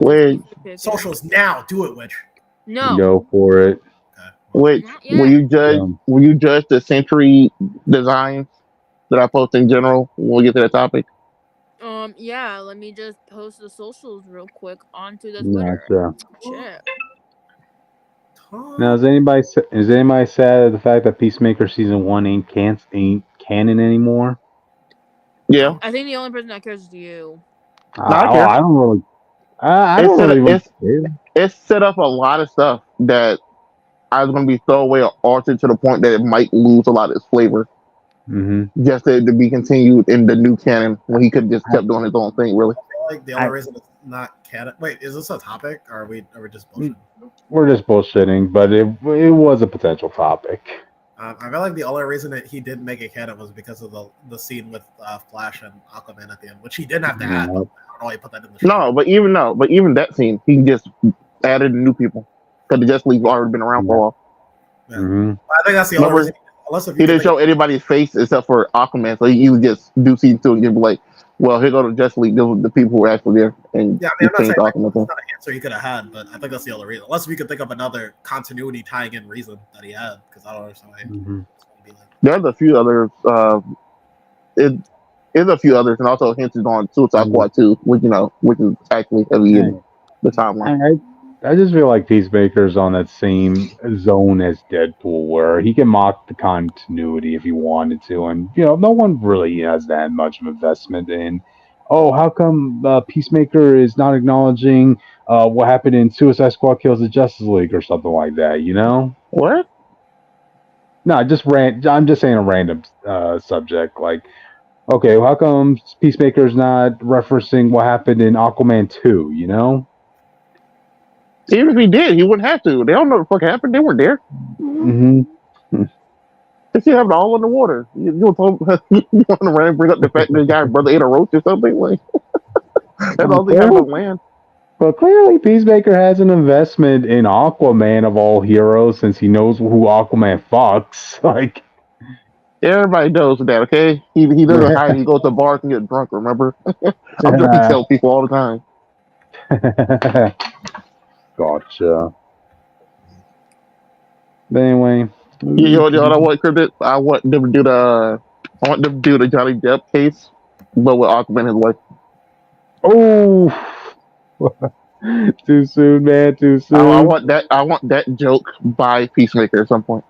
Wait, Socials now. Do it, Witch. No. Go for it. Okay. wait. Not yet. Will you judge the Sentry designs that I post in general when we get to that topic? Yeah, let me just post the socials real quick onto the Twitter. Gotcha. Shit. Now, is anybody sad at the fact that Peacemaker season 1 ain't canon anymore? Yeah. I think the only person that cares is you. I care. I don't really. I don't really care. It set up a lot of stuff that I was going to be throwaway or altered to the point that it might lose a lot of its flavor. Mm-hmm. Just to be continued in the new canon when he could have just kept doing his own thing, really. I feel like the only reason it's not canon. Wait, is this a topic, or are we just bullshitting? We're just bullshitting, but it was a potential topic. I feel like the only reason that he didn't make it canon was because of the scene with Flash and Aquaman at the end, which he didn't have to add. But I don't know why he put that in the show. No, but even that scene, he just added new people because the Justice League already been around for a while. Yeah. Mm-hmm. I think that's the only reason. He didn't show anybody's face except for Aquaman, so he would just do season 2 and just be like, "Well, here go the Justice League. Those are the people who were actually there." And yeah, I mean, I'm not saying that's not an answer he could have had, but I think that's the only reason. Unless we could think of another continuity tying in reason that he had, because I don't understand. Mm-hmm. There's a few others. There's a few others, and also hinted on Suicide Squad 2, which is actually heavy in the timeline. I just feel like Peacemaker's on that same zone as Deadpool, where he can mock the continuity if he wanted to, and no one really has that much of investment in. Oh, how come Peacemaker is not acknowledging what happened in Suicide Squad Kills the Justice League or something like that? What? No, I'm just saying a random subject. Like, okay, well, how come Peacemaker's not referencing what happened in Aquaman 2? Even if he did, he wouldn't have to. They don't know what the fuck happened. They weren't there. Mm-hmm. They still have it all in the water. You want to run and bring up the fact that the guy's brother ate a roach or something? Like, that's all they have on land. But clearly, Peacemaker has an investment in Aquaman of all heroes, since he knows who Aquaman fucks. Like, everybody knows that, okay? He doesn't hide. He goes to bars and get drunk. Remember? I'm just tell people all the time. Gotcha. But anyway, you know what I want, Cryptid? I want them to do the Johnny Depp case, but with Aquaman his wife. Oh, too soon, man. Too soon. I want that joke by Peacemaker at some point.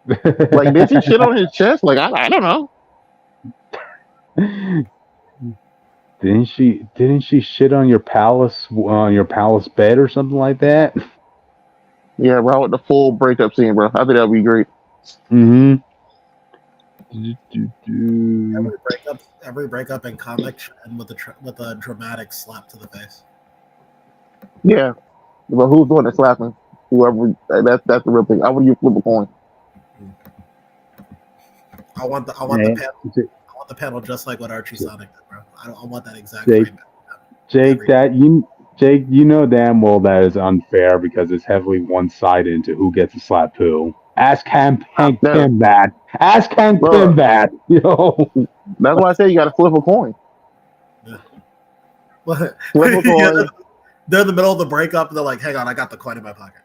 Like, did he shit on his chest? Like, I don't know. Didn't she shit on your palace bed or something like that? Yeah, bro, with the full breakup scene, bro. I think that'd be great. Mm-hmm. Every breakup in comics and with a dramatic slap to the face. Yeah, but who's doing the slapping? Whoever. That's the real thing. How would you flip a coin? I want the panel just like what Archie Sonic did, bro. I want that exact frame. Jake, you know damn well that is unfair because it's heavily one-sided into who gets to slap who. Ask Hank Pym that. Ask Hank Pym that. That's why I say you got to flip a coin. Yeah. Flip a coin. They're in the middle of the breakup, and they're like, "Hang on, I got the coin in my pocket."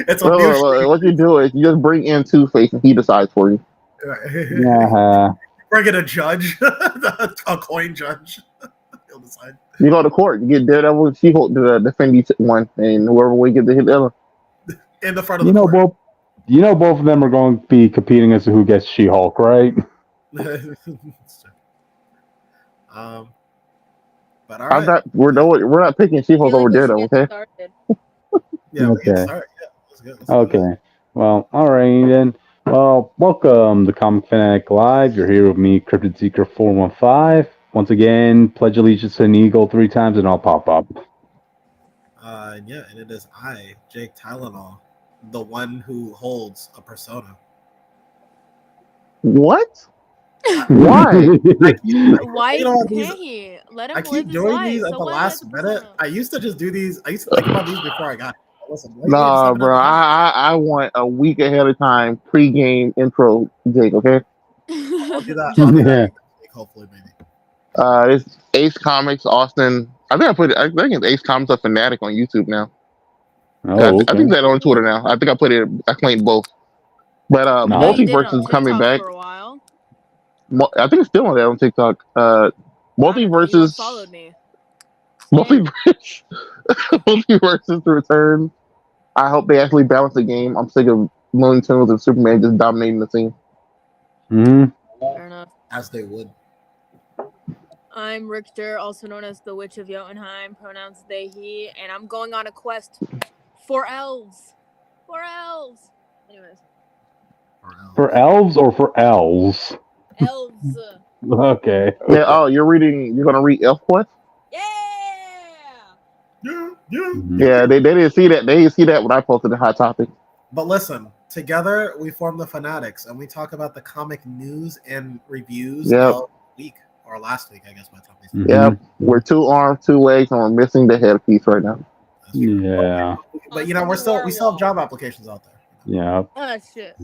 It's what you do is you just bring in Two-Face, and he decides for you. Bring in a judge, a coin judge. He'll decide. You go to court, you get Daredevil and She-Hulk to defend each one, and whoever we get to hit the other. In the front of the court. Both of them are going to be competing as to who gets She-Hulk, right? But all right. We're not picking She-Hulk over Daredevil, okay? Yeah. Okay. Let's go. Okay. Well, all right then. Well, welcome to Comic Fanatic Live. You're here with me, Cryptid Seeker 415. Once again, pledge allegiance to an eagle 3 times and I'll pop up. And it is I, Jake Tylenol, the one who holds a persona. What? Why? Why can't he? Let him I keep doing these at the last minute. I used to just do these. I used to think about these before I got. Nah, bro. I want a week ahead of time pre-game intro, Jake. Okay. I'll do that. Hopefully, maybe. It's Ace Comics, Austin. I think I think it's Ace Comics or Fanatic on YouTube now. Oh, I think okay. that on Twitter now. I think I claimed both. But Yeah, you did it Multiverse on is coming TikTok back. for a while. I think it's still on there on TikTok. I don't know. You unfollowed me. Multiverse, Multiverse is the return. I hope they actually balance the game. I'm sick of Looney Tunes and Superman just dominating the scene. Hmm. Fair enough. As they would. I'm Richter, also known as the Witch of Jotunheim, pronouns they, he, and I'm going on a quest for elves. For elves. Anyways. For elves or for elves? Elves. Okay. Yeah. Oh, you're gonna read Elf Quest? Yeah! Yeah. Mhm. Yeah. They didn't see that. They didn't see that when I posted the hot topic. But listen, together we form the Phanatics, and we talk about the comic news and reviews Yep. of the week, or last week, I guess, by the time we said. Mhm. Yeah. We're 2 arms, 2 legs, and we're missing the headpiece right now. That's true. Yeah. But you know, we still have job applications out there. Yeah. Oh, shit.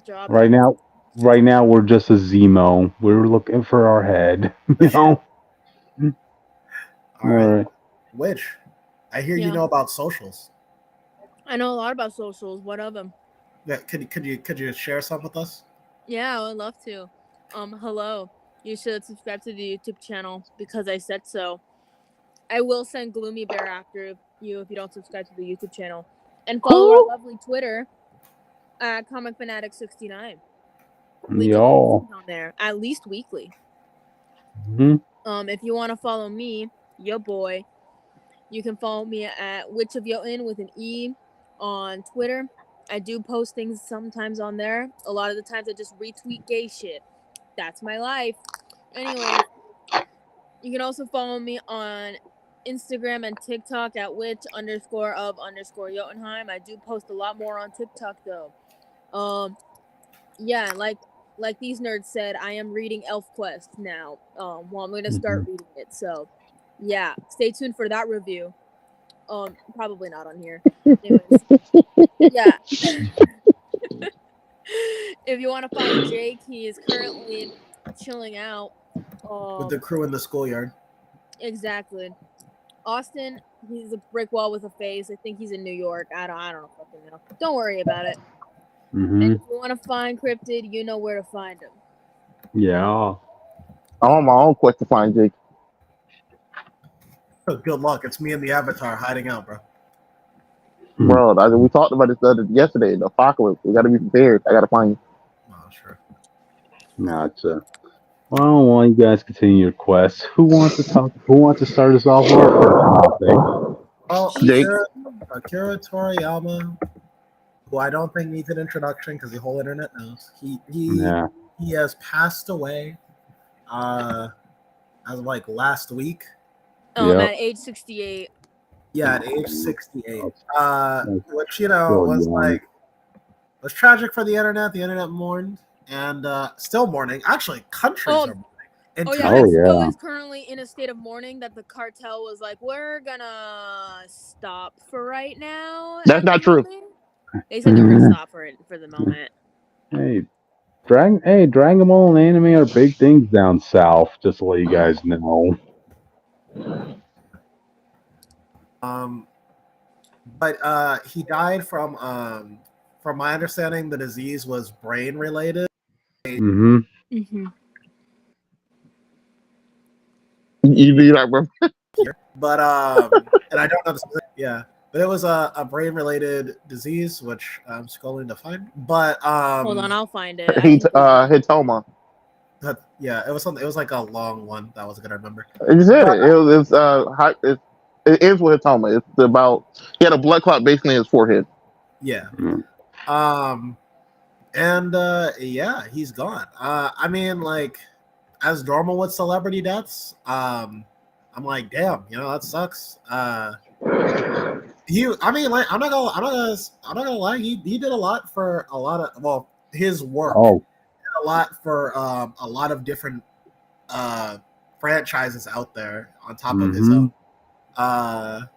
Job. Right now, we're just a Zemo. We're looking for our head. You know. All All right. right. Which I hear you Yeah. know about socials. I know a lot about socials. What of them? Yeah, could you share some with us? Yeah, I would love to. Hello. You should subscribe to the YouTube channel because I said so. I will send Gloomy Bear after you if you don't subscribe to the YouTube channel. And follow our lovely Twitter at Comic Fanatic 69. We do Yo. posts on there at least weekly. Mhm. If you want to follow me, your boy, you can follow me at Witch of Jotun with an E on Twitter. I do post things sometimes on there. A lot of the times I just retweet gay shit. That's my life. Anyway, you can also follow me on Instagram and TikTok at witch_of_Jotunheim. I do post a lot more on TikTok though. Yeah, like these nerds said, I am reading Elf Quest now. Well, I'm gonna start reading it. So, yeah, stay tuned for that review. Probably not on here. Anyways, yeah. If you want to follow Jake, he is currently chilling out. With the crew in the schoolyard. Exactly. Austin, he's a brick wall with a face. I think he's in New York. I don't fucking know. Don't worry about it. And Mhm. if you want to find Cryptid, you know where to find him. Yeah. I'm on my own quest to find Jake. Good luck. It's me and the Avatar hiding out, bro. Bro, we talked about this yesterday. The apocalypse. We got to be prepared. I got to find you. Oh, sure. Gotcha. Well, while you guys continue your quest, who wants to talk? Who wants to start us off with our first topic? Well, Jake. Akira Toriyama, who I don't think needs an introduction because the whole internet knows. Yeah. He has passed away as of like last week. Yep. At age 68. Yeah, at age 68. That's Which, you know, so young. was tragic for the internet. The internet mourned and still mourning. Actually, countries are mourning. Oh yeah, Oh, Mexico yeah. is currently in a state of mourning that the cartel was like, we're gonna stop for right now. That's not true. They said they were gonna stop for the moment. Hey, Dragon Ball and anime are big things down south. Just to let you guys know. But he died from my understanding, the disease was brain related. Mm-hmm. Mm-hmm. You do that, bro. But and I don't know the specific, yeah, but it was a brain related disease, which I'm scrolling to find. But Hold on, I'll find it. Hitoma. Yeah, it was something. It was like a long one that I was gonna remember. You said it. It ends with Hitoma. It's about he had a blood clot basically in his forehead. Yeah. Mm. And yeah, he's gone. I mean, like, as normal with celebrity deaths, I'm like, damn, you know, that sucks. I mean, like, I'm not gonna lie, he did a lot for a lot of his work. Oh. Did a lot for a lot of different franchises out there on top of his own.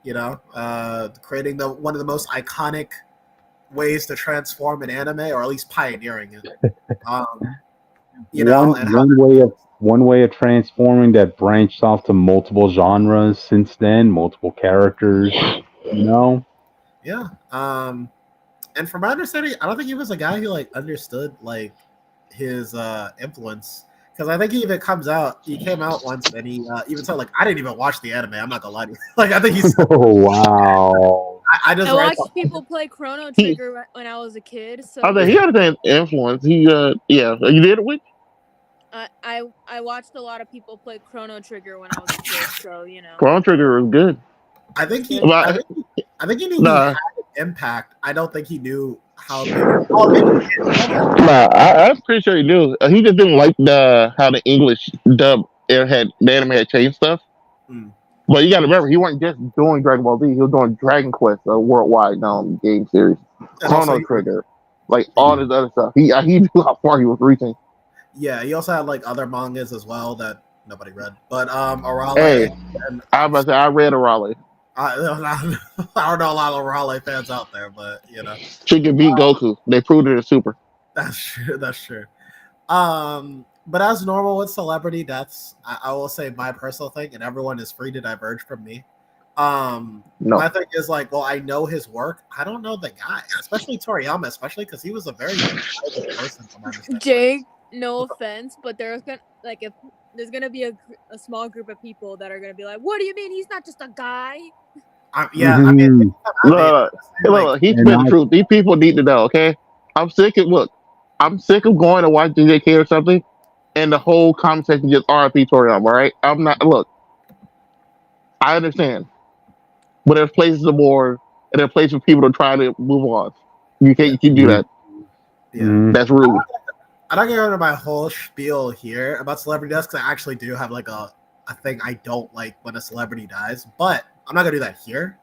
You know, creating one of the most iconic ways to transform an anime, or at least pioneering it. you know, and how one way of transforming that branched off to multiple genres since then, multiple characters, you know? yeah. And from my understanding, I don't think he was a guy who like understood like his influence. Because I think he even he came out once and he even said like I didn't even watch the anime. I'm not gonna lie to you. Like I think he's Oh wow. I just I read watched people play Chrono He- Trigger when I was a kid, so I think he had an influence. He yeah, you did it with. I watched a lot of people play Chrono Trigger when I was a kid, so you know. Chrono Trigger was good. I think he But- I think he knew Nah. he had an impact. I don't think he knew how big. Nah, I'm pretty sure he knew. He just didn't like how the English dub the anime had changed stuff. Hmm. But you got to remember, he wasn't just doing Dragon Ball Z. He was doing Dragon Quest, a worldwide game series, And also Chrono he- Trigger, like all this other stuff. He knew how far he was reaching. Yeah, he also had like other mangas as well that nobody read. But Arale Hey, and I was about to say, I read Arale. I don't know a lot of Arale fans out there, but you know. She could beat Goku. They proved it in Super. That's true. That's true. But as normal with celebrity deaths, I will say my personal thing, and everyone is free to diverge from me. No. My thing is like, well, I know his work. I don't know the guy, especially Toriyama, especially because he was a very private person. From my understanding. Jake, no offense, but if there's gonna be a small group of people that are gonna be like, "What do you mean he's not just a guy?" Yeah, I mean, Look, he's been the truth. These people need to know, okay? I'm sick of going to watch JJK or something, and the whole conversation just RIP Toriyama, right? I'm not. Look, I understand, but there's places of war, and there's places for people to try to move on. You can't do that. yeah. That's rude. I don't get into my whole spiel here about celebrity deaths because I actually do have like a thing I don't like when a celebrity dies, but I'm not gonna do that here.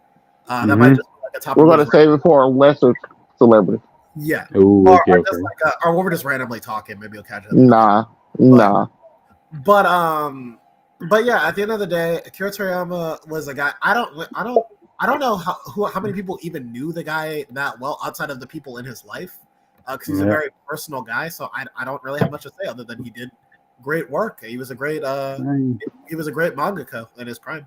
That might just be like a topic. We're gonna save it for a lesser celebrity. Yeah. Ooh, Or, okay, or okay. just like or we're just randomly talking. Maybe you'll catch it. Nah. But yeah, at the end of the day, Akira Toriyama was a guy. I don't know how many people even knew the guy that well outside of the people in his life, because he's a very personal guy. So I don't really have much to say other than he did great work. He was a great mangaka in his prime.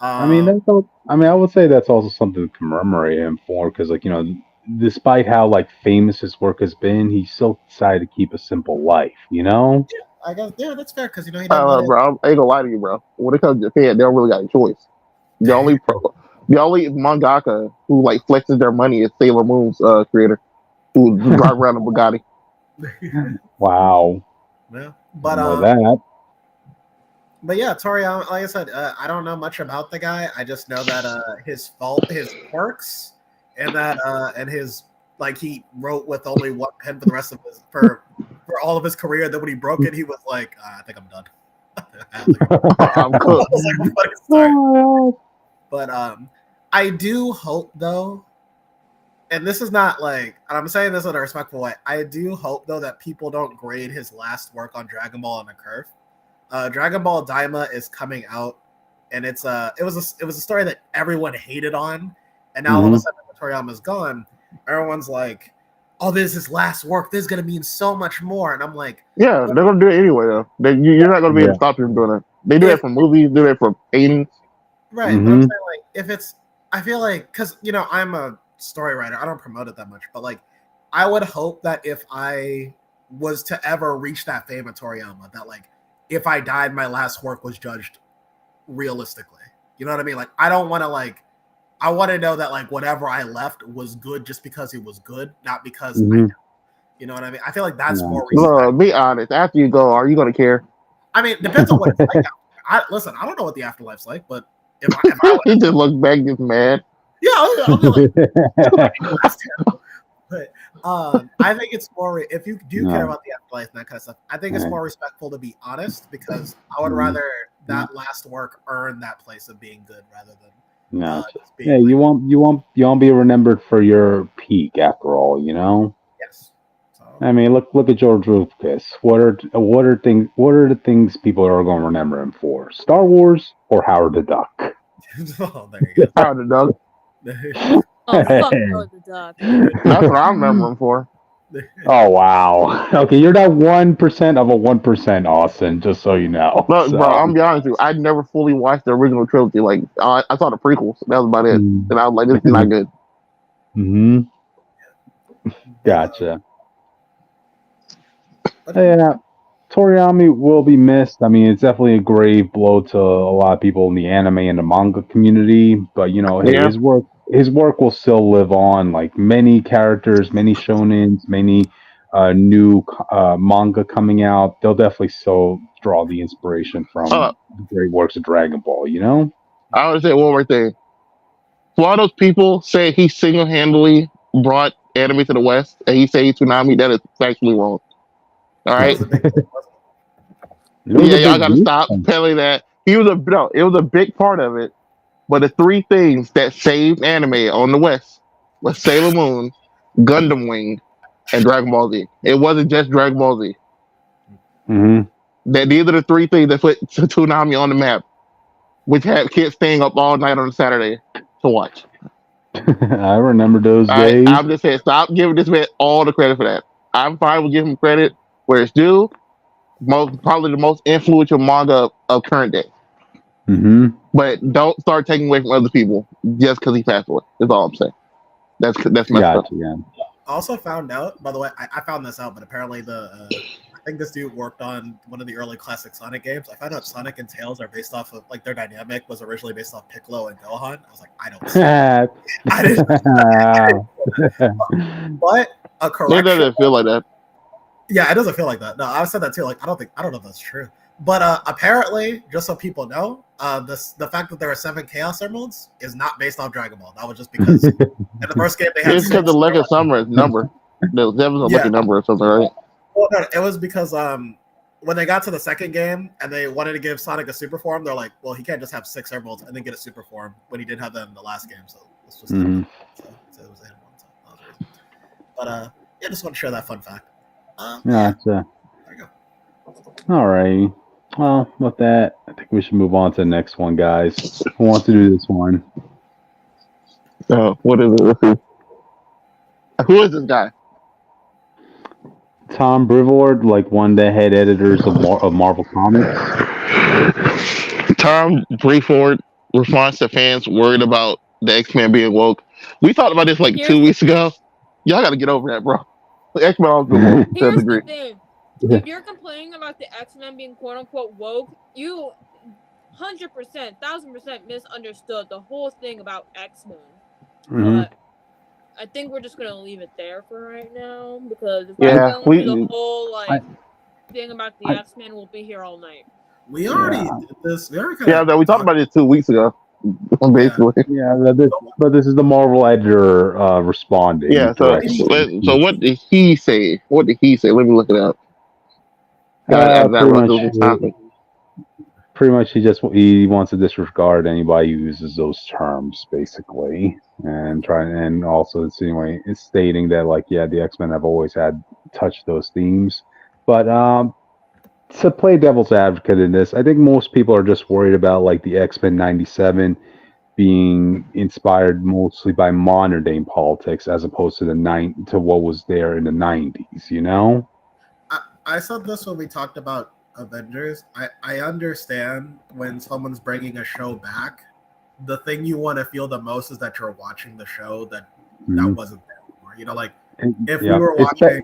I mean, I would say that's also something to commemorate him for, because, like, you know, despite how like famous his work has been, he still decided to keep a simple life. You know? I guess that's fair because you know he Bro, I ain't gonna lie to you, bro. When it comes to Japan, they don't really got a choice. The only mangaka who like flexes their money is Sailor Moon's creator, who drive around a Bugatti. Wow. Yeah, but yeah, Toriyama. Like I said, I don't know much about the guy. I just know that his quirks, and that and his like he wrote with only one pen for the rest of his for all of his career. Then when he broke it, he was like, I think I'm done. I'm cooked. But I do hope though, and this is not like, and I'm saying this in a respectful way. I do hope though that people don't grade his last work on Dragon Ball on a curve. Dragon Ball Daima is coming out, and it was a story that everyone hated on, and now all of a sudden Toriyama's gone. Everyone's like, "Oh, this is his last work. This is gonna mean so much more." And I'm like, yeah, they're gonna do it anyway though. You're not gonna be able to stop him doing it. They do it for movies, do it for paintings. right? But I'm saying like, if it's, I feel like, because you know I'm a story writer, I don't promote it that much, but like, I would hope that if I was to ever reach that fame of Toriyama, that like, if I died, my last work was judged realistically. You know what I mean? Like, I don't want to like, I want to know that like whatever I left was good just because it was good, not because I know. You know what I mean? I feel like that's more reason. Be honest. After you go, are you gonna care? I mean, depends on what it's like. Listen, I don't know what the afterlife's like, but if I he just looks back, just mad. Yeah, I'll be like, that's terrible. But I think it's more, if you do care about the afterlife and that kind of stuff, I think it's more respectful to be honest, because I would rather that last work earn that place of being good rather than just being you want to be remembered for your peak after all, you know. Yes. So, I mean, look at George Lucas. What are the things people are going to remember him for? Star Wars or Howard the Duck? oh, there you go. Howard the Duck. Oh, fuck Howard the Duck. That's what I remember him for. Oh wow. Okay, you're not 1% of a 1%, Austin. Just so you know. Look, So, bro, I'm be honest with you. I never fully watched the original trilogy. Like, I saw the prequels. That was about it. And I was like, this is not good. hmm Gotcha. Yeah, Toriyama will be missed. I mean, it's definitely a grave blow to a lot of people in the anime and the manga community. But hey, Yeah. his work will still live on. Like many characters, many shonens, many new manga coming out. They'll definitely still draw the inspiration from Uh, the great works of Dragon Ball. You know? I want to say one more thing. For all those people say he single-handedly brought anime to the West, and he say Tsunami, that is factually wrong. All That right. was a big deal, wasn't It was Yeah, a y'all big got to group. stop telling that. He was it was a big part of it. But the three things that saved anime on the West was Sailor Moon, Gundam Wing, and Dragon Ball Z. It wasn't just Dragon Ball Z. hmm That these are the three things that put Tsunami on the map, which had kids staying up all night on a Saturday to watch. I remember those All right, days. I'm just saying, stop giving this man all the credit for that. I'm fine with giving him credit where it's due. Probably the most influential manga of current day. hmm But don't start taking away from other people just because he passed away. That's all I'm saying. That's messed up. Gotcha. Yeah. I also found out, by the way, I found this out, but apparently I think this dude worked on one of the early classic Sonic games. I found out Sonic and Tails are based off of, like, their dynamic was originally based off Piccolo and Gohan. I was like, I don't see it. I didn't. But a It correction. doesn't feel like that. Yeah, it doesn't feel like that. No, I said that too. Like, I don't know if that's true. But apparently, just so people know, the fact that there are 7 Chaos Emeralds is not based off Dragon Ball. That was just because in the first game they had It's 6. because the Lucky Summer is number. That was a lucky number or something, right? Well, no, it was because when they got to the second game and they wanted to give Sonic a super form, they're like, well, he can't just have 6 emeralds and then get a super form when he didn't have them in the last game. So let's just so it was a hit one. So that was the reason. But yeah, just want to share that fun fact. Gotcha. There you go. All right. Well, with that, I think we should move on to the next one, guys. Who wants to do this one? What is it? Let's see. Who is this guy? Tom Brevoort, like one of the head editors of Marvel Comics. Tom Brevoort responds to fans worried about the X-Men being woke. We talked about this like 2 weeks ago. Y'all got to get over that, bro. The X-Men always been woke to a Here's degree. the thing. If you're complaining about the X-Men being quote-unquote woke, you 100%, 1000% misunderstood the whole thing about X-Men. But I think we're just going to leave it there for right now, because if I go into the whole thing about the X-Men, we'll be here all night. We already did this. We talked about it 2 weeks ago, basically. But this is the Marvel editor responding. Yeah. So what did he say? What did he say? Let me look it up. Pretty much, he wants to disregard anybody who uses those terms, basically, and also it's stating that the X-Men have always had touched those themes, but to play devil's advocate in this, I think most people are just worried about the X-Men '97 being inspired mostly by modern day politics as opposed to to what was there in the '90s. You know. I said this when we talked about Avengers. I understand when someone's bringing a show back, the thing you want to feel the most is that you're watching the show that wasn't there anymore. You know, like if we were watching,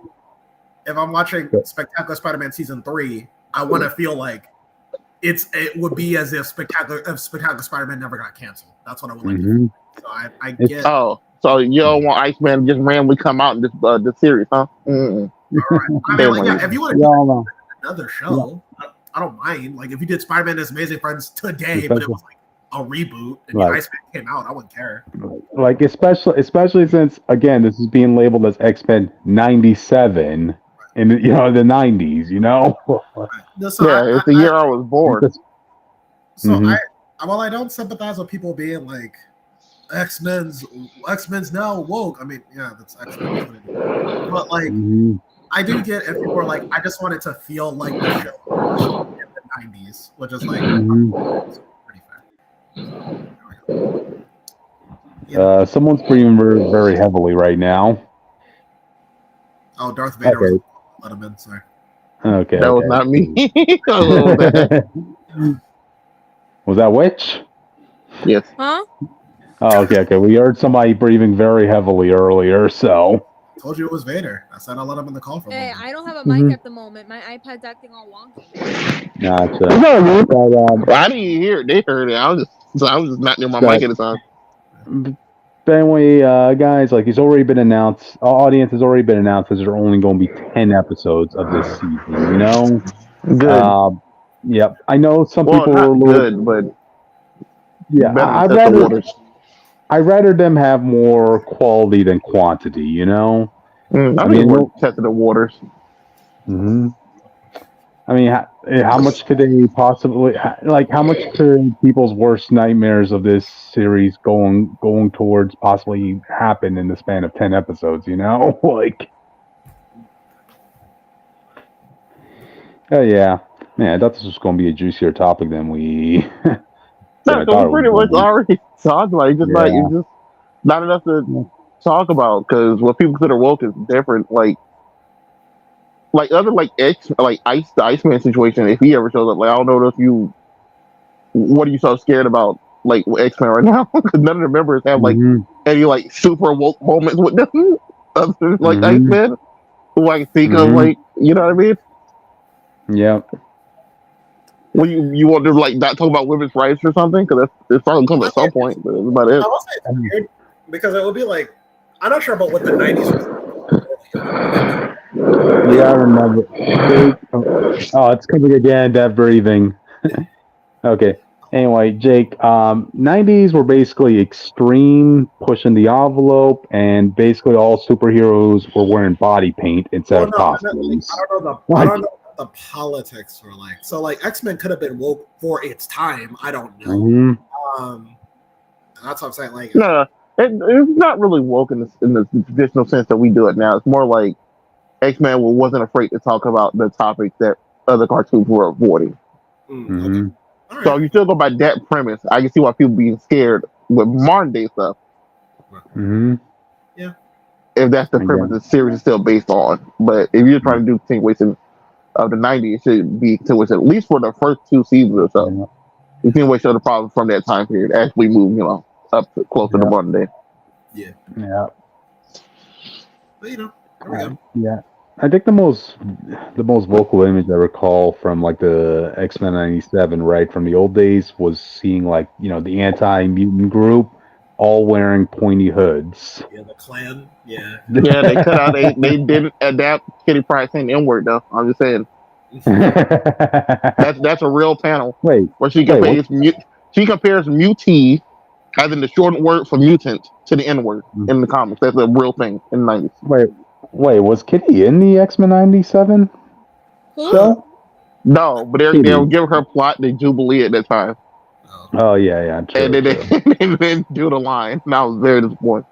if I'm watching Spectacular Spider-Man season 3, I want to feel like it would be as if Spectacular Spider-Man never got canceled. That's what I would like to feel. So I get. Oh, so you don't want Iceman to just randomly come out in this series, huh? All right. I mean, if you want to do another show, I don't mind. Like if you did Spider-Man and His Amazing Friends today, but it was like a reboot and the Iceman came out, I wouldn't care. Especially since again, this is being labeled as X-Men '97 in the '90s. You know. It's the year I was born. So I don't sympathize with people being like X-Men's now woke. I mean, yeah, that's X-Men. But like, I do get if people are like, I just want it to feel like the show in the '90s, which is like pretty fair. Someone's breathing very, very heavily right now. Oh, Darth Vader. Okay. Let him in. Sorry. Okay. That was not me. Was that Witch? Yes. Huh? Oh, okay. We heard somebody breathing very heavily earlier, so. Told you it was Vader. I said I let him in the call for a Hey, moment. I don't have a mic at the moment. My iPad's acting all wonky. Gotcha. I didn't even hear it. They heard it. I was just not near my mic at the time. But anyway, guys, like, it's already been announced. Our audience has already been announced that there are only going to be 10 episodes of this season. You know. Good. Yep. I know some Well, people not were a little. good, but Yeah, better than the waters. I'd rather them have more quality than quantity. You know. I mean, we're testing the waters. Mm-hmm. I mean, how much could they possibly like? How much could people's worst nightmares of this series going towards possibly happen in the span of 10 episodes? You know, like. Oh yeah, man. I thought this was going to be a juicier topic than we. No, we pretty much already talked about it. It's just not enough to talk about because what people consider woke is different. Like other the Iceman situation. If he ever shows up, like I don't know if you, what are you so scared about? Like X-Men right now because none of the members have like any like super woke moments with them, other than like Iceman, who I can think of. Like you know what I mean? Yeah. Well, you want to like not talk about women's rights or something because it's probably coming at some point, but that's about it. I will say it's weird because it would be like I'm not sure about what the '90s was. Yeah, I remember. Oh, it's coming again. That breathing. Okay. Anyway, Jake. 90s were basically extreme, pushing the envelope, and basically all superheroes were wearing body paint instead of costumes. I don't know what the politics were like. So like X-Men could have been woke for its time. I don't know. That's what I'm saying. Like, no, it's not really woke in the traditional sense that we do it now. It's more like X-Men wasn't afraid to talk about the topics that other cartoons were avoiding. Okay. Right. So you still go by that premise. I can see why people being scared with modern day stuff. Yeah. If that's the premise the series is still based on. But if you're trying to do continuation of the 90s, it should be continuation at least for the first 2 seasons or so. Continuation of the problems from that time period as we move, up to closer to modern day. Yeah. Yeah. But there we go. Yeah. I think the most vocal image I recall from like the X-Men 97, right, from the old days was seeing like, the anti-mutant group all wearing pointy hoods. Yeah, the Klan. Yeah. Yeah, they cut out. They didn't adapt Kitty Pryde saying the N-word though. I'm just saying. That's a real panel. Wait, where she compares mutee, as in the shortened word for mutant, to the N-word in the comics. That's a real thing in the 90s. Wait, was Kitty in the X-Men 97 show? No, but they'll give her plot the Jubilee at that time. Oh yeah, true, and then they didn't do the line, and I was very disappointed.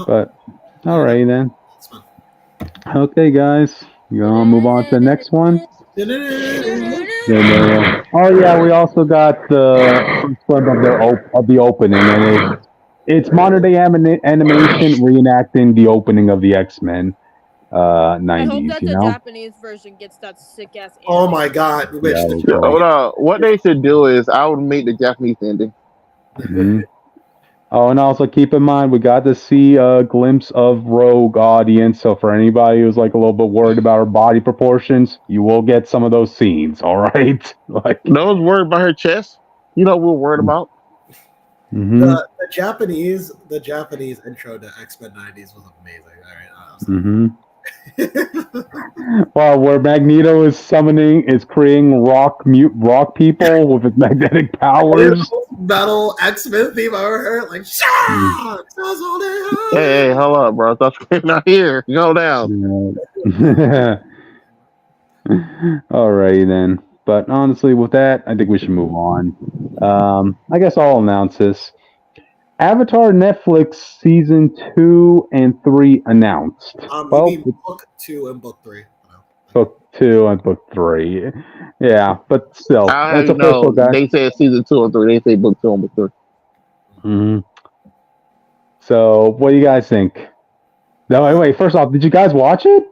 But all right then. Okay, guys, you want to move on to the next one? Oh yeah, we also got the first one of the opening, and it's modern day animation reenacting the opening of the X-Men 90s. I hope that the Japanese version gets that sick ass. Oh my god! Hold on. What they should do is I would make the Japanese ending. Oh, and also keep in mind we got to see a glimpse of Rogue, audience. So for anybody who's like a little bit worried about her body proportions, you will get some of those scenes. All right, like those worried about her chest. You know what we're worried about. The Japanese intro to X-Men 90s was amazing. All right. Well, where Magneto is creating rock people with his magnetic powers. Metal X-Men theme I ever heard, like shock. Hey, hold up, bro! Stop screaming out here. Go down. All right then. But honestly, with that, I think we should move on. I guess I'll announce this. Avatar Netflix season 2 and 3 announced. Book 2 and book 3. Book 2 and book 3. Yeah, but still, that's official, guys. They say season 2 and 3. They say book 2 and book 3. So, what do you guys think? No, wait. First off, did you guys watch it?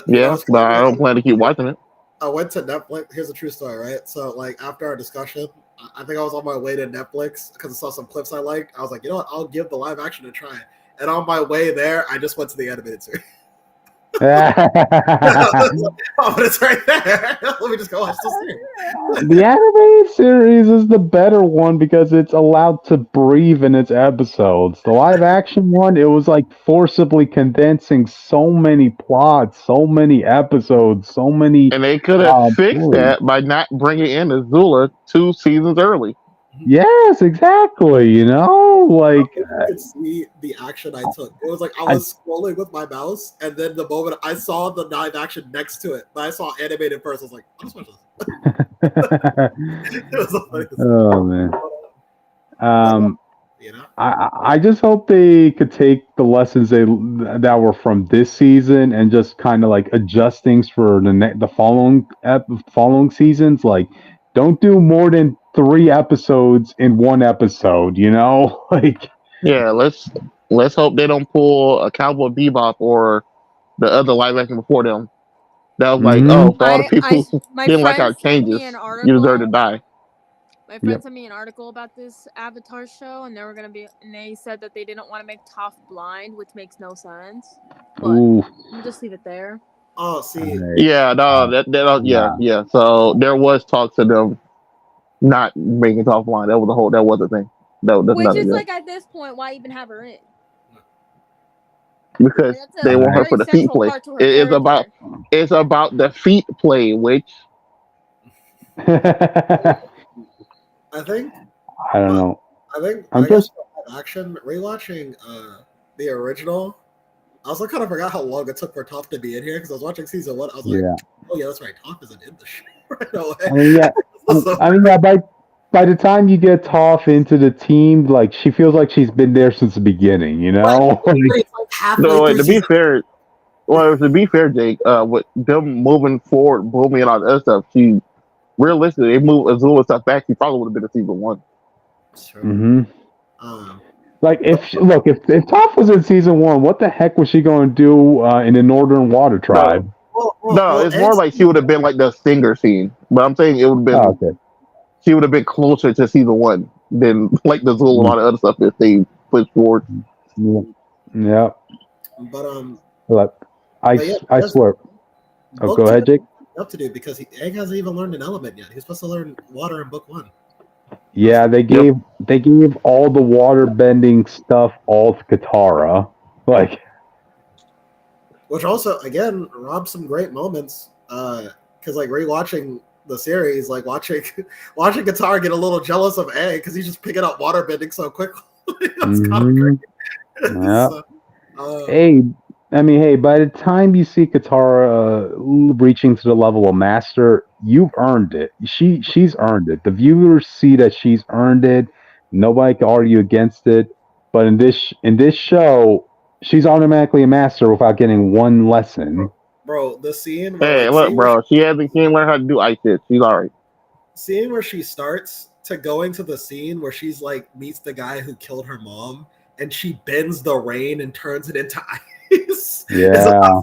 Yeah, but I don't plan to keep watching it. I went to Netflix. Here's a true story, right? So, like, after our discussion, I think I was on my way to Netflix because I saw some clips I liked. I was like, you know what? I'll give the live action a try. And on my way there, I just went to the animated series. Oh, but it's right there. Let me just go watch this series. The animated series is the better one because it's allowed to breathe in its episodes. The live action one, it was like forcibly condensing so many plots, so many episodes, so many. And they could have fixed that by not bringing in Azula 2 seasons early. Yes, exactly. You you could see the action I took. It was like I was scrolling with my mouse, and then the moment I saw the live action next to it, but I saw animated first. I was like, I'll just watch this. It was so funny. Oh man. I just hope they could take the lessons that were from this season and just kind of like adjust things for the following seasons. Like, don't do more than 3 episodes in one episode, like. Yeah, let's hope they don't pull a Cowboy Bebop or the other live action before them. That was like, for all the people who didn't like our changes, you deserve to die. My friend sent me an article about this Avatar show, and they said that they didn't want to make Toph blind, which makes no sense. But we'll just leave it there. Oh, see. Yeah, no, yeah. So there was talks of them not making Toph blind. That was a thing. Which is like at this point, why even have her in? Because they want her for the feet play. It's about the feet play, which I think. I don't know. I guess action rewatching the original. I also kind of forgot how long it took for Toph to be in here because I was watching season 1. I was like, oh yeah, that's right. Toph isn't in the show right away. By the time you get Toph into the team, like she feels like she's been there since the beginning, No, to be fair, Jake, with them moving forward, booming and all that other stuff, she realistically they moved Azula stuff back. She probably would have been in season 1. Sure. Mm-hmm. Like if Toph was in season 1, what the heck was she going to do in the Northern Water Tribe? No, it's more like she would have been like the singer scene, but I'm saying it would have been. Oh, okay. She would have been closer to season 1 than like the Zul and all the other stuff if they pushed forward. Yeah. But look, I swear. Oh, go ahead, Jake. Up to do because Egg hasn't even learned an element yet. He's supposed to learn water in book 1. Yeah, they gave all the water bending stuff all to Katara, which also again robs some great moments. Because like rewatching the series, like watching Katara get a little jealous of Egg because he's just picking up water bending so quickly. That's kind of great. Yeah. Hey, by the time you see Katara reaching to the level of master, you've earned it. She's earned it. The viewers see that she's earned it. Nobody can argue against it. But in this show, she's automatically a master without getting one lesson. Bro, the scene. Hey, look, bro. She hasn't learned how to do ice shit. She's alright. Scene where she starts to going to the scene where she's like meets the guy who killed her mom, and she bends the rain and turns it into ice. Yeah.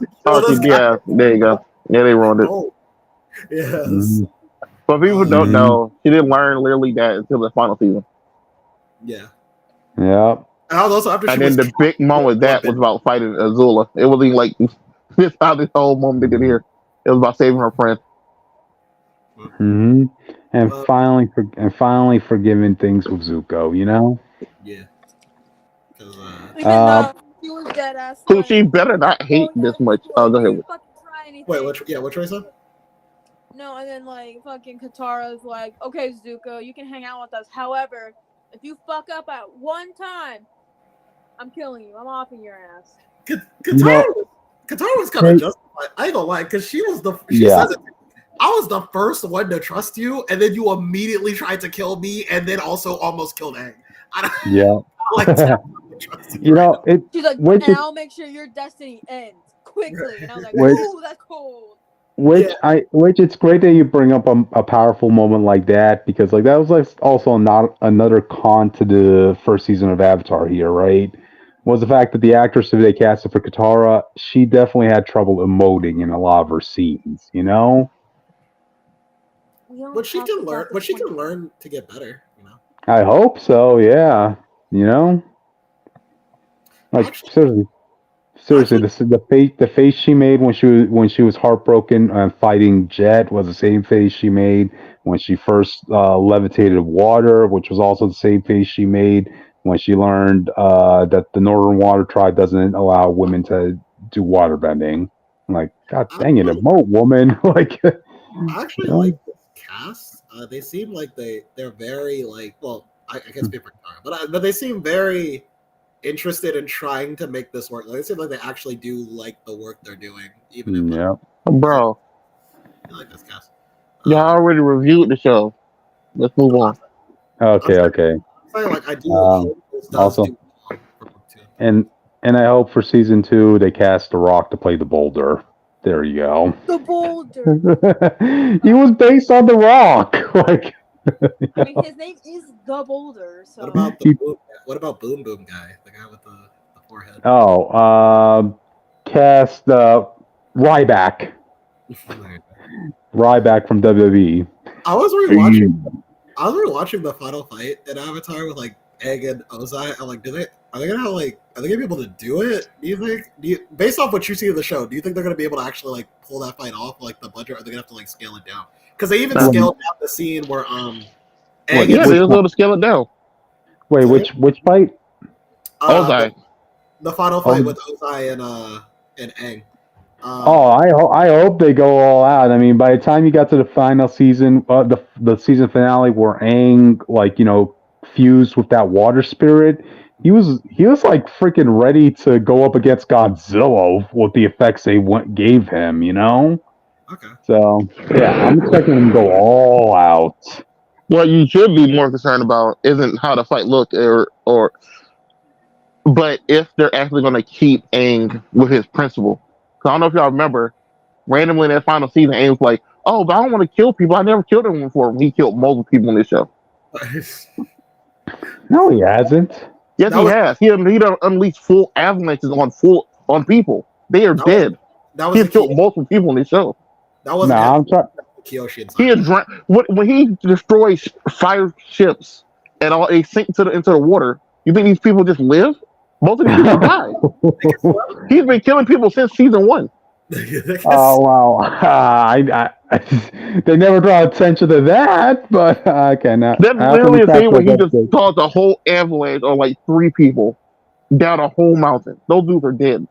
Yeah. There you go. Yeah, they ruined it. Oh. Yes. Mm-hmm. But people don't know she didn't learn literally that until the final season. Yeah. Yeah. And also after and then the big moment with that was about fighting Azula. It wasn't even like this how this whole moment did here. It was about saving her friend. Mm-hmm. And finally forgiving things with Zuko, Yeah. She was dead ass. Who she better not hate this much. Go ahead. Wait, which way, son? No, and then like fucking Katara's like, okay, Zuko, you can hang out with us. However, if you fuck up at one time, I'm killing you. I'm offing your ass. Katara was kind of justified. I ain't gonna lie, because she says it. I was the first one to trust you, and then you immediately tried to kill me, and then also almost killed Aang. Yeah. She's like, and I'll make sure your destiny ends quickly. And I was like, ooh, that's cold. Which it's great that you bring up a powerful moment like that, because that was also not another con to the first season of Avatar here, right? was the fact that the actress who they casted for Katara, she definitely had trouble emoting in a lot of her scenes. You know, But she can learn. But she can learn to get better. You know. I hope so. Yeah, you know, like Actually, seriously, the face she made when she was heartbroken and fighting Jet was the same face she made when she first levitated water, which was also the same face she made when she learned that the Northern Water Tribe doesn't allow women to do water bending. I'm like, God dang it, emote, woman! Like, I actually like this cast. They seem like they're very like. Well, I can't speak for Tara, but they seem very interested in trying to make this work. Like, it seems like they actually do like the work they're doing, even if yeah, Bro, I like this cast. y'all already reviewed the show. Let's move on. okay. I'm saying, like, I do hope this does also- do well for book 2. And I hope for season 2 they cast The Rock to play the Boulder. There you go. The boulder. He was based on The Rock. Like, I mean, his name is the boulder. So What about Boom Boom guy, the guy with the forehead? cast Ryback. Ryback from WWE. I was rewatching the final fight in Avatar with like Aang and Ozai. I'm like, are they gonna be able to do it? Do you think? Based off what you see in the show, do you think they're gonna be able to actually like pull that fight off, like the budget, or are they gonna have to like scale it down? Because they even scaled down the scene where Aang Yeah, they was able to scale it down. Wait, which fight? Ozai. The final fight with Ozai and Aang. I hope they go all out. I mean, by the time you got to the final season, the season finale where Aang, like, you know, fused with that water spirit, he was like freaking ready to go up against Godzilla with the effects they gave him, you know. Okay. So yeah, I'm expecting him to go all out. What you should be more concerned about isn't how the fight looked, but if they're actually going to keep Aang with his principle. Because I don't know if y'all remember, randomly in that final season, Aang was like, "Oh, but I don't want to kill people. I never killed anyone before." He killed multiple people in this show. No, he hasn't. Yes, he has. He done unleashed full avalanches on people. They are dead. He has killed multiple people in this show. That was I'm trying. Kyoshi. He had when he destroys fire ships and all they sink into the water. You think these people just live? Most of these people died. He's been killing people since season 1. Oh wow! They never draw attention to that, but okay, now That's literally a thing where he just caused a whole avalanche on like 3 people down a whole mountain. Those dudes are dead.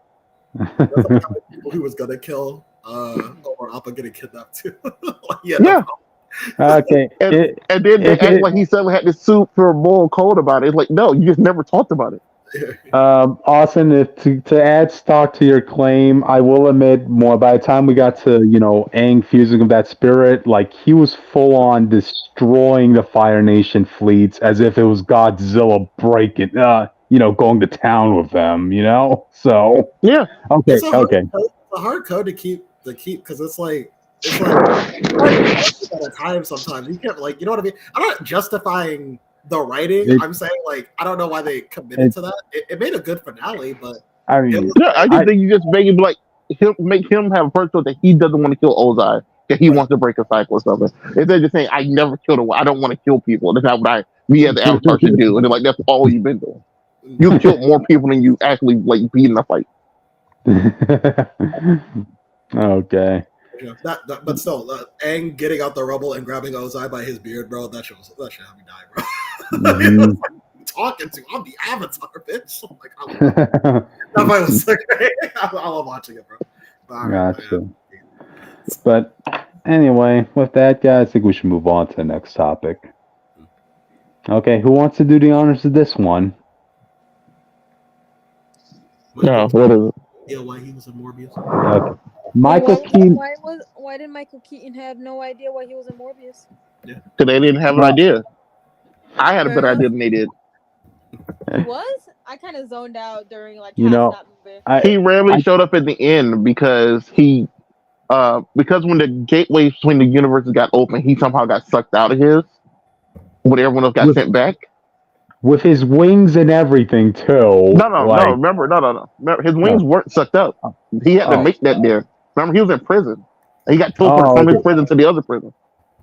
People he was gonna kill, or Appa getting kidnapped too. Yeah. Okay. And then they act like he suddenly had this super moral code about it. It's like, no, you just never talked about it. Austin, to add stock to your claim, I will admit more. By the time we got to Aang fusing with that spirit, like he was full on destroying the Fire Nation fleets as if it was Godzilla breaking, going to town with them. So yeah, okay, It's a hard code to keep because it's like at a time sometimes you can't you know what I mean. I'm not justifying the writing. I'm saying I don't know why they committed to that. It made a good finale, but I mean, I just think you just make him make him have a person that he doesn't want to kill Ozai, that he wants to break a cycle or something. Instead of just saying, I never killed a. I don't want to kill people. That's not what me as the Avatar should do. And they're like, that's all you've been doing. You killed more people than you actually beat in a fight. Okay. But still, Aang getting out the rubble and grabbing Ozai by his beard, bro. That shit had me die, bro. Mm-hmm. Talking to, I'm the Avatar, bitch. That fight was so great. I love watching it, bro. Gotcha. But anyway, with that, guys, I think we should move on to the next topic. Okay, who wants to do the honors of this one? No, what is it? Yeah, why he was in Morbius. Okay. Michael Keaton. Why did Michael Keaton have no idea why he was in Morbius? Yeah, because they didn't have an idea. I had a better idea than they did. He was? I kind of zoned out during that movie. He rarely showed up at the end because when the gateway between the universes got open, he somehow got sucked out of his when everyone else got sent back. with his wings and everything too. No. Remember, no. Remember, his wings weren't sucked up. He had to make that there. Remember, he was in prison. He got teleported from his prison to the other prison.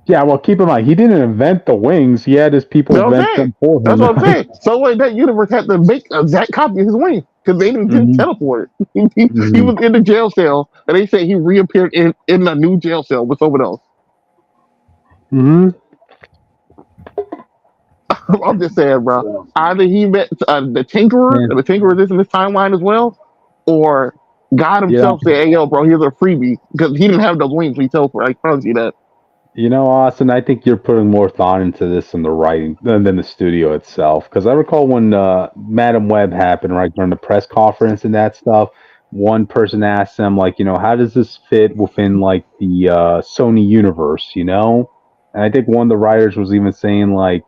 Yeah, well, keep in mind, he didn't invent the wings. He had his people invent them for him. That's what I'm saying. So that universe had to make a exact copy of his wings because they didn't teleport. He was in the jail cell, and they say he reappeared in a new jail cell with someone else. I'm just saying, bro. Either he met the Tinkerer, and the Tinkerer is in this timeline as well, or God himself said, "Hey, yo, bro, here's a freebie," because he didn't have those wings when he teleported. I promise you that. You know, Austin, I think you're putting more thought into this in the writing than the studio itself. Because I recall when Madam Web happened, right, during the press conference and that stuff, one person asked them, like, how does this fit within, like, the Sony universe, And I think one of the writers was even saying, like,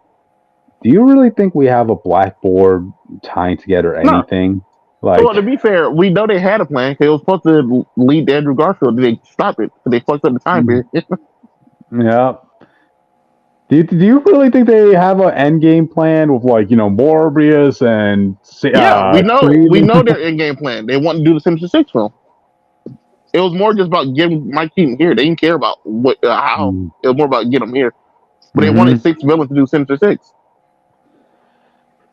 do you really think we have a blackboard tying together anything? No. Like, well, to be fair, we know they had a plan because it was supposed to lead to Andrew Garfield. They stopped it because they fucked up the time period. Yeah. Do you really think they have an end game plan with Morbius and we know their end game plan. They want to do the Sinister Six film. It was more just about getting Mike Keaton here. They didn't care about how. It was more about getting him here. But they wanted 6 villains to do Sinister Six.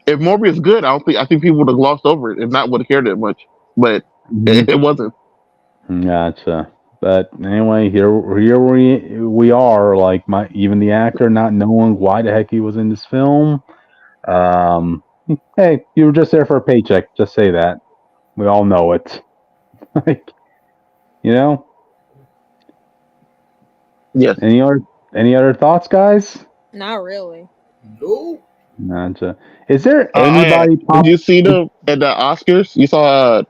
If Morbius is good, I think people would have glossed over it. If not, would have cared that much. But it wasn't. Gotcha. But anyway, here we are. Like even the actor not knowing why the heck he was in this film. Hey, you were just there for a paycheck. Just say that. We all know it. Like, Yes. Any other thoughts, guys? Not really. No. Gotcha. Is there anybody? Did you see them at the Oscars? You saw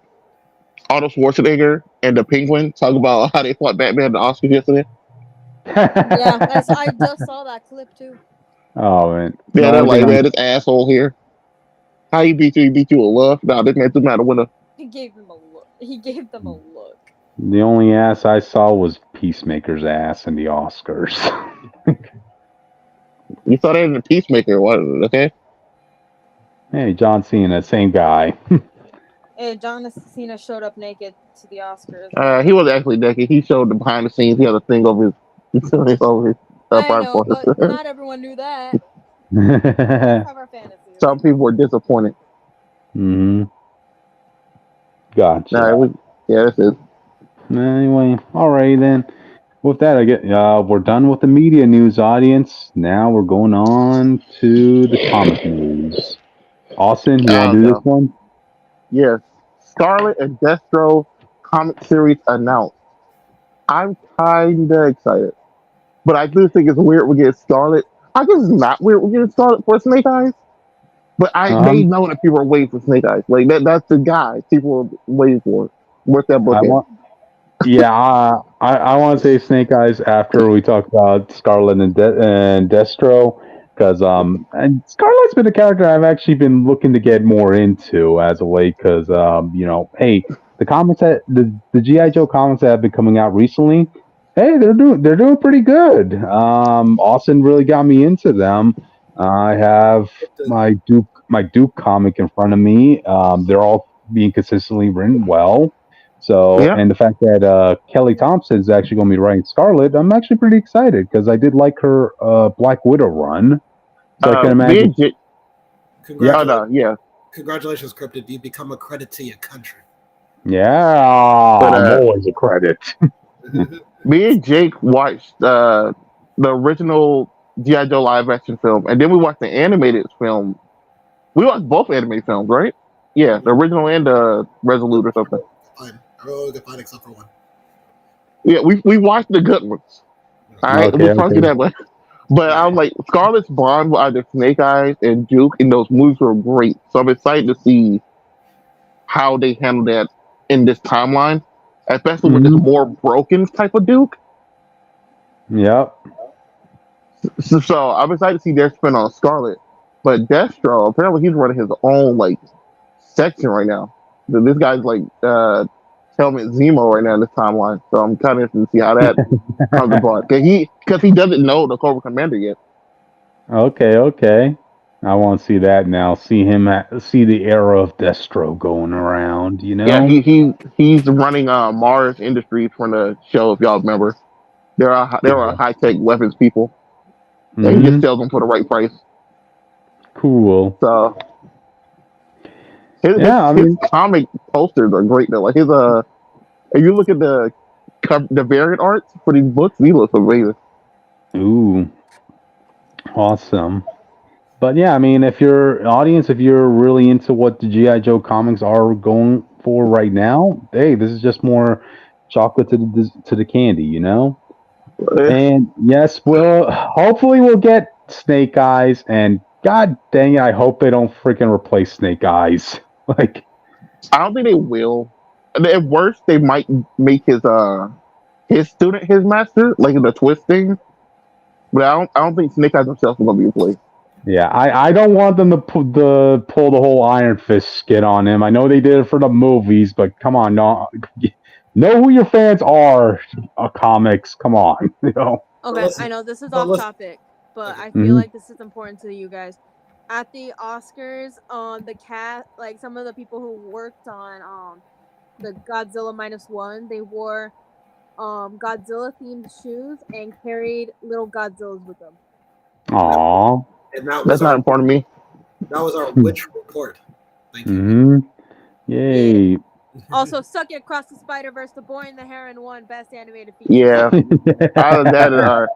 Arnold Schwarzenegger and the Penguin talk about how they fought Batman at the Oscars yesterday. Yeah, I just saw that clip too. Oh man. Yeah, they're like, man, this asshole here. How he beat you? He beat you with love? No, this man doesn't matter winner. He gave them a look. The only ass I saw was Peacemaker's ass in the Oscars. You saw that in the Peacemaker, what? Okay. Hey, John Cena, same guy. Hey, John Cena showed up naked to the Oscars. He was actually naked. He showed the behind the scenes. He had a thing over his I know, but not everyone knew that. Have our fantasies. Some people were disappointed. Gotcha. This is. Anyway, alright then. With that, we're done with the media news, audience. Now we're going on to the comic news. Austin, you want to do this one? Yes. Scarlet and Destro comic series announced. I'm kind of excited. But I do think it's weird we get Scarlet. I guess it's not weird we get Scarlet for Snake Eyes. But they know that people are waiting for Snake Eyes. Like, that's the guy people are waiting for. Where's that book at? I want to say Snake Eyes after we talk about Scarlet and Destro. Because and Scarlet's been a character I've actually been looking to get more into as of late. Because hey, the comics the G.I. Joe comics that have been coming out recently, hey, they're doing pretty good. Austin really got me into them. I have my Duke comic in front of me. They're all being consistently written well. So, and the fact that Kelly Thompson is actually going to be writing Scarlet, I'm actually pretty excited because I did like her Black Widow run. So I can imagine. Congratulations, Cryptid. You become a credit to your country. Yeah, I'm always a credit. Me and Jake watched the original G.I. Joe live action film, and then we watched the animated film. We watched both animated films, right? Yeah, the original and the Resolute or something. Fine. I really fine except for one. Yeah, we watched the good ones. All right, we'll talk to that one. But I'm like, Scarlett's bond with either Snake Eyes and Duke in those movies were great. So I'm excited to see how they handle that in this timeline, especially with this more broken type of Duke. Yep. So I'm excited to see their spin on Scarlet. But Destro, apparently he's running his own section right now. This guy's Helmet Zemo right now in this timeline. So I'm kind of interested to see how that comes about. Because he doesn't know the Cobra Commander yet. Okay. I want to see that now. See see the era of Destro going around. You Yeah, know. he's running Mars Industries from the show. If y'all remember, there are high tech weapons people, and he just Hmm. sells them for the right price. Cool. So his Yeah, I his mean, comic posters are great though. Like if you look at the variant arts for these books, these look amazing. ooh, awesome. But yeah, I mean, if you're audience, if you're really into what the GI Joe comics are going for right now, hey, this is just more chocolate to the candy, you know. Eh, And yes, well, hopefully we'll get Snake Eyes. And God dang it, I hope they don't freaking replace Snake Eyes. Like, I don't think they will. At worst, they might make his student his master, like in the twist thing. But I don't think Snake Eyes himself is gonna be replaced. yeah, I don't want them to pull the whole Iron Fist skit on him. I know they did it for the movies, but come on, no, know who your fans are. Comics, come on, you know. Okay, listen, I know this is but off listen. topic, but Okay. I feel Mhm. like this is important to you guys. At the Oscars, the cat, like some of the people who worked on the Godzilla -1, they wore Godzilla themed shoes and carried little Godzillas with them. Aw. And that was That's not important to me. our witch report. Thank you. Mm-hmm. Yay. Also, Suck It Across the Spider-Verse, The Boy and the Heron won Best Animated Feature. Yeah, either that or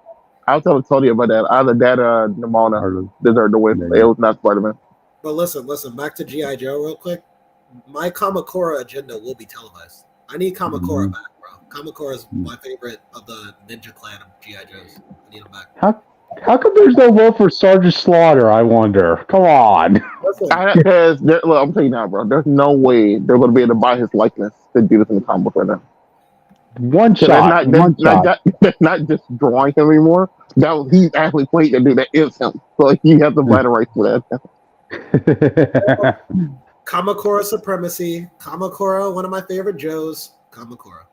I was telling Tony about that. Either that or Nimona deserved to win. It was not Spider Man. But listen. Back to GI Joe real quick. My Kamakura agenda will be televised. I need Kamakura back, bro. Kamakura is my favorite of the Ninja Clan of GI Joes. I need him back. How come there's no vote for Sergeant Slaughter? I wonder. Come on. Because look, I'm telling you now, bro. There's no way they're going to be able to buy his likeness to do this in the comic book right now. One So shot. that's not just drawing him anymore. He's actually playing the dude that is him. So you have to buy the rights for that. Kamakura supremacy. Kamakura, one of my favorite Joes. Kamakura.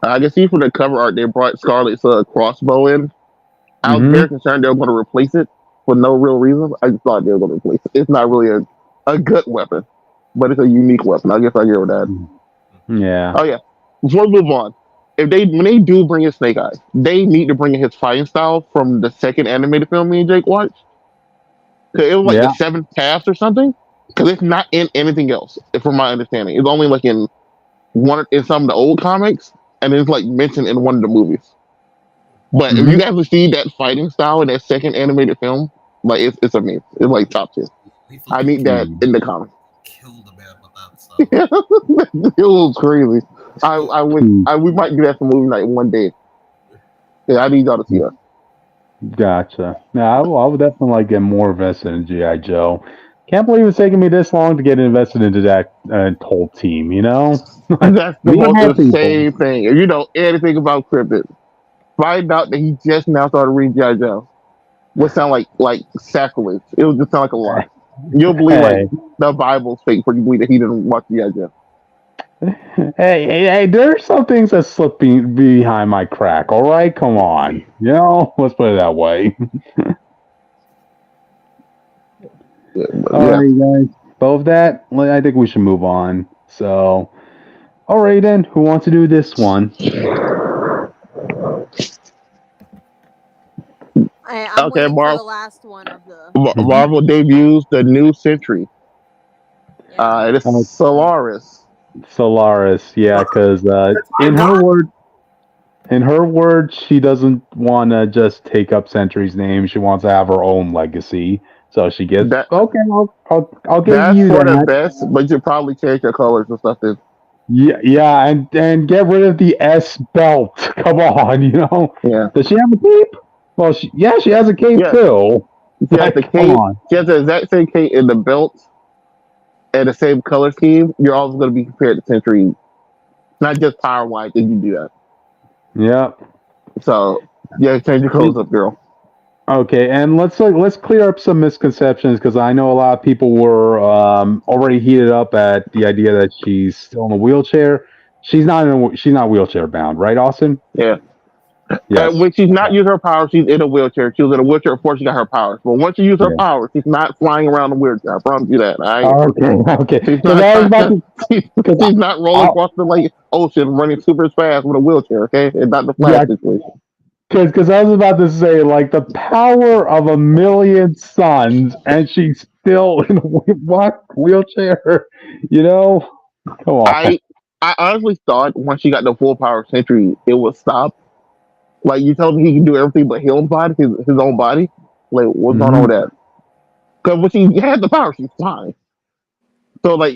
I can see from the cover art they brought Scarlet's crossbow in. I was very concerned they were going to replace it for no real reason. I just thought they were going to replace it. It's not really a good weapon, but it's a unique weapon. I guess I agree with that. Yeah. Oh yeah. Before we move on, when they do bring in Snake Eyes, they need to bring in his fighting style from the second animated film me and Jake watched. Cause it was like the seventh pass or something. Because it's not in anything else, from my understanding. It's only like in some of the old comics, and it's like mentioned in one of the movies. But if you guys see that fighting style in that second animated film, like it's amazing. It's like top tier. I need that in the comic. Killed a man with that stuff. It was crazy. We might do that for movie night one day. Yeah, I need y'all to see that. Gotcha. Now, I would definitely like get more invested in GI Joe. Can't believe it's taken me this long to get invested into that whole team. You know, that's the most insane thing. If you know anything about Cryptid, find out that he just now started reading G.I. Joe. Would sound like sacrilege. It would just sound like a lie. You'll believe like the Bible's fake, but you believe that he didn't watch G.I. Joe. Hey, there are some things that slip behind my crack. All right, come on. You know, let's put it that way. All right, guys. Both that, I think we should move on. So, all right then. Who wants to do this one? I'm waiting for the last one of the Marvel debuts the new Sentry. It is Solaris. Solaris, yeah, because in her words, she doesn't want to just take up Sentry's name. She wants to have her own legacy. So she gets okay. I'll give you that. That's for the best, but you probably change your colors and stuff. Yeah, and get rid of the S belt. Come on, you know. Yeah. Does she have a cape? Well, she has a cape too. She has the cape. She has the exact same cape in the belt and the same color scheme. You're also going to be compared to Sentry, not just power wise. Did you do that? Yeah. So change your clothes up, girl. Okay, and let's clear up some misconceptions because I know a lot of people were already heated up at the idea that she's still in a wheelchair. She's not wheelchair bound, right, Austin? Yeah. Yes. When she's not using her powers, she's in a wheelchair. She was in a wheelchair before she got her powers. But once she uses her Yeah. powers, she's not flying around the wheelchair. I promise you that. All right? Okay. Okay. She's Because not I was trying about to. to. Because She's not rolling across the like ocean, running super fast with a wheelchair. Okay, it's not the Flash yeah. situation. Because I was about to say, like, the power of a million suns, and she's still in a wheelchair. You know, come on. I I honestly thought once she got the full power of Sentry, it would stop. Like you told me he can do everything but heal his body, his own body. Like what's going on Hmm. with that? Because when she had the power, she's fine. So like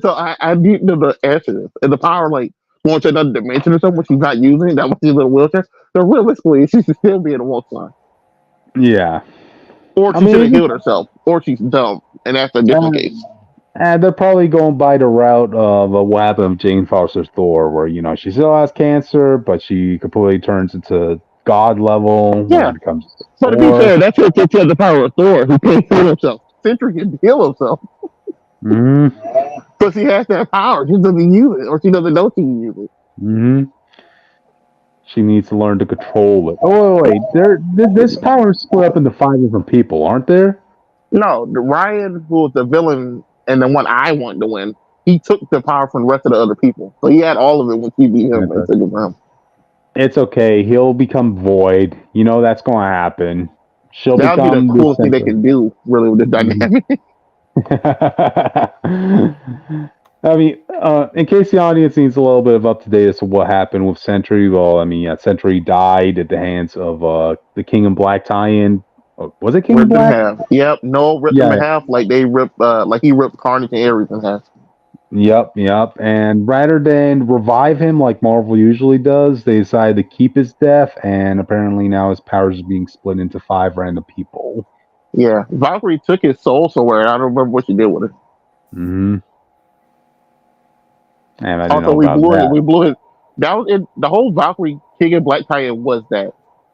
so I need to know the answer to this. And the power like going to another dimension or something when she's not using it, that was she's in a wheelchair. So realistically, she should still be in a walk line. Yeah. Or I she should have mean, healed herself. Or she's dumb. And that's a different case. and they're probably going by the route of what happened with Jane Foster's Thor, where she still has cancer, but she completely turns into God level when Yeah. it comes to But to be Thor. fair, that's what has the power of Thor, who can't heal himself. Sentry can heal himself. Hmm. So she has that power. She doesn't use it, or she doesn't know she can use it. Hmm. She needs to learn to control it. Oh wait, this power is split up into 5 different people, aren't there? No, the Ryan, who was the villain and the one I wanted to win, he took the power from the rest of the other people. So he had all of it when she beat him and took it from him. It's okay. He'll become Void. That's going to happen. She'll That would be the become the coolest thing they center. can do, really, with this dynamic. I mean, in case the audience needs a little bit of up to date as to what happened with Sentry, well, I mean, Sentry died at the hands of the King in Black tie-in. Was it King in Ripped in Black? half. Yep, Noel ripped him Yeah. in half like they ripped, like he ripped Carnage and Ares in half. Yep. And rather than revive him like Marvel usually does, they decided to keep his death, and apparently now his powers are being split into 5 random people. Yeah, Valkyrie took his soul somewhere, and I don't remember what she did with it. Mm-hmm. And I didn't Also, know about that. We blew it. That was it. The whole Valkyrie King and Black tie-in was that.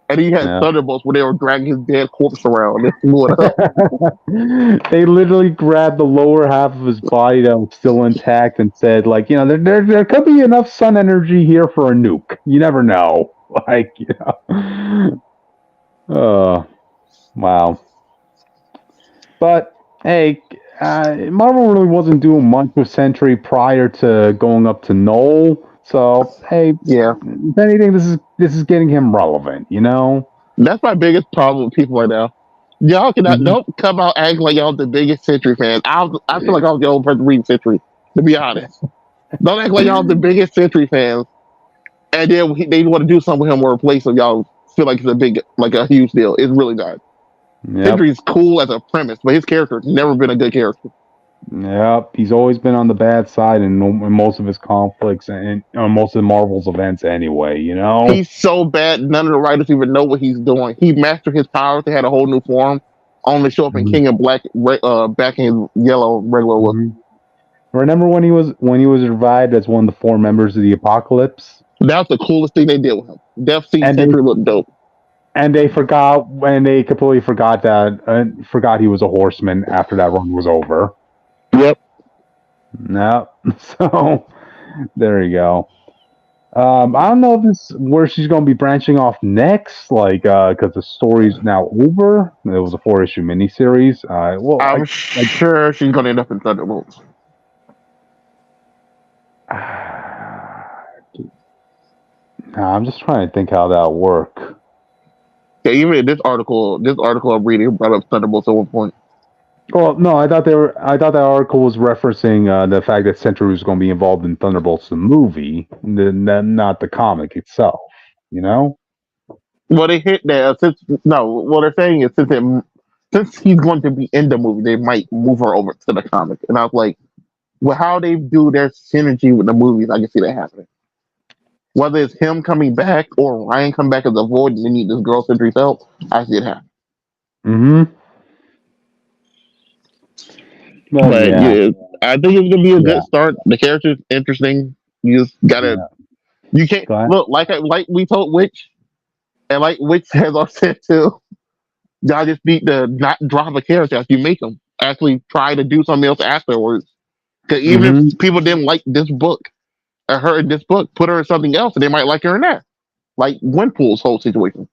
And he had Yeah. Thunderbolts where they were dragging his dead corpse around and blew it up. They literally grabbed the lower half of his body that was still intact and said, like, there could be enough sun energy here for a nuke. You never know. Like, wow. But hey, Marvel really wasn't doing much with Sentry prior to going up to Null. So hey, Yeah, if anything, this is getting him relevant. that's my biggest problem with people right now. Y'all cannot Mhm. don't come out acting like y'all the biggest Sentry fan. I feel like I was the only person reading Sentry. To be honest, don't act like y'all the biggest Sentry fans, and then they want to do something with him or replace him. Y'all feel like it's a huge deal. It's really not. Yep. Sentry's cool as a premise, but his character's never been a good character. Yep, he's always been on the bad side in most of his conflicts and most of Marvel's events anyway, He's so bad, none of the writers even know what he's doing. He mastered his powers. They had a whole new form, only show up in Mhm. King and Black, back in yellow regular look. Mhm. Remember when he was revived as one of the 4 members of the Apocalypse? That's the coolest thing they did with him. Death Sea And Sentry looked dope. And they completely forgot forgot he was a horseman after that run was over. Yep. No, so there you go. I don't know if this where she's going to be branching off next, like because the story's now over. It was a 4-issue miniseries. I'm sure she's going to end up in Thunderbolts. I'm just trying to think how that'll work. Yeah, even in this article I'm reading brought up Thunderbolts at one point. Well, no, I thought that article was referencing the fact that Sentry was going to be involved in Thunderbolts the movie, not the comic itself. Well, they hit that what they're saying is since he's going to be in the movie, they might move her over to the comic. And I was like, well, how they do their synergy with the movies, I can see that happening. Whether it's him coming back or Ryan coming back as a Void and they need this girl Sentry's help, I see it happen. Mm-hmm. But yeah, I think it's gonna be a good start. The character's interesting. You just gotta, you can't look like we told Witch, and like Witch has our said too. Y'all just need to not drop a character after you make them. Actually, try to do something else afterwards. Because even if people didn't like this book or her in this book, put her in something else, and they might like her in that. like Winpool's whole situation.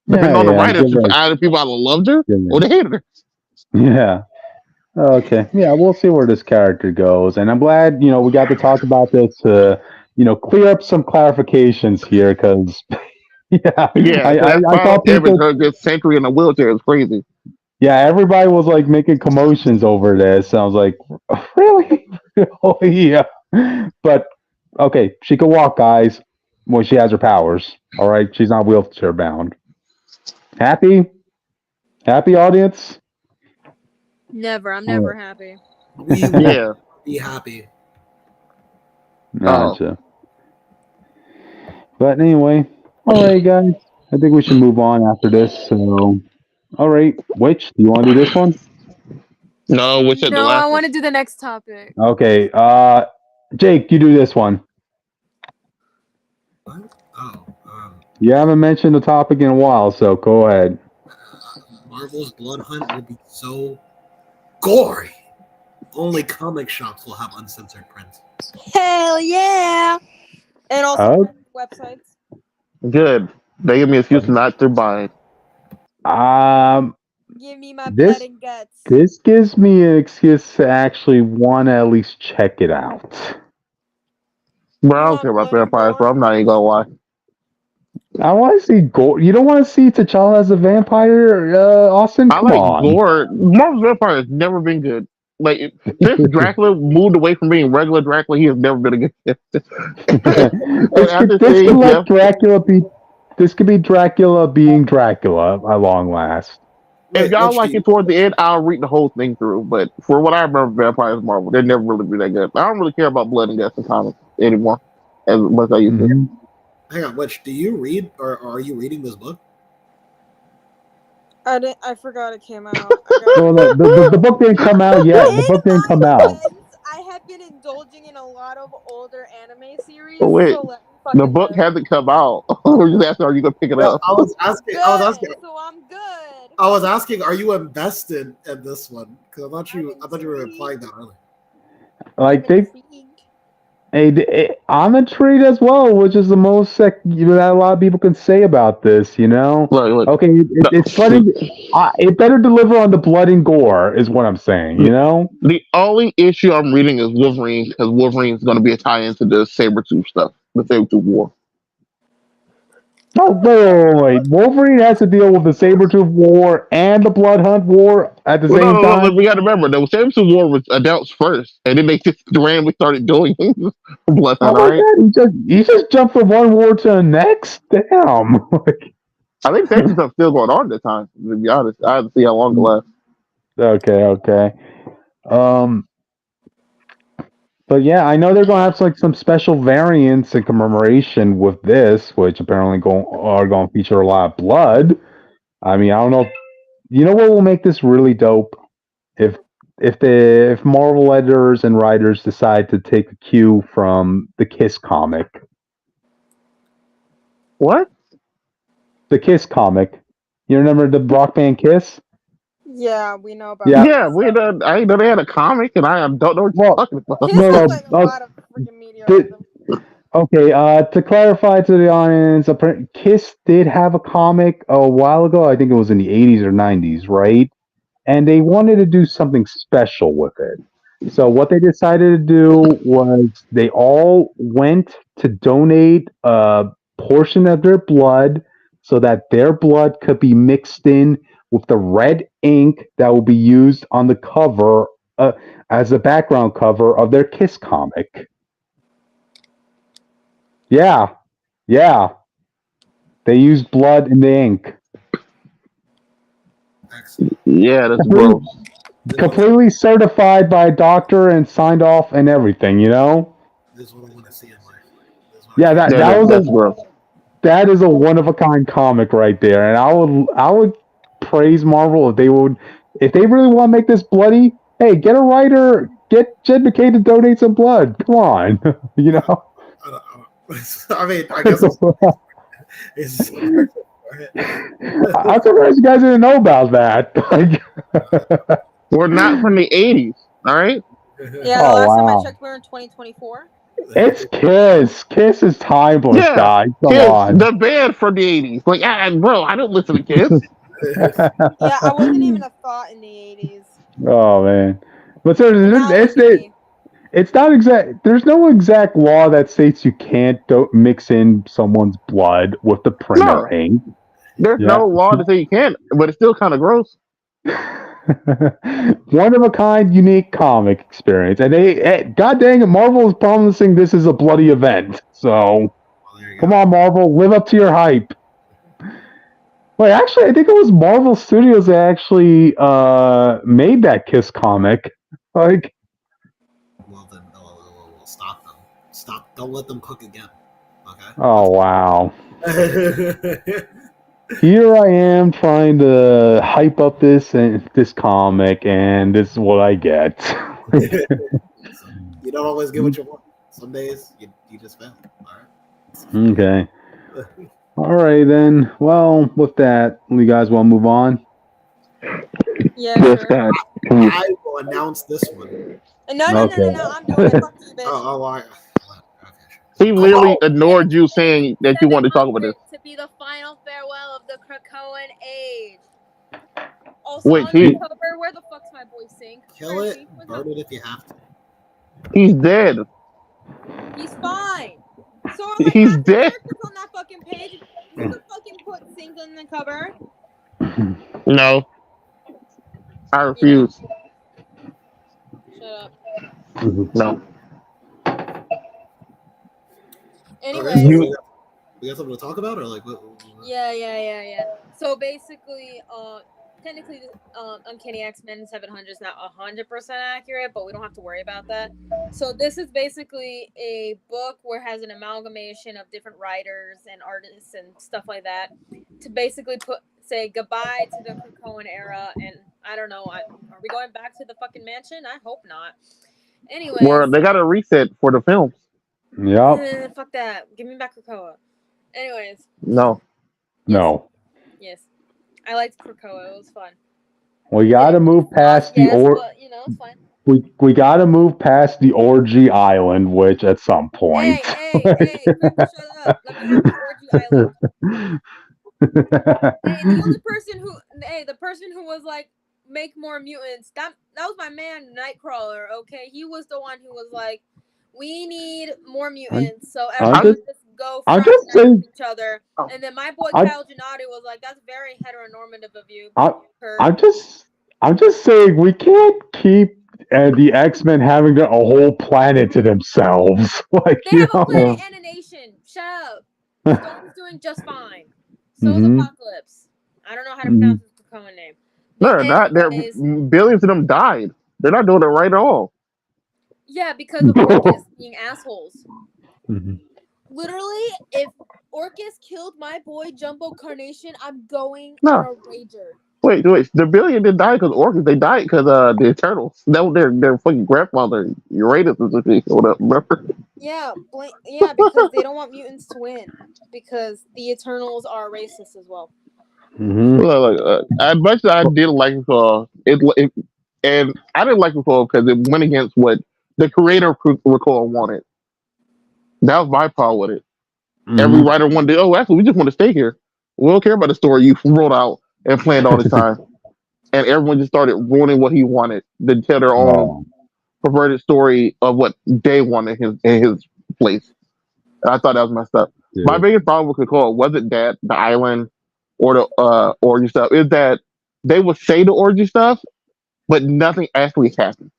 Depending on the writers, either people either loved her or they hated her. Yeah. Okay. Yeah, we'll see where this character goes, and I'm glad we got to talk about this to clear up some clarifications here because yeah, I Final thought image people. her just Sentry in a wheelchair is crazy. Yeah, everybody was like making commotions over this. And I was like, really? Oh, yeah. But okay, she can walk, guys. Well, she has her powers. All right, she's not wheelchair bound. Happy? Happy audience? Never. I'm never happy. We will be happy. Gotcha. But anyway, all right, guys. I think we should move on after this. So, all right, Witch, do you want to do this one? No, Witch at the last. I want to do the next topic. Okay, Jake, you do this one. What? Oh, you haven't mentioned the topic in a while, so go ahead. Marvel's Bloodhunt will be so gory. Only comic shops will have uncensored prints. Hell yeah! And also websites. Good. They give me an excuse not to buy it. Give me my blood and guts. This gives me an excuse to actually want to at least check it out. Bro, I don't care about vampires, so I'm not even gonna lie. I want to see gore. You don't want to see T'Challa as a vampire, Austin? Come on. Gore. Marvel's vampire has never been good. Like, since Dracula moved away from being regular Dracula, he has never been a good. This could be Dracula being Dracula at long last. If y'all like it toward the end, I'll read the whole thing through. But for what I remember, vampires Marvel, they've never really been that good. I don't really care about blood and guts in comics anymore, as much as I used to. Hang on, Witch, do you read or are you reading this book? I forgot it came out. Well, the book didn't come out yet. The book didn't come out. I have been indulging in a lot of older anime series. But wait, the book hasn't come out. We're just asking, are you gonna pick it up? I was asking. So I'm good. I was asking, are you invested in this one? Because I thought you were implying that earlier. Like I'm intrigued as well, which is the most that a lot of people can say about this. Look, okay, it better deliver on the blood and gore, is what I'm saying. The only issue I'm reading is Wolverine, because Wolverine is going to be a tie-in to the Sabretooth stuff, the Sabretooth War. Oh, wait. Wolverine has to deal with the Sabretooth War and the Bloodhunt War at the same time? No, we got to remember, the Sabretooth War was announced first, and then they just randomly started doing Bloodhunt, right? He just jumped from one war to the next? Damn. I think Sabretooth's still going on at the time, to be honest. I have to see how long it lasts. Okay. But yeah, I know they're going to have some special variants in commemoration with this, which apparently are going to feature a lot of blood. I mean, I don't know. You know what will make this really dope? If Marvel editors and writers decide to take a cue from the Kiss comic. What? The Kiss comic. You remember the rock band Kiss? Yeah, we know about. Yeah, I know they had a comic, and I don't know what you're talking about. A lot of freaking media. Okay, to clarify to the audience, Kiss did have a comic a while ago. I think it was in the 80s or 90s, right? And they wanted to do something special with it. So what they decided to do was they all went to donate a portion of their blood so that their blood could be mixed in with the red ink that will be used on the cover as a background cover of their Kiss comic. Yeah. They used blood in the ink. Yeah, that's gross. Completely certified by a doctor and signed off and everything, This is what I want to see in life. Yeah, that's gross. That is a one of a kind comic right there, and I would praise Marvel if they really want to make this bloody. Hey, get a writer, get Jed McKay to donate some blood. Come on, I mean, I guess it's I'm surprised you guys didn't know about that. We're not from the 80s, all right? Yeah, the last time I checked, we were in 2024. It's Kiss. Kiss is timeless, Yeah, guys. Come Kiss, on. the band from the '80s. Like, bro, I don't listen to Kiss. Yeah, I wasn't even a thought in the 80s. Oh man, but But now look at me. it's not exact. There's no exact law that states you can't mix in someone's blood with the printer No, ink. there's Yeah. no law to say you can't, but it's still kind of gross. One of a kind, unique comic experience, and god dang it, Marvel is promising this is a bloody event. So, Well, there you come go. on, Marvel, live up to your hype. Wait, actually, I think it was Marvel Studios that actually made that Kiss comic. Like, Well, then we'll stop them. Stop. Don't let them cook again. Okay. oh wow. Here I am trying to hype up this comic, and this is what I get. You don't always get what you want. Some days you just fail. All right. Okay. All right then. Well, with that, you guys want to move on? Yeah, Yes, sure. God. I will announce this one. No, Okay. I'm doing it. Fuck you, bitch. Oh, all right. He literally ignored you saying that you wanted to talk about this. To be the final farewell of the Krakoan age. Also, Wait, on the cover, where the fuck's my boy Sink? Kill it, burn it if you have to. He's dead. He's fine. So are like He's half the dead. characters on that fucking page. You could fucking put Sink on the cover. No, I refuse. Shut up. No. Anyways, we got something to talk about, or like what? Yeah. So basically, technically, Uncanny X Men 700 is not 100% accurate, but we don't have to worry about that. So this is basically a book where it has an amalgamation of different writers and artists and stuff like that to basically say goodbye to the Krakoan era. And I don't know, are we going back to the fucking mansion? I hope not. Anyways, Well, they got a reset for the films. Yep. fuck that. Give me back Krakoa. Anyways. No. No. Yes. I liked Krakoa. It was fun. We got to move past the but, it's fine. We got to move past the orgy island, which at some point. Hey, shut up. Let me have the orgy island. The person who was like, make more mutants, that was my man Nightcrawler, okay? He was the one who was like, we need more mutants, so everyone just go fraternize each other. And then my boy Kyle Gennady was like, that's very heteronormative of you. I'm just saying we can't keep the X-Men having a whole planet to themselves. Like, they have a planet and a nation. Shut up. Storm's doing just fine. So is Apocalypse. I don't know how to pronounce his common name. No, they're not. Billions of them died. They're not doing it right at all. Yeah, because of Orcus being assholes. Mm-hmm. Literally, if Orcus killed my boy Jumbo Carnation, I'm going on a rager. Wait. The billion didn't die because Orcus. They died because the Eternals. That was their fucking grandfather, Uranus, or whatever. Remember? Yeah, because they don't want mutants to win. Because the Eternals are racist as well. Mm-hmm. As much as I didn't like it, and I didn't like it because it went against what the creator of Krakoa wanted. That was my problem with it. Mm-hmm. Every writer wanted to, actually, we just want to stay here. We don't care about the story you wrote out and planned all the time. And everyone just started ruining what he wanted to tell their own perverted story of what they wanted in his place. And I thought that was messed up. Yeah. My biggest problem with Krakoa wasn't that the island or the orgy stuff, is that they would say the orgy stuff, but nothing actually happens.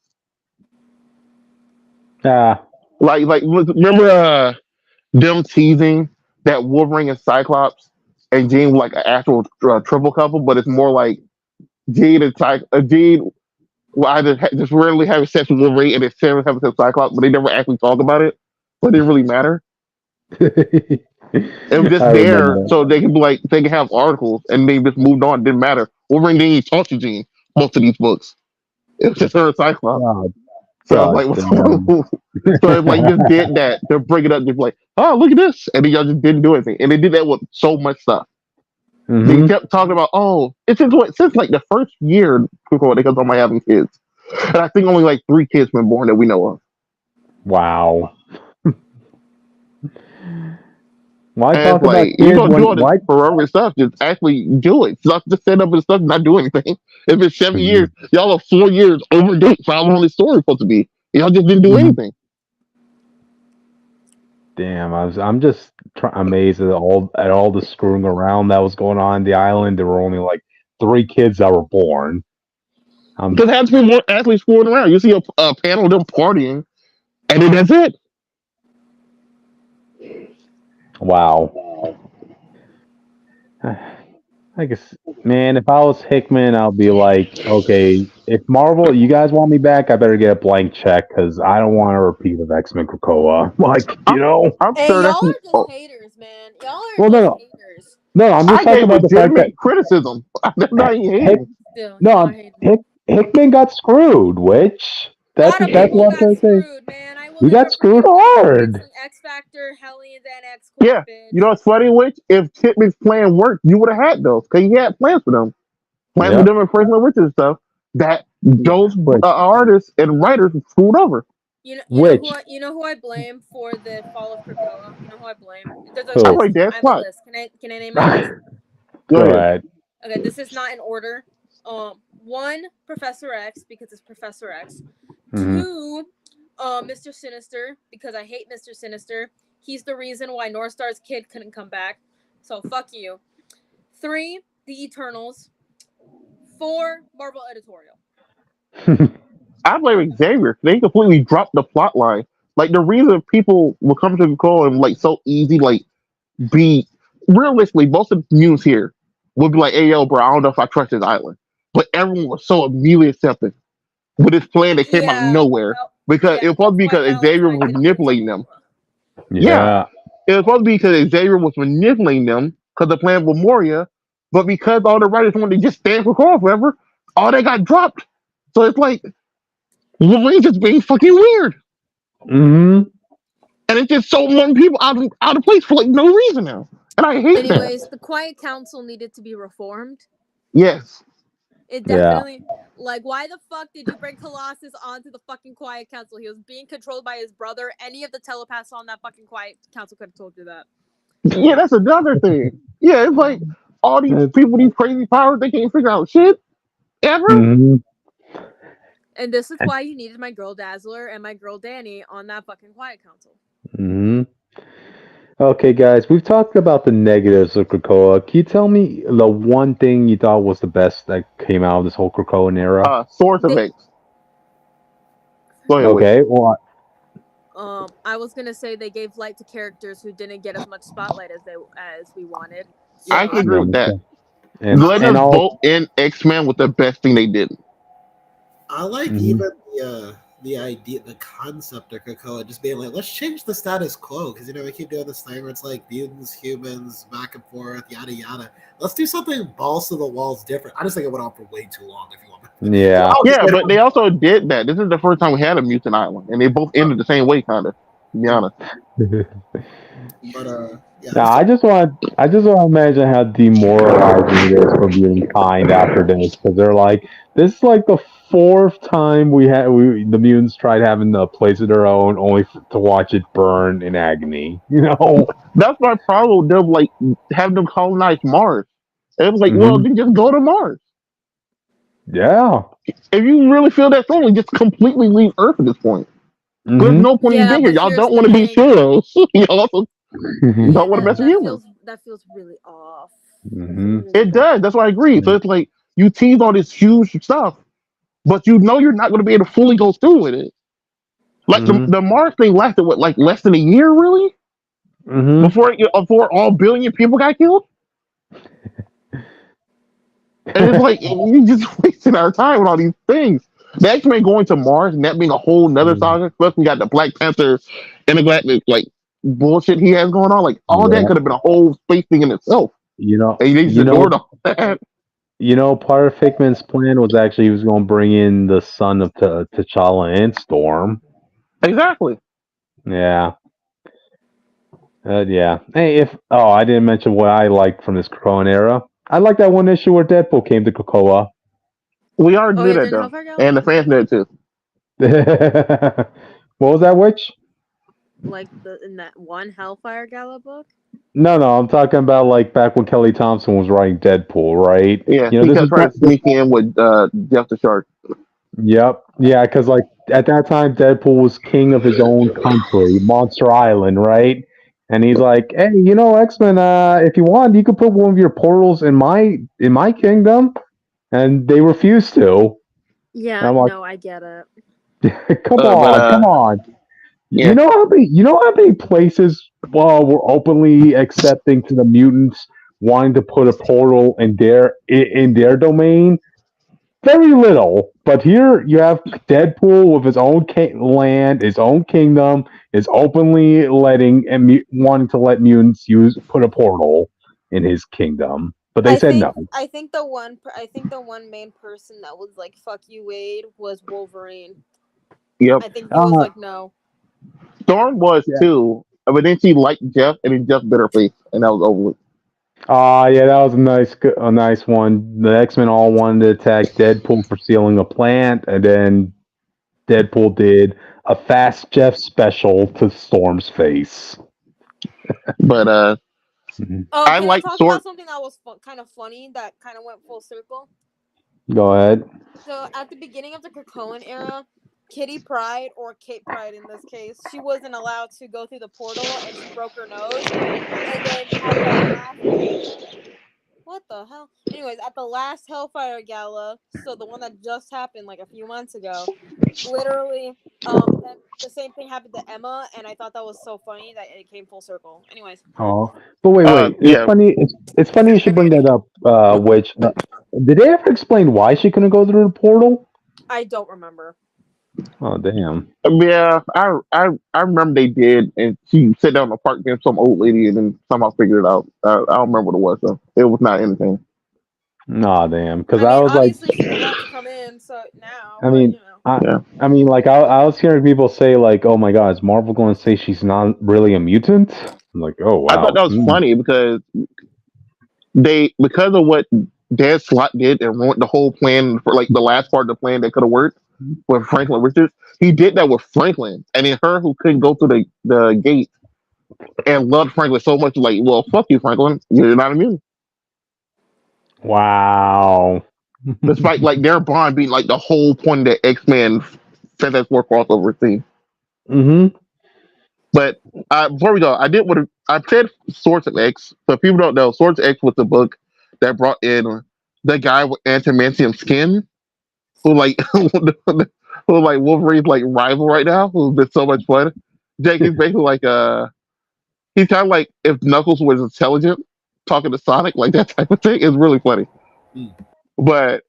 Like remember them teasing that Wolverine and Cyclops and Jean were like an actual triple couple, but it's more like Jean will either just rarely have sex with Wolverine and then Sam having sex with Cyclops, but they never actually talk about it, so it didn't really matter. It was just there so they can be like, they can have articles, and they just moved on. It didn't matter. Wolverine didn't even talk to Jean most of these books. It was just her and Cyclops. So like, so it's like you just did that to bring it up, just like, oh, look at this, and then y'all just didn't do anything, and they did that with so much stuff. Mm-hmm. They kept talking about, it's since like the first year they kept on having kids, and I think only like 3 kids been born that we know of. Wow. Why And it's talk about like you kids gonna do when all this why? heroic stuff, just actually do it. Stop just set up and stuff and not do anything. If it's 7 years, y'all are 4 years overdue for how long this story supposed to be. Y'all just didn't do anything. Damn, I'm just amazed at all the screwing around that was going on the island. There were only like 3 kids that were born. Because it has to be more athletes screwing around. You see a panel of them partying, and then that's it. Wow. I guess, man, if I was Hickman, I'll be like, okay, if Marvel, you guys want me back, I better get a blank check because I don't want to repeat of X-Men Krakoa. Like, I'm, I'm Hey, sure that's. y'all are just Oh, haters, man. Y'all are well, just no, haters. no, I'm just I talking gave about the fact that legitimate criticism. I'm not even Hick, hating. Still, y'all are no, haters. Hickman got screwed, which A lot of that's people what I'm got trying to say. screwed, man. I will We got never screwed forget that. hard. X Factor, Hellions, and X Yeah, Corp, bitch. you know what's funny? Which if Kidman's plan worked, you would have had those because he had plans for them. Plans for Yeah. them and personal riches and stuff that those Which, artists and writers screwed over. You which, you know who I blame for the fall of Krakoa? You know who I blame? There's a who? I'm list. like, that's I have a fine. list. Can I name my list? Go Go ahead. ahead. Okay, this is not in order. One, Professor X because it's Professor X. Mhm. 2, Mr. Sinister because I hate Mr. Sinister. He's the reason why North Star's kid couldn't come back. So fuck you. 3, the Eternals. 4, Marvel Editorial. I blame Xavier. They completely dropped the plot line. Like the reason people will come to the call and like so easy, like be realistically, most of the news here would be like, "Hey, yo, bro, I don't know if I trust this island," but everyone was so immediately accepting with this plan that came out of Yeah, nowhere because it was supposed to be because Xavier was manipulating them. Yeah, Yeah. it was supposed to be because Xavier was manipulating them because the plan was Moria, but because all the writers wanted to just stand for Carl forever, all they got dropped. So it's like Wolverine's just being fucking weird, Hmm. and it's just so many people out of place for like no reason now, and I hate that. Anyways, the Quiet Council needed to be reformed. Yes, It Yeah. definitely like why the fuck did you bring Colossus onto the fucking Quiet Council? He was being controlled by his brother. Any of the telepaths on that fucking Quiet Council could have told you that. yeah, that's another thing. Yeah, it's like all these people, these crazy powers, they can't figure out shit ever. Hmm. And this is why you needed my girl Dazzler and my girl Danny on that fucking Quiet Council. Hmm. Okay, guys, we've talked about the negatives of Krakoa. Can you tell me the one thing you thought was the best that came out of this whole Krakoan era? Source of X. Go ahead, Okay, well, I was gonna say they gave light to characters who didn't get as much spotlight as we wanted. I Yeah, can agree with that. and Letting and us all. vote in X Men was the best thing they did. I like Mhm. even the idea, the concept of Krakoa just being like, let's change the status quo because we keep doing this thing where it's like mutants, humans, back and forth, yada yada. Let's do something balls to the walls different. I just think it went on for way too long. If you want, Yeah. Yeah, but they also did that. This is the first time we had a mutant island, and they both ended the same way, kind of. To be honest. But yeah, Now, I just want to imagine how demoralizing it is for being kind after this, because they're like, this is like the 4th time the mutants tried having a place of their own, only to watch it burn in agony. You know? That's my problem with them, like having them colonize Mars. It was like, well, Mhm. then just go to Mars. Yeah. If you really feel that strongly, just completely leave Earth at this point. There's Hmm. no point in being here. Y'all don't want to be heroes. Y'all also don't want to mess with humans. That feels really off. Hmm. It does. That's why I agree. So it's like you tease all this huge stuff, but you know you're not going to be able to fully go through with it. Like the Mars thing lasted what, like less than a year, really, Hmm. before all billion people got killed. And it's like you just wasting our time with all these things. The X Men going to Mars and that being a whole nother saga. Plus, we got the Black Panther intergalactic like bullshit he has going on. Like all that Yeah. could have been a whole space thing in itself. You know, And they just you know, ignored all that. part of Hickman's plan was actually he was going to bring in the son of T'Challa and Storm. Exactly. Yeah. Yeah. Hey, I didn't mention what I liked from this Krakoan era. I like that one issue where Deadpool came to Krakoa. We already did that though, and the fans did too. What was that, Witch? Like in that one Hellfire Gala book. No, I'm talking about like back when Kelly Thompson was writing Deadpool, right? Yeah, You know, he this kept is trying to sneak in with Jeff the Shark. yep, yeah, because like at that time, Deadpool was king of his own country, Monster Island, right? And he's like, hey, X Men, if you want, you could put one of your portals in my kingdom, and they refused to. And Yeah, I'm no, I get it. like, come But on, come on. You yeah, know how many places were openly accepting to the mutants wanting to put a portal in their domain? Very little. But here you have Deadpool with his own land, his own kingdom, is openly letting and wanting to let mutants put a portal in his kingdom. But they said no. I think the one main person that was like "fuck you, Wade" was Wolverine. yep. I think he was Uh, like, "No." Storm was yeah. too, but then she liked Jeff, and then Jeff bit her face, and that was over with. Yeah, that was a nice one. The X-Men all wanted to attack Deadpool for stealing a plant, and then Deadpool did a Fast Jeff special to Storm's face. But Mhm. Oh, I can I like talk Sword. about something that was kind of funny that kind of went full circle? Go ahead. So at the beginning of the Krakoan era, Kitty Pryde, or Kate Pryde in this case, she wasn't allowed to go through the portal and she broke her nose. And then at the last, what the hell? Anyways, at the last Hellfire Gala, so the one that just happened like a few months ago, literally, then the same thing happened to Emma, and I thought that was so funny that it came full circle. Anyways, Oh, but wait. It's Yeah, funny. It's funny you should bring that up. Which did they ever explain why she couldn't go through the portal? I don't remember. Oh, damn. yeah. I remember they did, and she sat down in the park with some old lady, and then somehow figured it out. I don't remember what it was though. It was not anything. Nah, damn. Because I I mean, was like, obviously she's allowed to come in, so now, I but mean, you know. I, Yeah, I mean, like I was hearing people say like, "Oh my God, is Marvel going to say she's not really a mutant?" I'm like, "Oh I thought wow." that was funny because because of what Dan Slott did and ruined the whole plan for like the last part of the plan that could have worked with Franklin Richards. He did that with Franklin, and then her who couldn't go through the gate and loved Franklin so much, like, well, fuck you, Franklin, you're not immune. Wow. Despite like their bond being like the whole point of the X Men Fantastic Four crossover thing. hmm But before we go, I did what I said. Swords of X. So if people don't know, Swords of X was the book that brought in the guy with adamantium skin, who like who like Wolverine's like rival right now, who's been so much fun. Jake is basically like he's kind of like if Knuckles was intelligent, talking to Sonic, like that type of thing. It's really funny, Mm. but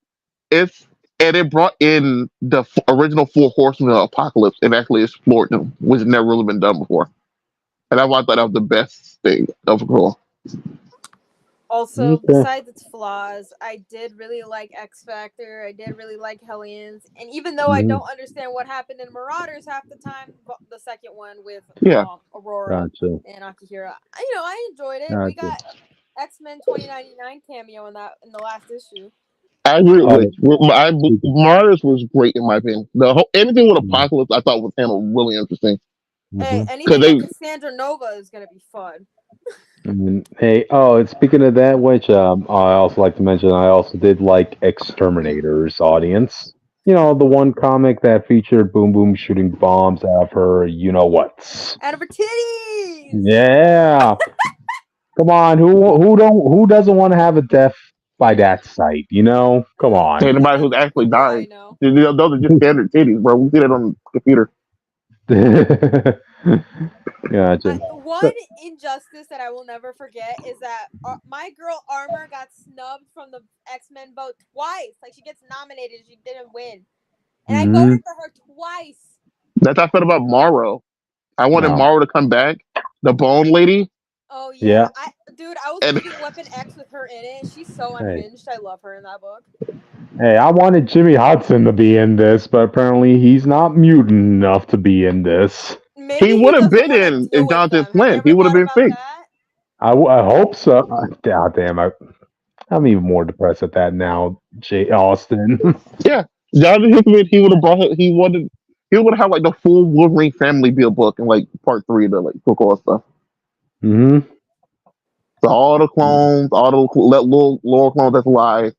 it's and it brought in the original Four Horsemen of Apocalypse and actually explored them, which has never really been done before. And I thought that was the best thing of cool. Also, Okay. besides its flaws, I did really like X Factor. I did really like Hellions, and even though I Mhm. don't understand what happened in Marauders half the time, the second one with Yeah, Aurora Gotcha. and Akira, I enjoyed it. We Gotcha. got X Men 2099 cameo in the last issue. I agree Oh, with you. Mars was great in my opinion. The whole anything with Apocalypse I thought was handled really interesting Hey, mm-hmm. because anything with they Cassandra Nova is gonna be fun. Hey, and speaking of that, which I also like to mention, I also did like Exterminators audience. The one comic that featured Boom Boom shooting bombs out of her, you know what? Out of her titties. Yeah, come on, who doesn't want to have a death by that sight? Come on. anybody That's who's actually people I died. know. Those are just standard titties, bro. We see that on the computer. Gotcha. One injustice that I will never forget is that my girl Armor got snubbed from the X Men vote twice. Like she gets nominated, she didn't win, and I hmm voted for her twice. That's how I felt about Morrow. I wanted No. Morrow to come back, the Bone Lady, Oh yeah, Yeah. I was and reading Weapon X with her in it. She's so Hey. unhinged. I love her in that book. Hey, I wanted Jimmy Hudson to be in this, but apparently he's not mutant enough to be in this. he Maybe he would have doesn't been want to in deal with Jonathan them. Have you Flynn. ever He would have thought been about fixed. that? I hope so. God damn, I'm even more depressed at that now, Jay Austin. Yeah, Jonathan Hickman. He would have brought. He would have like the full Wolverine family be a book in like part three of the like Krakoa stuff. hmm So all the clones, all the little lower clones that's alive,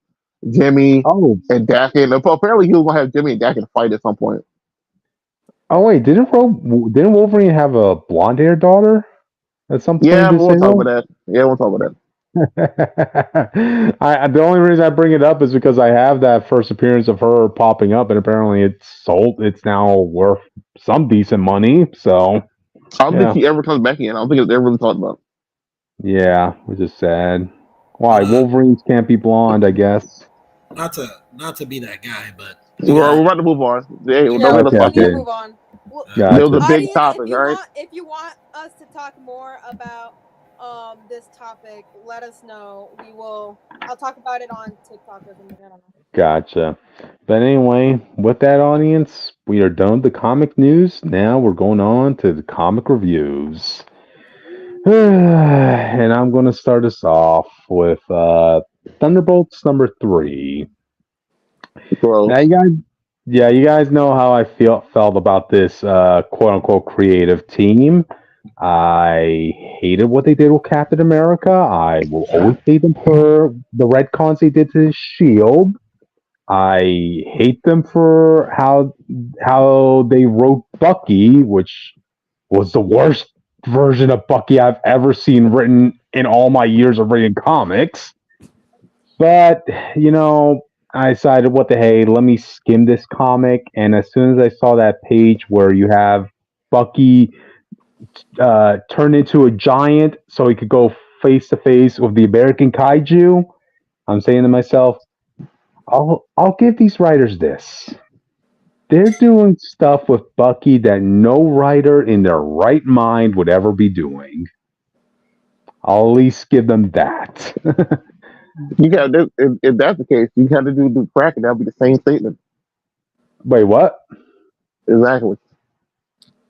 Jimmy Oh, and Dakin. Apparently, he was gonna have Jimmy and Dakin fight at some point. oh wait, didn't Wolverine have a blonde-haired daughter at some point Yeah, in but this we'll talk about serial? that. Yeah, we'll talk about that. The only reason I bring it up is because I have that first appearance of her popping up, and apparently it's sold. It's now worth some decent money. So I don't think yeah, he ever comes back again. I don't think it's ever really talked about. yeah, which is sad. But Why Wolverines can't be blonde? I guess. not to be that guy, but We're about to move on. Hey, don't Yeah, let us Okay, talk we need to here. okay, move on. Well, There was gotcha. a big audience, topic, right? if you want us to talk more about this topic, let us know. I'll talk about it on TikTok or something. I don't know. Gotcha. But anyway, with that, audience, we are done with the comic news. Now we're going on to the comic reviews. And I'm going to start us off with Thunderbolts number 3. Bro, Now, you guys know how I felt about this quote unquote creative team. I hated what they did with Captain America. I will always hate them for the retcons they did to his shield. I hate them for how they wrote Bucky, which was the worst version of Bucky I've ever seen written in all my years of reading comics. But I decided, what the hey, let me skim this comic. And as soon as I saw that page where you have Bucky turn into a giant so he could go face to face with the American kaiju, I'm saying to myself, I'll give these writers this. They're doing stuff with Bucky that no writer in their right mind would ever be doing. I'll at least give them that. you got if that's the case, you got to do the crack, and that'll be the same statement. Wait, what? Exactly.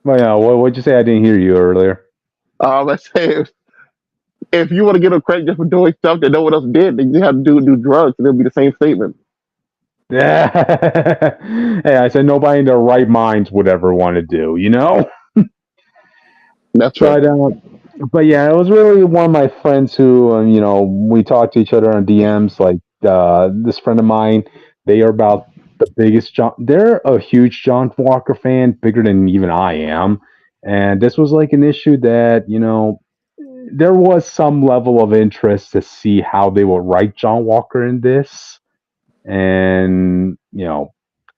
Wait, what'd you say? I didn't hear you earlier. Let's say if you want to get a credit just for doing stuff that no one else did, then you have to do drugs, and it'll be the same statement. Yeah. Hey, I said nobody in their right minds would ever want to do, That's right. But yeah, it was really one of my friends who, we talked to each other on DMs. Like this friend of mine, they are about the biggest John. They're a huge John Walker fan, bigger than even I am. And this was like an issue that there was some level of interest to see how they would write John Walker in this, and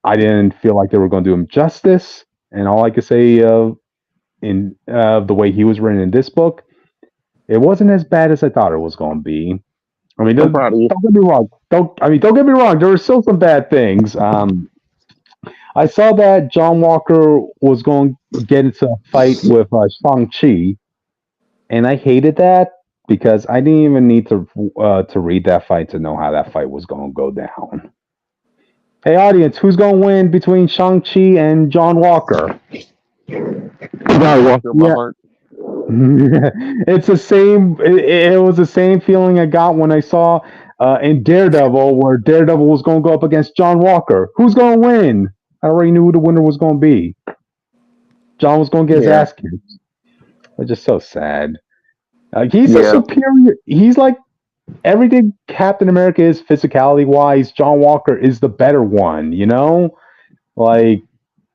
I didn't feel like they were going to do him justice. And all I could say in the way he was written in this book, it wasn't as bad as I thought it was going to be. I mean, I'm proud of you. don't get me wrong. Don't get me wrong. There were still some bad things. I saw that John Walker was going to get into a fight with Shang-Chi, and I hated that because I didn't even need to read that fight to know how that fight was going to go down. Hey, audience, who's going to win between Shang-Chi and John Walker? John Walker in my Yeah. heart. It's the same. It was the same feeling I got when I saw in Daredevil, where Daredevil was going to go up against John Walker. Who's going to win? I already knew who the winner was going to be. John was going to get his ass kicked. It's just so sad. He's a superior. He's like everything Captain America is physicality wise. John Walker is the better one. Like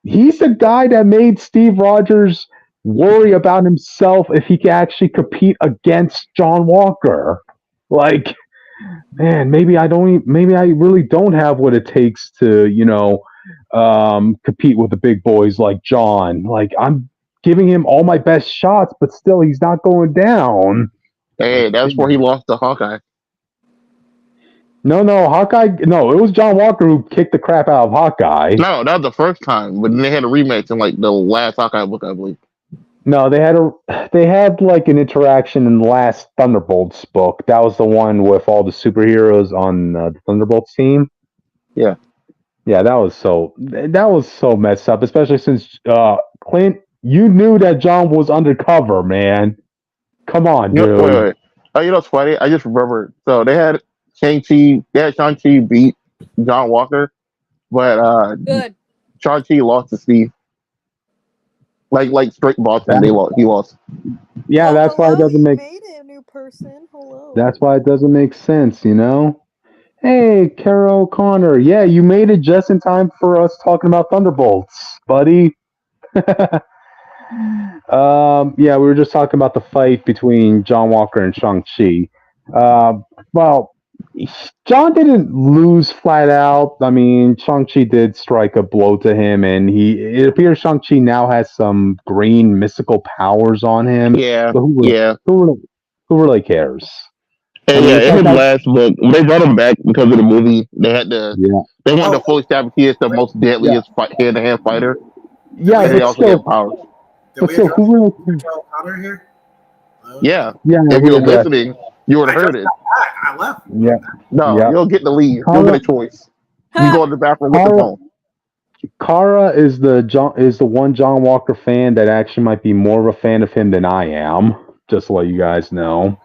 he's the guy that made Steve Rogers worry about himself if he can actually compete against John Walker. Like, man, maybe I really don't have what it takes to, compete with the big boys like John. Like, I'm giving him all my best shots, but still he's not going down. Hey, that's where he lost to Hawkeye. No, Hawkeye. No, it was John Walker who kicked the crap out of Hawkeye. No, that was the first time, but then they had a rematch in like the last Hawkeye book, I believe. No, they had like an interaction in the last Thunderbolts book. That was the one with all the superheroes on the Thunderbolts team. Yeah, that was so messed up, especially since Clint, you knew that John was undercover, man. Come on, dude. Wait. Oh, what's funny? I just remembered. So they had Shang-Chi beat John Walker, but Good. Shang-Chi lost to Steve. Like straight boxing, he lost. Yeah, that's why it doesn't make. Made a new person. Hello. That's why it doesn't make sense, you know? Hey, Carol O'Connor. Yeah, you made it just in time for us talking about Thunderbolts, buddy. Yeah, we were just talking about the fight between John Walker and Shang-Chi. Well, John didn't lose flat out. I mean, Shang-Chi did strike a blow to him, and it appears Shang-Chi now has some green mystical powers on him. Yeah, But yeah. who really cares? And I mean, yeah, it's in like his that. last book, when they brought him back because of the movie, they had to. Yeah, They wanted Oh, to fully establish he is the most yeah, deadliest hand-to-hand fighter, yeah. and he But also gets still, powers. did we who address really? Carol Connor here? Yeah, Yeah, if we you were addressed. listening, you would I have just heard it. got back. I left. Yeah, No, yeah. you'll get to leave. You'll get a choice. You go to the bathroom with the Kara, phone. Kara is the one John Walker fan that actually might be more of a fan of him than I am. Just to let you guys know.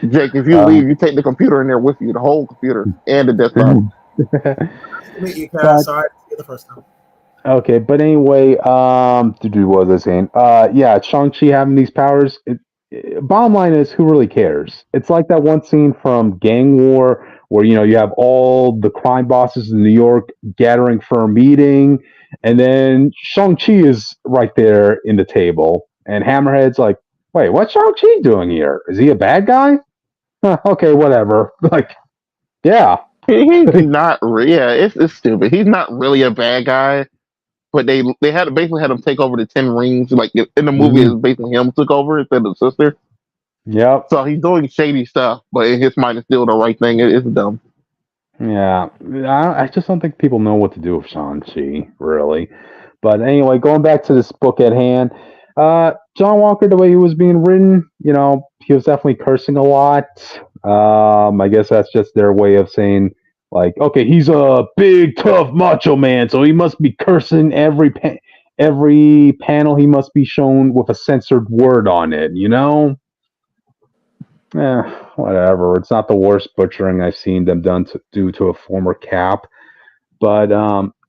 Jake, if you leave, you take the computer in there with you, the whole computer and the desktop. Nice to meet you, Kara. But- Sorry to see you the first time. Okay, but anyway, what was I saying? Yeah, Shang-Chi having these powers. Bottom line is, who really cares? It's like that one scene from Gang War where you have all the crime bosses in New York gathering for a meeting, and then Shang-Chi is right there in the table, and Hammerhead's like, "Wait, what's Shang-Chi doing here? Is he a bad guy?" Okay, whatever. Like, yeah. He's not. Yeah, it's stupid. He's not really a bad guy. But they had basically had him take over the 10 rings. Like in the movie, it's basically him took over instead of the sister. Yep. So he's doing shady stuff, but in his mind, it's still the right thing. It's dumb. Yeah, I just don't think people know what to do with Shang-Chi, really. But anyway, going back to this book at hand, John Walker, the way he was being written, he was definitely cursing a lot. I guess that's just their way of saying, like, okay, he's a big, tough, macho man, so he must be cursing every panel. He must be shown with a censored word on it, whatever. It's not the worst butchering I've seen them do to a former Cap. But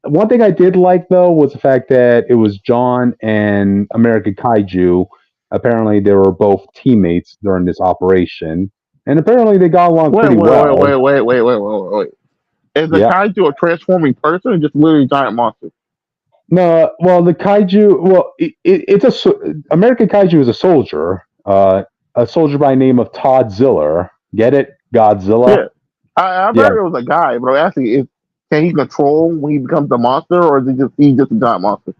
one thing I did like, though, was the fact that it was John and American Kaiju. Apparently, they were both teammates during this operation. And apparently, they got along pretty well. Wait. Is the kaiju a transforming person or just literally a giant monster? No, well, the kaiju, American Kaiju is a soldier. A soldier by the name of Todd Ziller. Get it? Godzilla? Yeah. I thought it was a guy, but actually, can he control when he becomes a monster, or is he just a giant monster?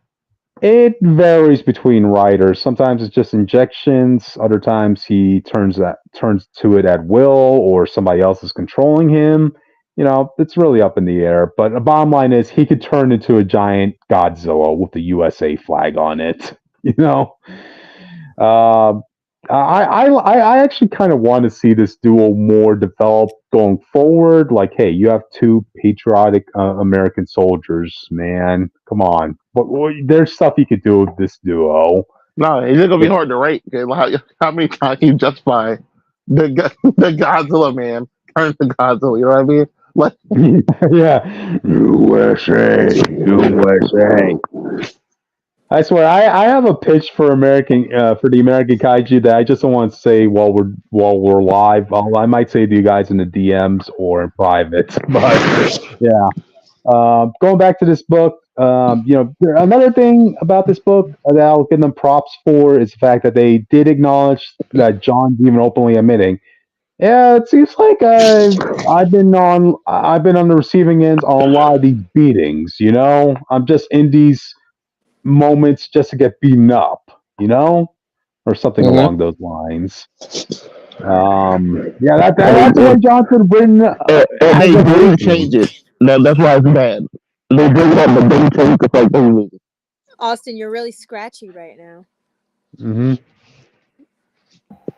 It varies between writers. Sometimes it's just injections. Other times he turns to it at will, or somebody else is controlling him. It's really up in the air. But the bottom line is he could turn into a giant Godzilla with the USA flag on it. I actually kind of want to see this duo more developed going forward. Like, hey, you have two patriotic American soldiers, man. Come on. There's stuff you could do with this duo. No, it's just going to be hard to rate. Okay? How many times can you justify the Godzilla man turns to Godzilla? You know what I mean? Like, yeah. USA. I swear, I have a pitch for the American Kaiju that I just don't want to say while we're live. I might say to you guys in the DMs or in private. But yeah, going back to this book, another thing about this book that I'll give them props for is the fact that they did acknowledge that John's even openly admitting, yeah, it seems like I've been on the receiving end on a lot of these beatings. I'm just in these moments just to get beaten up, or something along those lines. Yeah, that's what Johnson written. They didn't change it. That's why it's bad. They bring it up, but they change it like those. Austin, you're really scratchy right now. Mm-hmm.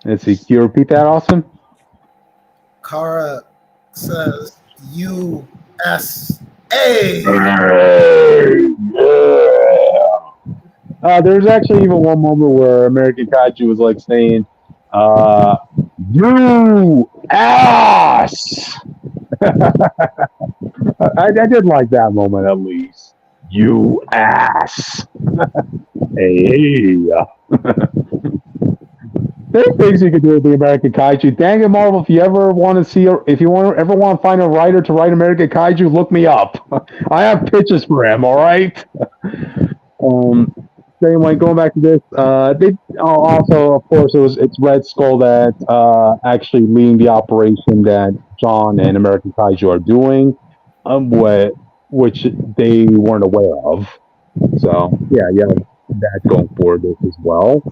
Let's see. Can you repeat that, Austin? Kara says USA. There's actually even one moment where American Kaiju was like saying, "You ass." I did like that moment at least. You ass. Hey. There are things you could do with the American Kaiju. Dang it, Marvel! If you ever want to see, ever want to find a writer to write American Kaiju, look me up. I have pitches for him. All right. Um. Anyway, going back to this, they also, of course, it's Red Skull that actually leading the operation that John and American Kaiju are doing, which they weren't aware of. So yeah, that going forward as well.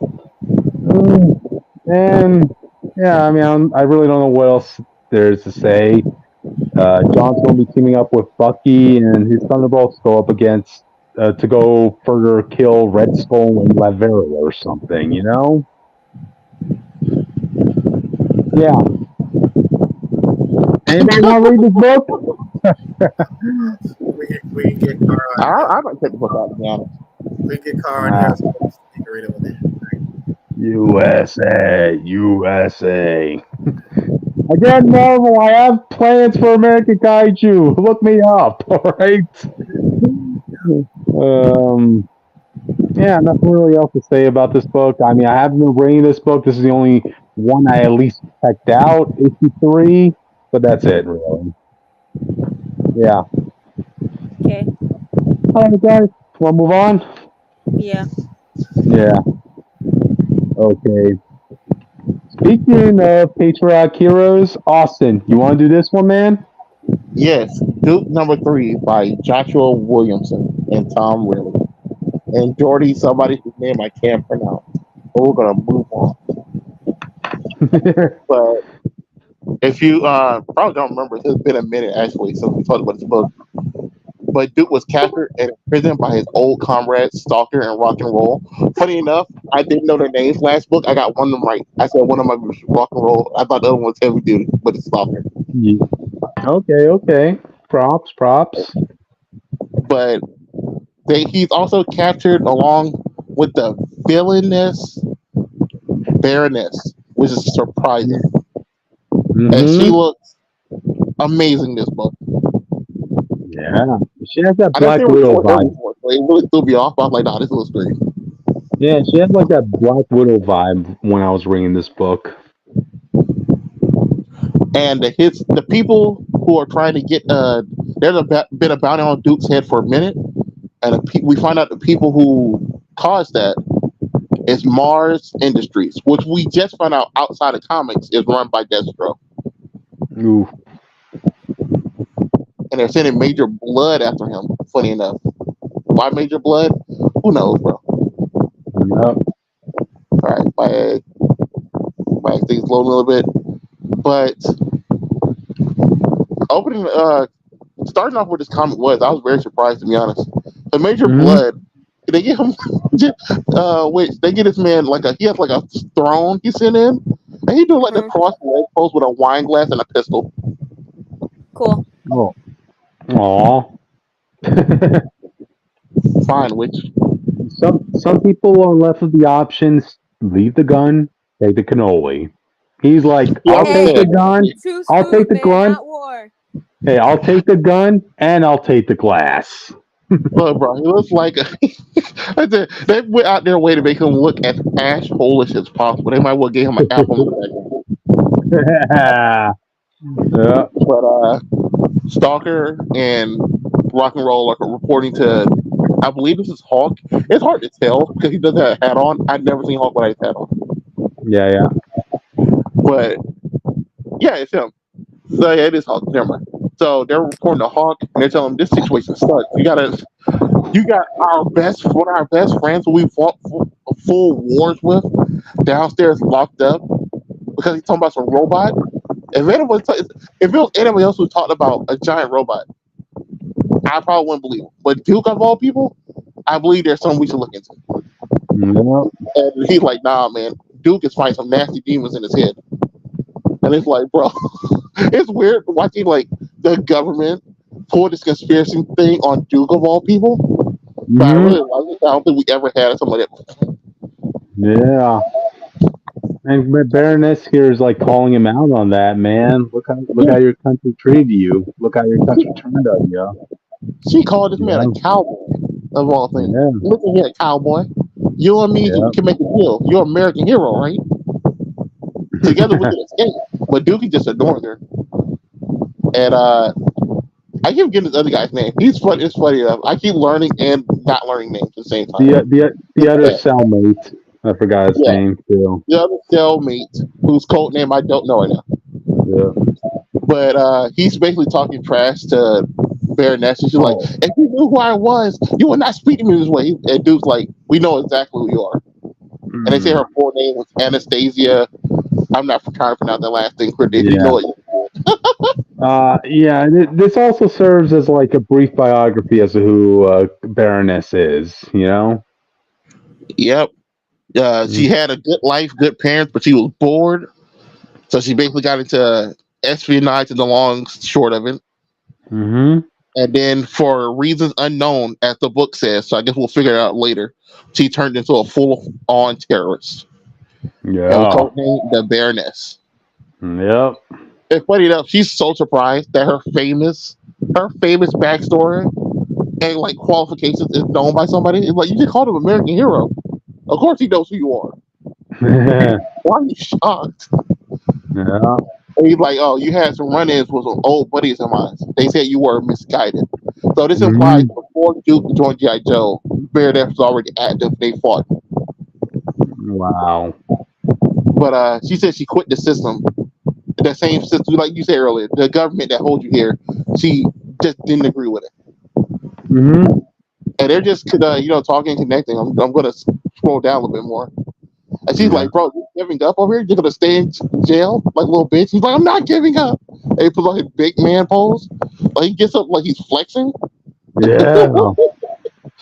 And yeah, I mean, I really don't know what else there's to say. John's going to be teaming up with Bucky and his Thunderbolts go up against to go further kill Red Skull and Latveria or something, you know? Yeah. Anybody want to read this book? We can get Car on. I might take the book out, to be honest. We can get Car on here. So you can read it with it. USA. Again, Marvel, I have plans for American Kaiju. Look me up, alright? Yeah, nothing really else to say about this book. I mean, I haven't been reading this book. This is the only one I at least checked out, issue 3, but that's it, really. Yeah. Okay. Alright, guys, want to move on? Yeah. Yeah. Okay. Speaking of patriotic heroes, Austin, you want to do this one, man? Yes, Duke number 3 by Joshua Williamson and Tom Riley. And Jordy, somebody whose name I can't pronounce. But we're going to move on. But if you probably don't remember, it's been a minute actually since we talked about this book. But Duke was captured and imprisoned by his old comrade, Stalker and Rock and Roll. Funny enough, I didn't know their names last book. I got one of them right. I said one of them was Rock and Roll. I thought the other one was Heavy Duty, but it's Stalker. Yeah. Okay. Props. But he's also captured along with the villainous Baroness, which is surprising. Mm-hmm. And she looks amazing this book. Yeah, she has that Black Widow vibe. It really threw me off. I was like, nah, this looks great. Yeah, she has like that Black Widow vibe when I was reading this book. And the people who are trying to get there's been a bounty on Duke's head for a minute, and we find out the people who caused that is Mars Industries, which we just found out outside of comics is run by Destro. Ooh. And they're sending Major Blood after him. Funny enough, why Major Blood? Who knows, bro? Yep. All right, my things loading a little bit, but starting off with this comic I was very surprised, to be honest. The Major Blood, they get him. They get this man he has like a throne he's sitting in, and he do like the cross leg pose with a wine glass and a pistol. Cool. Oh. Aw. Fine, which some people are left with the options: leave the gun, take the cannoli. He's like, I'll take the gun. I'll take the gun. Hey, I'll take the gun and I'll take the glass. Look, bro, he looks like they went out their way to make him look as ash-holish as possible. They might well give him an apple. Yeah. But Stalker and Rock and Roll are reporting to, I believe this is Hawk. It's hard to tell because he doesn't have a hat on. I've never seen Hawk without his hat on. Yeah. But yeah, it's him. So yeah, it is Hawk. Never mind. So they're reporting to Hawk and they're telling him this situation sucks. You got one of our best friends who we fought full wars with downstairs locked up because he's talking about some robot. If it was anybody else who talked about a giant robot, I probably wouldn't believe it. But Duke, of all people, I believe there's something we should look into. Yep. And he's like, nah, man, Duke is fighting some nasty demons in his head. And it's like, bro, it's weird watching like the government pull this conspiracy thing on Duke, of all people. But I really like it. I don't think we ever had something like that. Yeah. And Baroness here is like calling him out on that, man. Look how your country treated you. Look how your country turned on you. She called this man a cowboy, of all things. Yeah. Look at here, cowboy. You and me can make a deal. You're an American hero, right? together we can escape. But Dookie just ignoring her. And I keep getting this other guy's name. He's funny. It's funny enough. I keep learning and not learning names at the same time. The other cellmate, I forgot his name too. The other cellmate, whose code name I don't know right now. Yeah. But he's basically talking trash to Baroness. And she's like, if you knew who I was, you would not speak to me this way. And Duke's like, we know exactly who you are. And they say her full name was Anastasia. I'm not trying to pronounce that last thing correctly. You know it. This also serves as like a brief biography as to who Baroness is, you know? Yep. She had a good life, good parents, but she was bored. So she basically got into espionage in the long short of it. Mm-hmm. And then for reasons unknown, as the book says, so I guess we'll figure it out later, she turned into a full-on terrorist. Yeah. And was codenamed the Baroness. Yep. It's funny enough, she's so surprised that her famous backstory and like qualifications is known by somebody. It's like, you just called him American hero. Of course he knows who you are. Why are you shocked? Yeah. And he's like, oh, you had some run-ins with some old buddies of mine. They said you were misguided. So this implies before Duke joined G.I. Joe, Baroness was already active. They fought. Wow. But she said she quit the system. The same system, like you said earlier, the government that holds you here, she just didn't agree with it. Mm-hmm. And they're just, talking and connecting. I'm going to scroll down a little bit more. And she's like, bro, you're giving up over here? You're going to stay in jail like a little bitch? He's like, I'm not giving up. And he puts like his big man pose. Like he gets up like he's flexing. Yeah.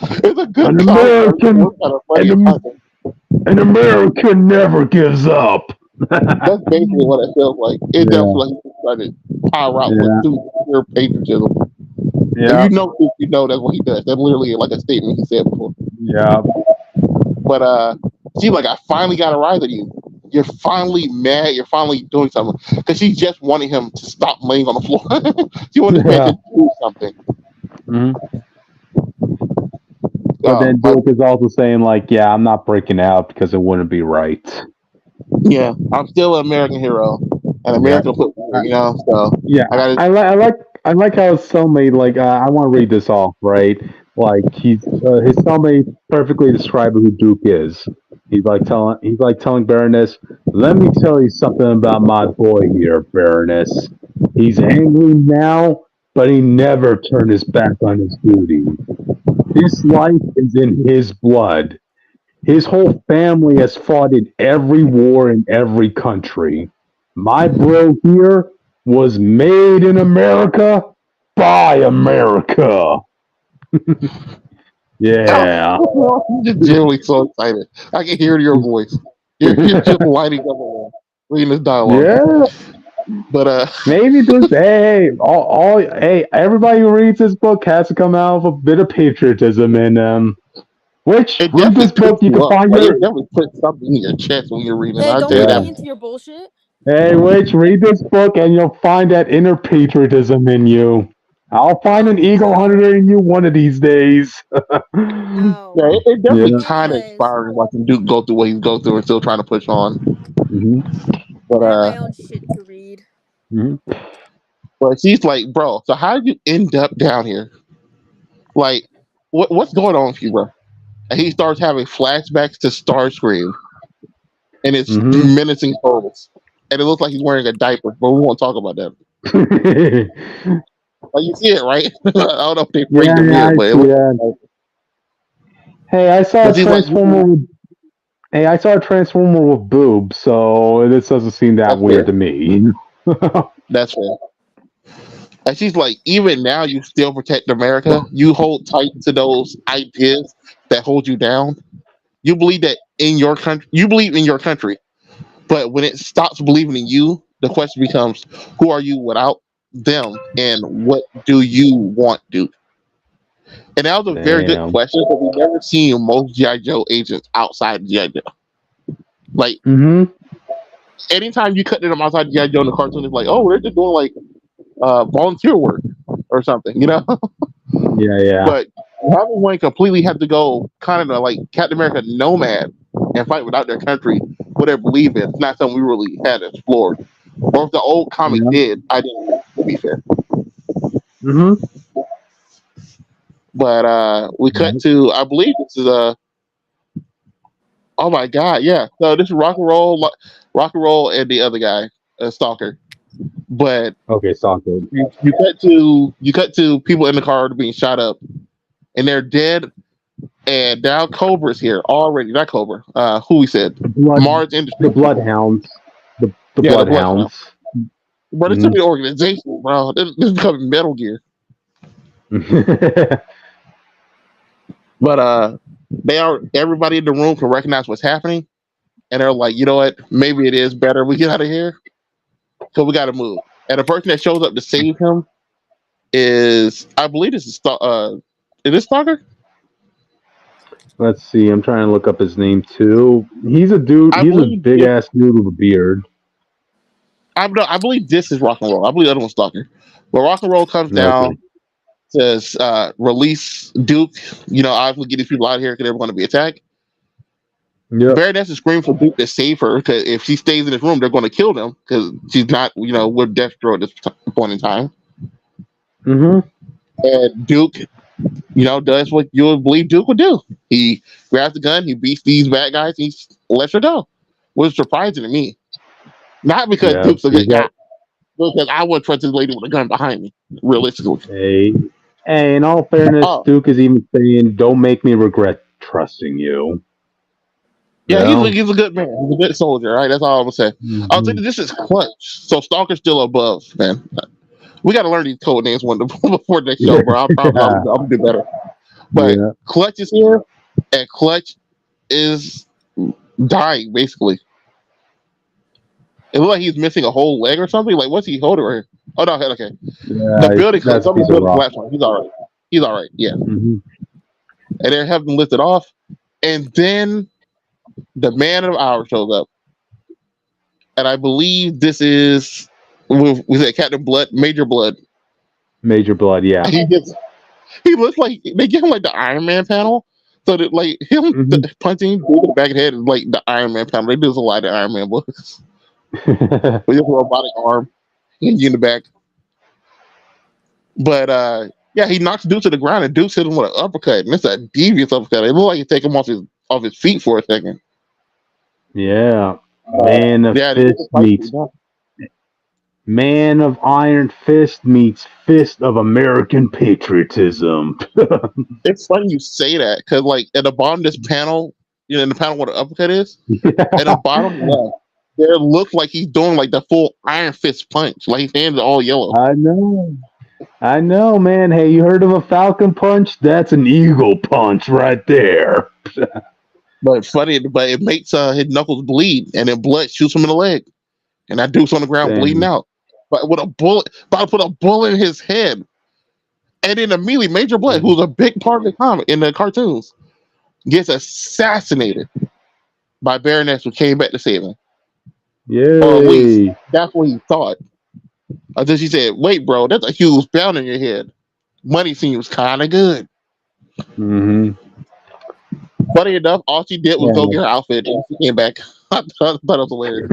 It's a good An American never gives up. That's basically what it feels like. It definitely like he's trying to power out with pure patriotism. Yeah. If you know that's what he does. That's literally like a statement he said before. Yeah. But she's like, I finally got a rise at you. You're finally mad. You're finally doing something. Because she just wanted him to stop laying on the floor. She wanted him to do something. Mm-hmm. But then Duke is also saying, like, yeah, I'm not breaking out because it wouldn't be right. Yeah, I'm still an American hero. An American footballer, so yeah, I like how his cellmate, like, I want to read this off, right? Like, his cellmate perfectly described who Duke is. He's like telling Baroness, let me tell you something about my boy here, Baroness. He's angry now, but he never turned his back on his duty. His life is in his blood. His whole family has fought in every war in every country. My bro here was made in America by America. Yeah. I'm just genuinely so excited. I can hear your voice. You're just lighting up reading this dialogue. Yeah. But maybe this everybody who reads this book has to come out with a bit of patriotism in them. Which read this book, you can find it definitely put something in your chest when you're reading. Hey, don't get into your bullshit. Hey, Witch, read this book and you'll find that inner patriotism in you. I'll find an eagle hunter in you one of these days. No. Yeah, it definitely kind of inspiring watching Duke go through what he's going through and still trying to push on. Mm-hmm. But I have my own shit to read. Mm-hmm. But she's like, bro, so how did you end up down here? Like, what's going on with you, bro? And he starts having flashbacks to Starscream and its menacing pose. And it looks like he's wearing a diaper, but we won't talk about that. Like, you see it, right? I don't know if they break the mirror, but it looks Hey, I saw a Transformer with boobs, so this doesn't seem that weird to me. That's fair. And she's like, even now you still protect America. You hold tight to those ideas that hold you down. You believe that in your country. You believe in your country. But when it stops believing in you, the question becomes, who are you without them? And what do you want, Duke? And that was a very good question, but we've never seen most G.I. Joe agents outside of G.I. Joe. Like, anytime you cut them outside of G.I. Joe in the cartoon, it's like, oh, they're just doing like volunteer work or something, Yeah. But having one completely have to go kind of like Captain America nomad and fight without their country what they believe in. It's not something we really had explored. Or if the old comic Yeah. did, I didn't. To be fair, Mm-hmm. but we cut to. I believe this is oh my god, yeah. So this is rock and roll, and the other guy, Stalker. But Okay, soccer. you cut to people in the car being shot up, and they're dead. And now Cobra's here already. Not Cobra. Who we said? The blood. Mars The Industries. bloodhounds. The Yeah, the bloodhounds. But it's a big organization, bro. This is becoming Metal Gear. But everybody in the room can recognize what's happening, and they're like, you know what? Maybe it is better we get out of here, because we got to move. And the person that shows up to save him is, I believe, this is this Stalker? Let's see. I'm trying to look up his name too. He's a dude. He's a big ass dude with a beard. I believe this is Rock and Roll. I believe the other one's Stalker. But Rock and Roll comes down, says, release Duke. Obviously get these people out of here because they're going to be attacked. Yeah. Baroness is screaming for Duke to save her, because if she stays in this room, they're going to kill them, because she's not, with Destro at this point in time. Mm-hmm. And Duke, does what you would believe Duke would do. He grabs the gun, he beats these bad guys, he lets her go. Which is surprising to me. Not because Duke's a good guy, because I would trust this lady with a gun behind me, realistically. Hey, in all fairness, Duke is even saying, "Don't make me regret trusting you." Yeah, he's a good man. He's a good soldier, right? That's all I'm gonna say. Mm-hmm. I was thinking this is Clutch, so Stalker's still above, man. We got to learn these code names before the next show, bro. I'm gonna do better. But Clutch is here, and Clutch is dying, basically. It looks like he's missing a whole leg or something. Like, what's he holding right here? Oh no, okay. The building collapsed. He's all right. He's all right. Yeah. Mm-hmm. And they're having him lifted off, and then the Man of the Hour shows up, and I believe this is was it Captain Blood, Major Blood. Major Blood, yeah. He looks like they give him like the Iron Man panel, so that like him punching the back of the head is like the Iron Man panel. They do a lot of Iron Man books with his robotic arm and you in the back. But he knocks Duke to the ground, and Duke hit him with an uppercut, and it's a devious uppercut. It looks like he take him off his feet for a second. Yeah, Man of Iron Fist meets Fist of American Patriotism. It's funny you say that, because like at the bottom of this panel, in the panel where the uppercut is, at the bottom left, there looks like he's doing like the full Iron Fist punch, like his hands are all yellow. I know, man. Hey, you heard of a Falcon punch? That's an Eagle punch right there. But it makes his knuckles bleed, and then blood shoots him in the leg, and that Duke's on the ground bleeding out. But with a bullet, about to put a bullet in his head, and then immediately Major Blood, who's a big part of the comic in the cartoons, gets assassinated by Baroness, who came back to save him. Yeah, or at least that's what he thought. Until she said, "Wait, bro, that's a huge pound in your head. Money seems kind of good." Mm-hmm. Funny enough, all she did was go get her outfit, and she came back. I thought it was hilarious.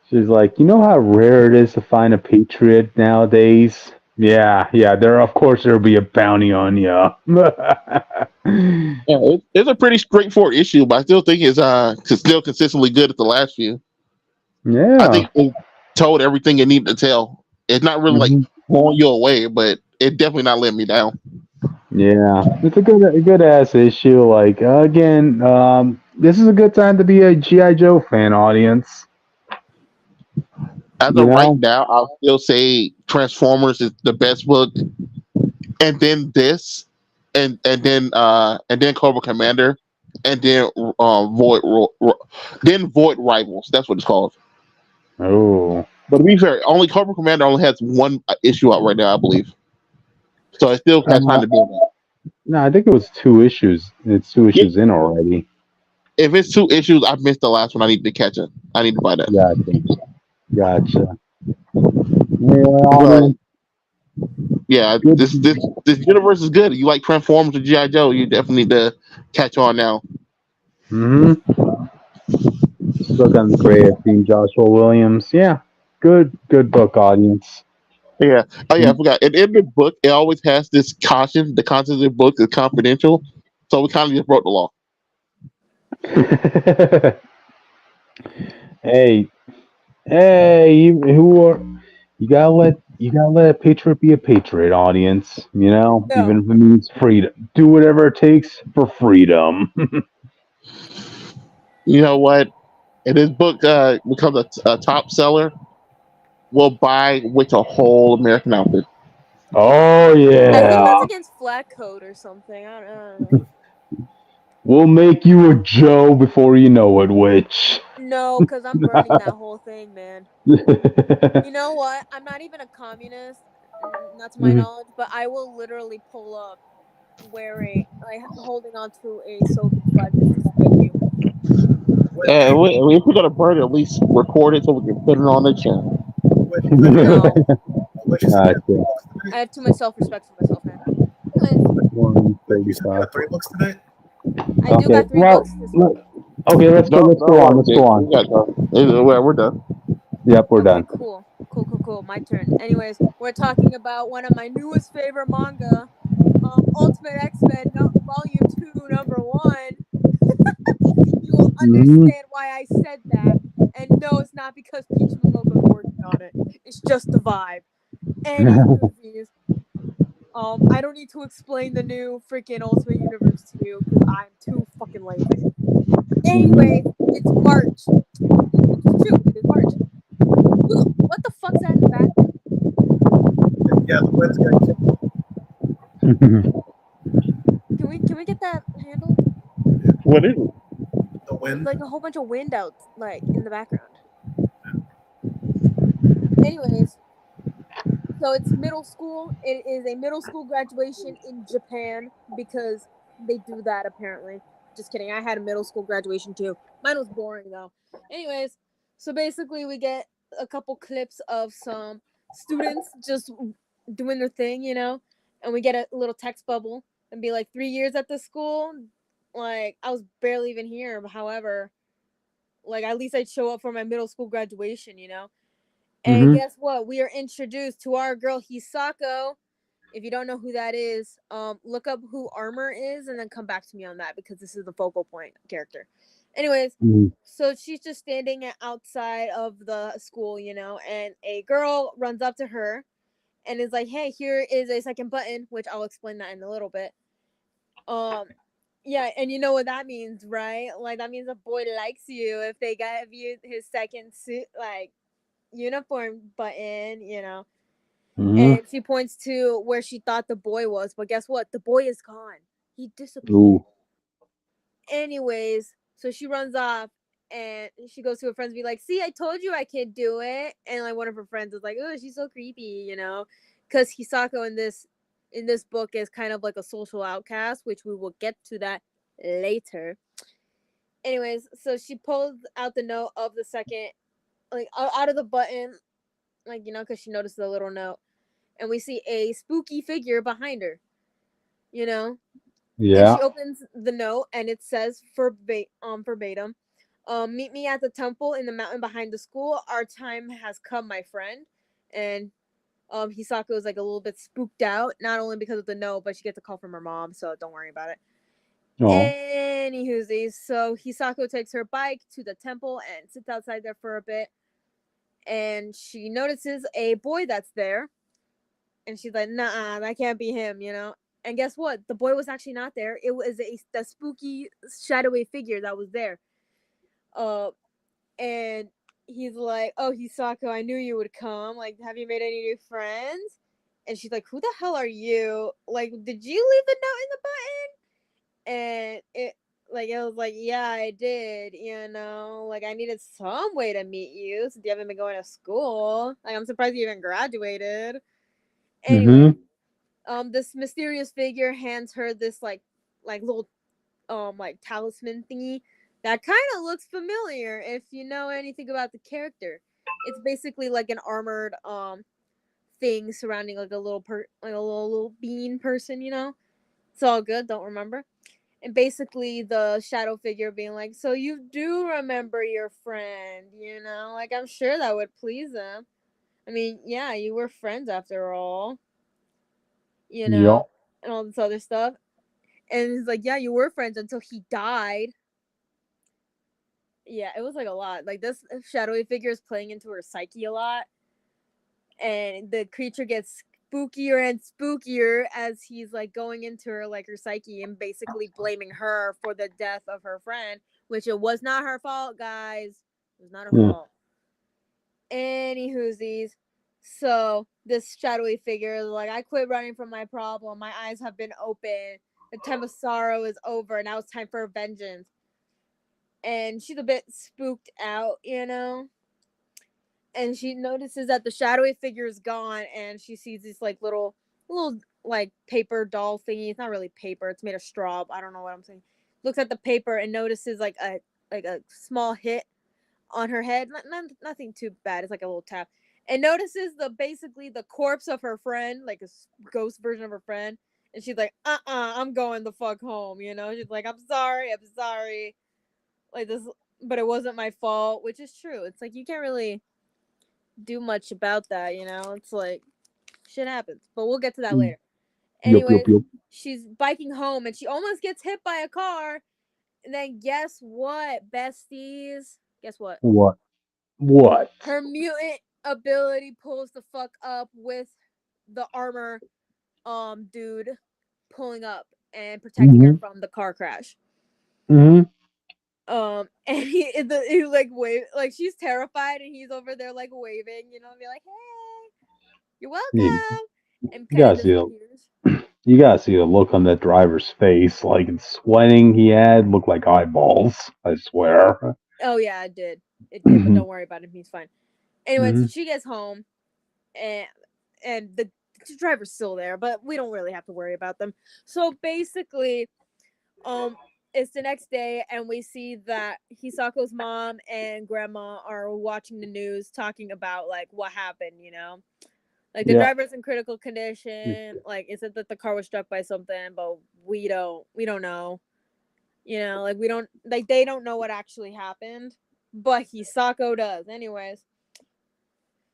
She's like, you know how rare it is to find a patriot nowadays? Yeah. There'll be a bounty on you. It's a pretty straightforward issue, but I still think it's still consistently good at the last few. Yeah, I think it told everything it needed to tell. It's not really like blowing you away, but it definitely not letting me down. Yeah, it's a good ass issue. Like again, this is a good time to be a G.I. Joe fan, audience. As of right now, I'll still say Transformers is the best book, and then this, and then Cobra Commander, and then Void Rivals. That's what it's called. Oh, but to be fair, only Cobra Commander only has one issue out right now, I believe. So it still has time to do that. No, I think it was 2 issues. It's 2 issues in already. If it's 2 issues, I've missed the last one. I need to catch it. I need to buy that. Gotcha. This universe is good. You like Transformers or G.I. Joe, you definitely need to catch on now. Look on the creative team, Joshua Williams. Yeah, good book, audience. Yeah. Oh yeah, I forgot. And in the book, it always has this caution: the content of the book is confidential. So we kind of just broke the law. Hey, hey, you gotta let a patriot be a patriot, audience. You know, Yeah. even if it means freedom, do whatever it takes for freedom. You know what? If this book becomes a top seller, we'll buy with a whole American outfit. Oh I think yeah, that's against flag code or something. I don't know. we'll make you a Joe before you know it, witch. No, because I'm burning that whole thing, man. You know what? I'm not even a communist, not to my knowledge, but I will literally pull up wearing, like, holding on to a Soviet flag just to spite you. If we're gonna burn it, at least record it so we can put it on the channel. No, What you said? You had 3 Gotcha. books tonight? I have too much self-respect for myself, man. Anyways, You said you 135. had 3 books tonight? I do Okay. got 3 books Well, this week. okay. Let's go. No, Let's no go on. worries, Let's Jake. go We on. got done. Well, we're done. Yep, we're Okay, done. cool. Cool. My turn. Anyways, we're talking about one of my newest favorite manga, Ultimate X Men, Volume 2, Number 1. You will Hmm. understand why I said that. And no, it's not because Peach Momoko's working on it. It's just the vibe. Anywho's, I don't need to explain the new freaking Ultimate Universe to you because I'm too fucking lazy. Anyway, it's March. It's true. It is March. What the fuck's that in the background? Yeah, the wind's getting Can we get that handled? What is it? the It's wind. like a whole bunch of wind out, like in the background. Anyways, so it's middle school. It is a middle school graduation in Japan because they do that apparently. Just kidding. I had a middle school graduation too. Mine was boring though. Anyways, so basically we get a couple clips of some students just doing their thing, and we get a little text bubble and be like 3 years at the school. Like I was barely even here. However, like at least I'd show up for my middle school graduation. And Hmm. guess what? We are introduced to our girl Hisako. If you don't know who that is, look up who Armor is and then come back to me on that because this is the focal point character. Anyways, so she's just standing outside of the school, and a girl runs up to her and is like, "Hey, here is a second button," which I'll explain that in a little bit. Um, yeah, and you know what that means, right? Like that means a boy likes you if they give you his second suit, like uniform button. Hmm. And she points to where she thought the boy was, but guess what? The boy is gone. He disappeared. Ooh. Anyways, so she runs off and she goes to her friends and be like, "See, I told you I could do it." And like one of her friends is like, "Oh, she's so creepy," because Hisako in this book is kind of like a social outcast, which we will get to that later. Anyways, so she pulls out the note of the second, like out of the button, like because she noticed the little note, and we see a spooky figure behind her, you know. And Yeah. she opens the note, and it says verbatim, "Meet me at the temple in the mountain behind the school. Our time has come, my friend." And Hisako is like a little bit spooked out, not only because of the note, but she gets a call from her mom, so don't worry about it. Oh. Anywho's, so Hisako takes her bike to the temple and sits outside there for a bit, and she notices a boy that's there, and she's like, "Nah, that can't be him." And guess what? The boy was actually not there. It was the spooky, shadowy figure that was there. Uh, and he's like, "Oh, Hisako, I knew you would come. Like, have you made any new friends?" And she's like, "Who the hell are you? Like, did you leave the note in the button?" And it was like, "Yeah, I did. Like, I needed some way to meet you since you haven't been going to school. Like, I'm surprised you even graduated." Hmm. Anyway, this mysterious figure hands her this like little like talisman thingy that kind of looks familiar if you know anything about the character. It's basically like an armored thing surrounding like a little bean person. It's all good. Don't remember. And basically the shadow figure being like, so you do remember your friend, you know? Like, I'm sure that would please him. I mean, yeah, you were friends after all, you Yep. know, and all this other stuff. And he's like, yeah, you were friends until he died. Yeah, it was like a lot. Like, this shadowy figure is playing into her psyche a lot. And the creature gets spookier and spookier as he's like going into her, like, her psyche, and basically blaming her for the death of her friend, which it was not her fault, guys. It was not her fault. Any whoosies. So this shadowy figure is like, I quit running from my problem. My eyes have been open. The time of sorrow is over. Now it's time for vengeance. And she's a bit spooked out, you know? And she notices that the shadowy figure is gone, and she sees this like little like paper doll thingy. It's not really paper, it's made of straw. I don't know what I'm saying. Looks at the paper and notices like a small hit on her head. Nothing too bad. It's like a little tap. And notices basically the corpse of her friend, like a ghost version of her friend. And she's like, I'm going the fuck home, you know? She's like, I'm sorry. Like this, but it wasn't my fault, which is true. It's like, you can't really do much about that, you know? It's like, shit happens. But we'll get to that later. Anyways, she's biking home and she almost gets hit by a car. And then guess what, besties? Guess what? What? Her mutant ability pulls the fuck up with the armor dude pulling up and protecting her from the car crash. And he like wave, like, she's terrified and he's over there like waving, you know, and be like, hey, you're welcome. And kind of disappears. You gotta see the look on that driver's face, like sweating he had looked like eyeballs, I swear. Oh yeah, it did, but don't worry about him, he's fine. Anyway, so she gets home and the driver's still there, but we don't really have to worry about them. So basically, it's the next day, and we see that Hisako's mom and grandma are watching the news, talking about like what happened, you know, like the driver's in critical condition. Like, it said that the car was struck by something, but we don't know, you know, like we don't, like, they don't know what actually happened, but Hisako does. Anyways,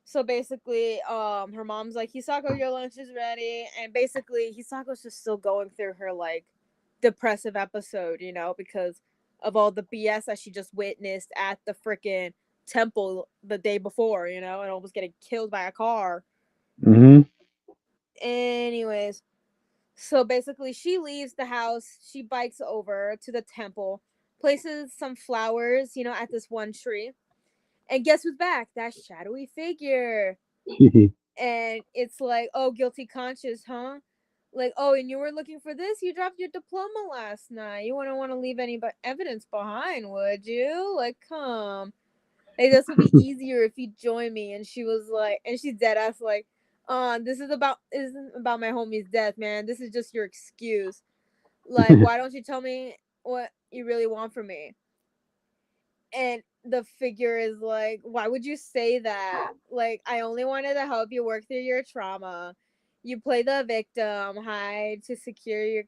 so basically, her mom's like, Hisako, your lunch is ready. And basically, Hisako's just still going through her, like, depressive episode, you know, because of all the BS that she just witnessed at the freaking temple the day before, you know, and almost getting killed by a car. Anyways, so basically, she leaves the house. She bikes over to the temple, places some flowers, you know, at this one tree. And guess who's back? That shadowy figure. And it's like, oh, guilty conscience, huh? Like, oh, and you were looking for this? You dropped your diploma last night. You wouldn't want to leave any evidence behind, would you? Like, come. Like, this would be easier if you join me. And she was like, and she's dead ass like, this isn't about my homie's death, man. This is just your excuse. Like, why don't you tell me what you really want from me? And the figure is like, why would you say that? Like, I only wanted to help you work through your trauma. You play the victim, hide to secure your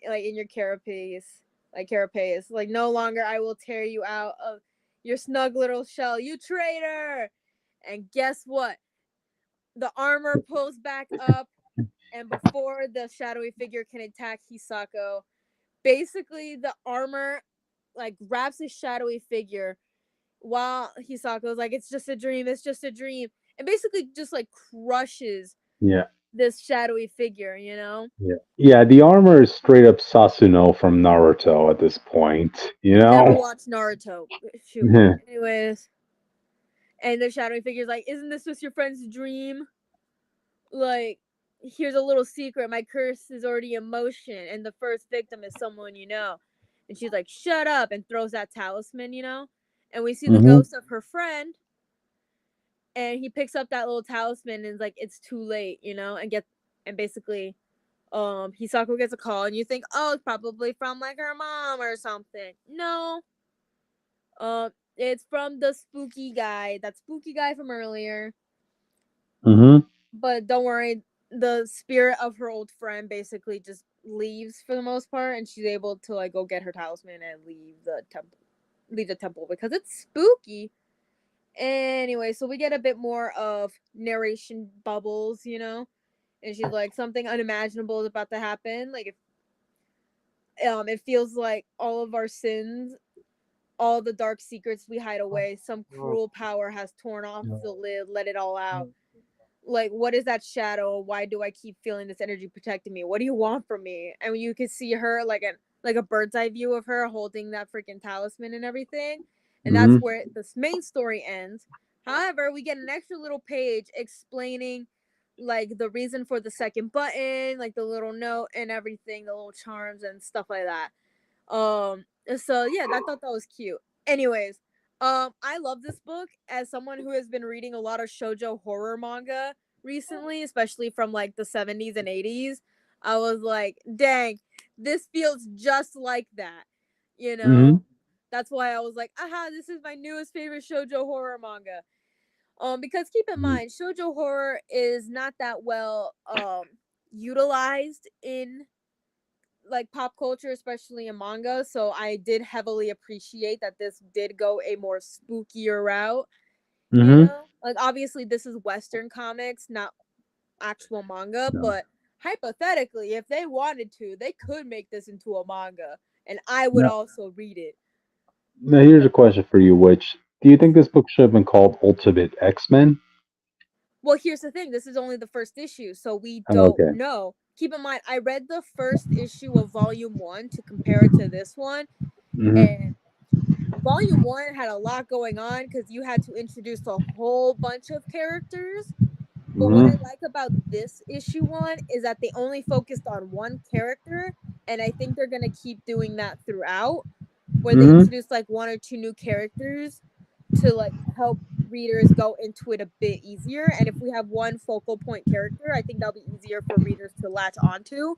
in your carapace. Like, carapace. Like, no longer I will tear you out of your snug little shell, you traitor. And guess what? The armor pulls back up, and before the shadowy figure can attack Hisako, basically the armor like grabs the shadowy figure while Hisako's like, it's just a dream, and basically just like crushes this shadowy figure, you know? Yeah, the armor is straight up Sasuno from Naruto at this point, you know? Never watched Naruto. Shoot. Anyways. And the shadowy figure's like, isn't this just your friend's dream? Like, here's a little secret. My curse is already in motion, and the first victim is someone you know. And she's like, shut up, and throws that talisman, you know? And we see the ghost of her friend, and he picks up that little talisman and is like, it's too late, you know? And basically, Hisako gets a call, and you think, oh, it's probably from like her mom or something. No. It's from the spooky guy. That spooky guy from earlier. But don't worry, the spirit of her old friend basically just leaves for the most part, and she's able to like go get her talisman and leave the temple because it's spooky. Anyway, so we get a bit more of narration bubbles, and she's like, something unimaginable is about to happen. Like, if it feels like all of our sins, all the dark secrets we hide away, some cruel power has torn off the lid, let it all out. Like, what is that shadow? Why do I keep feeling this energy protecting me? What do you want from me? And you can see her like a bird's eye view of her holding that freaking talisman and everything. And that's where this main story ends. However, we get an extra little page explaining like the reason for the second button, like the little note and everything, the little charms and stuff like that. So yeah, I thought that was cute. Anyways, I love this book as someone who has been reading a lot of shoujo horror manga recently, especially from like the 70s and 80s. I was like, dang, this feels just like that. That's why I was like, aha, this is my newest favorite shoujo horror manga. Because keep in mind, shoujo horror is not that well utilized in like pop culture, especially in manga. So I did heavily appreciate that this did go a more spookier route. Like obviously this is Western comics, not actual manga, but hypothetically, if they wanted to, they could make this into a manga, and I would also read it. Now, here's a question for you, Which do you think this book should have been called Ultimate X Men? Well, here's the thing. This is only the first issue, so we Oh, don't okay. know. Keep in mind, I read the first issue of Volume 1 to compare it to this one, and Volume 1 had a lot going on because you had to introduce a whole bunch of characters. But what I like about this issue 1 is that they only focused on one character, and I think they're going to keep doing that throughout, where they introduce like one or two new characters to like help readers go into it a bit easier. And if we have one focal point character, I think that'll be easier for readers to latch onto.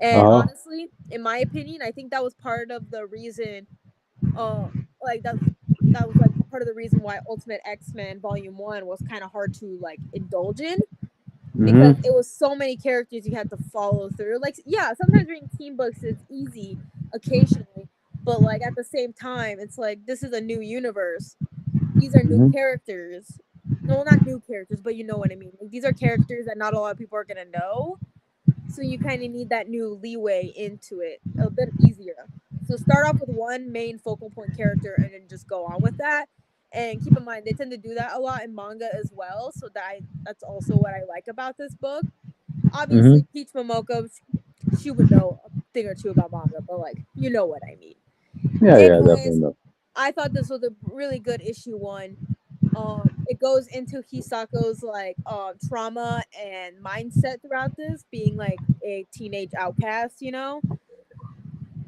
And honestly, in my opinion, I think that was part of the reason like that was like part of the reason why Ultimate X-Men Volume 1 was kind of hard to like indulge in, because it was so many characters you had to follow through. Like, yeah, sometimes reading team books is easy occasionally, but like at the same time, it's like this is a new universe. These are new characters. No, not new characters, but you know what I mean. Like, these are characters that not a lot of people are gonna know, so you kind of need that new leeway into it a bit easier. So start off with one main focal point character and then just go on with that. And keep in mind, they tend to do that a lot in manga as well. So that's also what I like about this book. Obviously, Peach Momoko, she would know a thing or two about manga, but like, you know what I mean. Yeah, Anyways, definitely. No. I thought this was a really good issue 1. It goes into Hisako's like trauma and mindset throughout this, being like a teenage outcast, and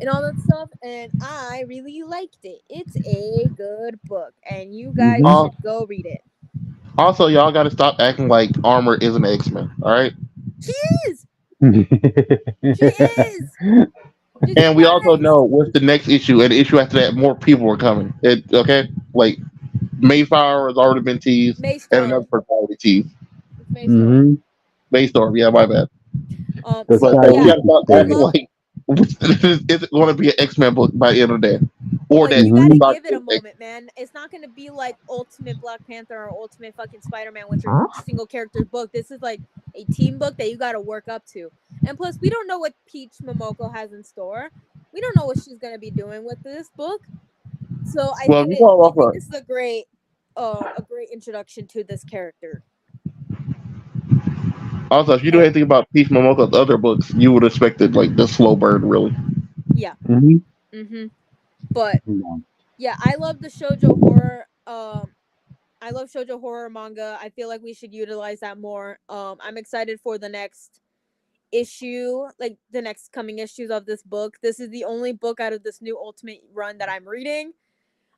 all that stuff. And I really liked it. It's a good book, and you guys should go read it. Also, y'all got to stop acting like Armor is an X Men. All right. She is. She is. She's And we also next. know what's the next issue, and the issue after that, more people are coming. Okay, like Mayflower has already been teased, and another Maystorm. person already teased. It's Maystorm. Maystorm, yeah, my bad. The So But we yeah, gotta stop I acting love. like it's going to be an X Men book by the end of the day, or Like, that you gotta Doc give it a is X- moment, man. It's not gonna be like Ultimate Black Panther or Ultimate fucking Spider-Man, which are single characters book. This is like a team book that you gotta work up to. And plus, we don't know what Peach Momoko has in store. We don't know what she's gonna be doing with this book. So Well, you call I off think this is a great introduction to this character. also if you know And anything about Peach Momoko's other books, you would expect it like the slow burn, really. yeah. But yeah, I love the shoujo horror. I love shoujo horror manga. I feel like we should utilize that more. I'm excited for the next issue, like the next coming issues of this book. This is the only book out of this new Ultimate run that I'm reading.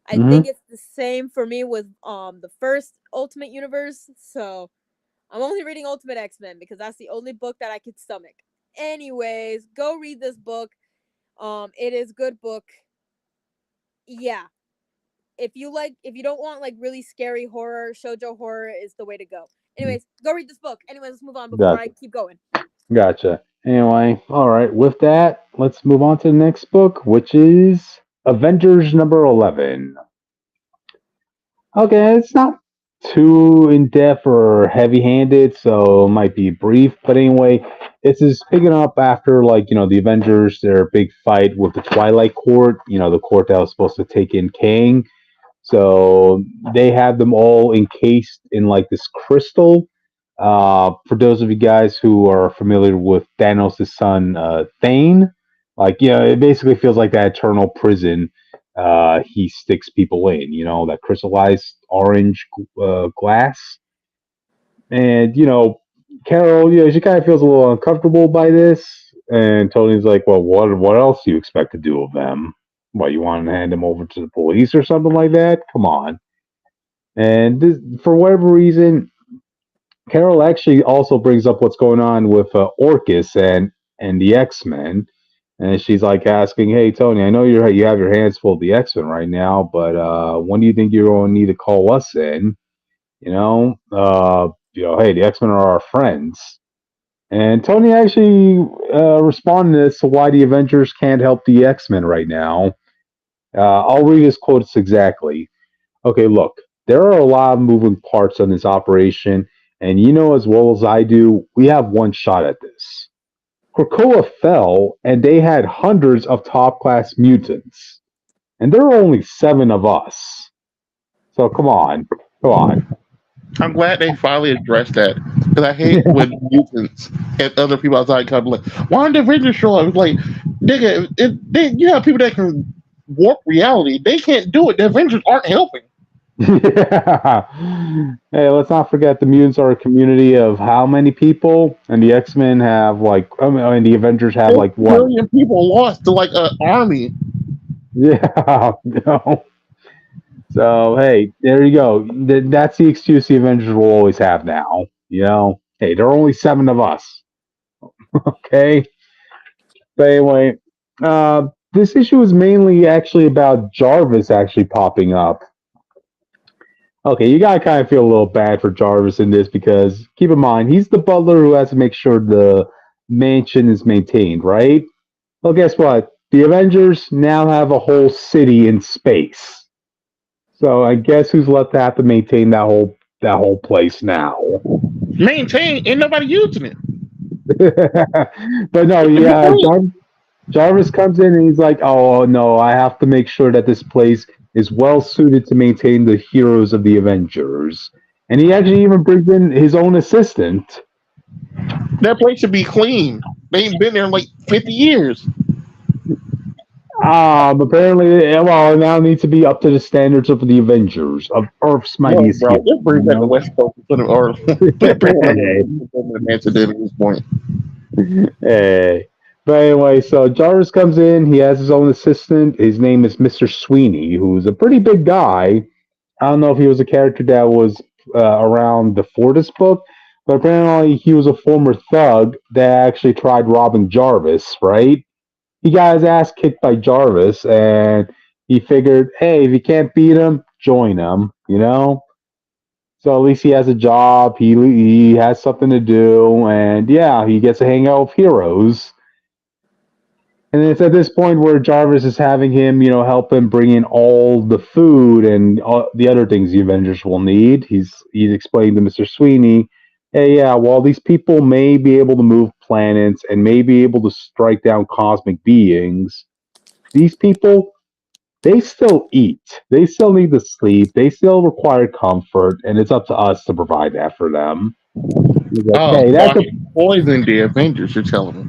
I think it's the same for me with the first Ultimate Universe. So I'm only reading Ultimate X Men because that's the only book that I could stomach. Anyways, go read this book. It is a good book. Yeah. If you don't want like really scary horror, shoujo horror is the way to go. Anyways, go read this book. Anyways, let's move on before I Gotcha. keep going. Gotcha. Anyway, all right. With that, let's move on to the next book, which is Avengers number 11. Okay, it's not too in depth or heavy handed, so it might be brief. But anyway, this is picking up after, like, the Avengers, their big fight with the Twilight Court, the court that was supposed to take in Kang. So they have them all encased in like this crystal. For those of you guys who are familiar with Thanos' son, Thane, like, it basically feels like that eternal prison he sticks people in, that crystallized orange glass. And, Carol, she kind of feels a little uncomfortable by this. And Tony's like, well, what else do you expect to do with them? What, you want to hand them over to the police or something like that? Come on. And for whatever reason, Carol actually also brings up what's going on with Orcus and the X Men, and she's like asking, "Hey Tony, I know you have your hands full of the X Men right now, but when do you think you're going to need to call us in? Hey, the X Men are our friends." And Tony actually responded as to why the Avengers can't help the X Men right now. I'll read his quotes exactly. Okay, look, there are a lot of moving parts on this operation, and you know as well as I do, we have one shot at this. Krakoa fell, and they had hundreds of top class mutants, and there are only 7 of us. So come on, come on. I'm glad they finally addressed that because I hate when mutants and other people outside come like, "Why aren't the Avengers show up?" It's like, nigga, you have people that can warp reality. They can't do it. The Avengers aren't helping. Yeah. Hey, let's not forget the mutants are a community of how many people, and the X Men have like, the Avengers have A like what? million people lost to like an army. Yeah, So hey, there you go. That's the excuse the Avengers will always have now. Hey, there are only 7 of us. Okay. But anyway, this issue is mainly actually about Jarvis actually popping up. Okay, you gotta kind of feel a little bad for Jarvis in this because keep in mind he's the butler who has to make sure the mansion is maintained, right? Well, guess what? The Avengers now have a whole city in space. So I guess who's left to have to maintain that whole place now? Maintain, ain't nobody using it. But no, yeah, Jarvis comes in and he's like, "Oh no, I have to make sure that this place is well suited to maintain the heroes of the Avengers." And he actually even brings in his own assistant. That place should be clean. They ain't been there in like 50 years. Apparently, well, it now needs to be up to the standards of the Avengers of Earth's No, mightiest bro, heroes. just bring back the West Coast or put Hey, the mansion at this point. hey. But anyway, so Jarvis comes in. He has his own assistant. His name is Mr. Sweeney, who's a pretty big guy. I don't know if he was a character that was around before this book, but apparently he was a former thug that actually tried robbing Jarvis, right? He got his ass kicked by Jarvis, and he figured, hey, if you can't beat him, join him. So at least he has a job, he has something to do, and yeah, he gets to hang out with heroes. And it's at this point where Jarvis is having him, help him bring in all the food and all the other things the Avengers will need. He's explaining to Mr. Sweeney, hey, yeah, while these people may be able to move planets and may be able to strike down cosmic beings, these people, they still eat. They still need to sleep. They still require comfort, and it's up to us to provide that for them. He's like, Oh, hey, so that's I can poison the Avengers, you're telling me.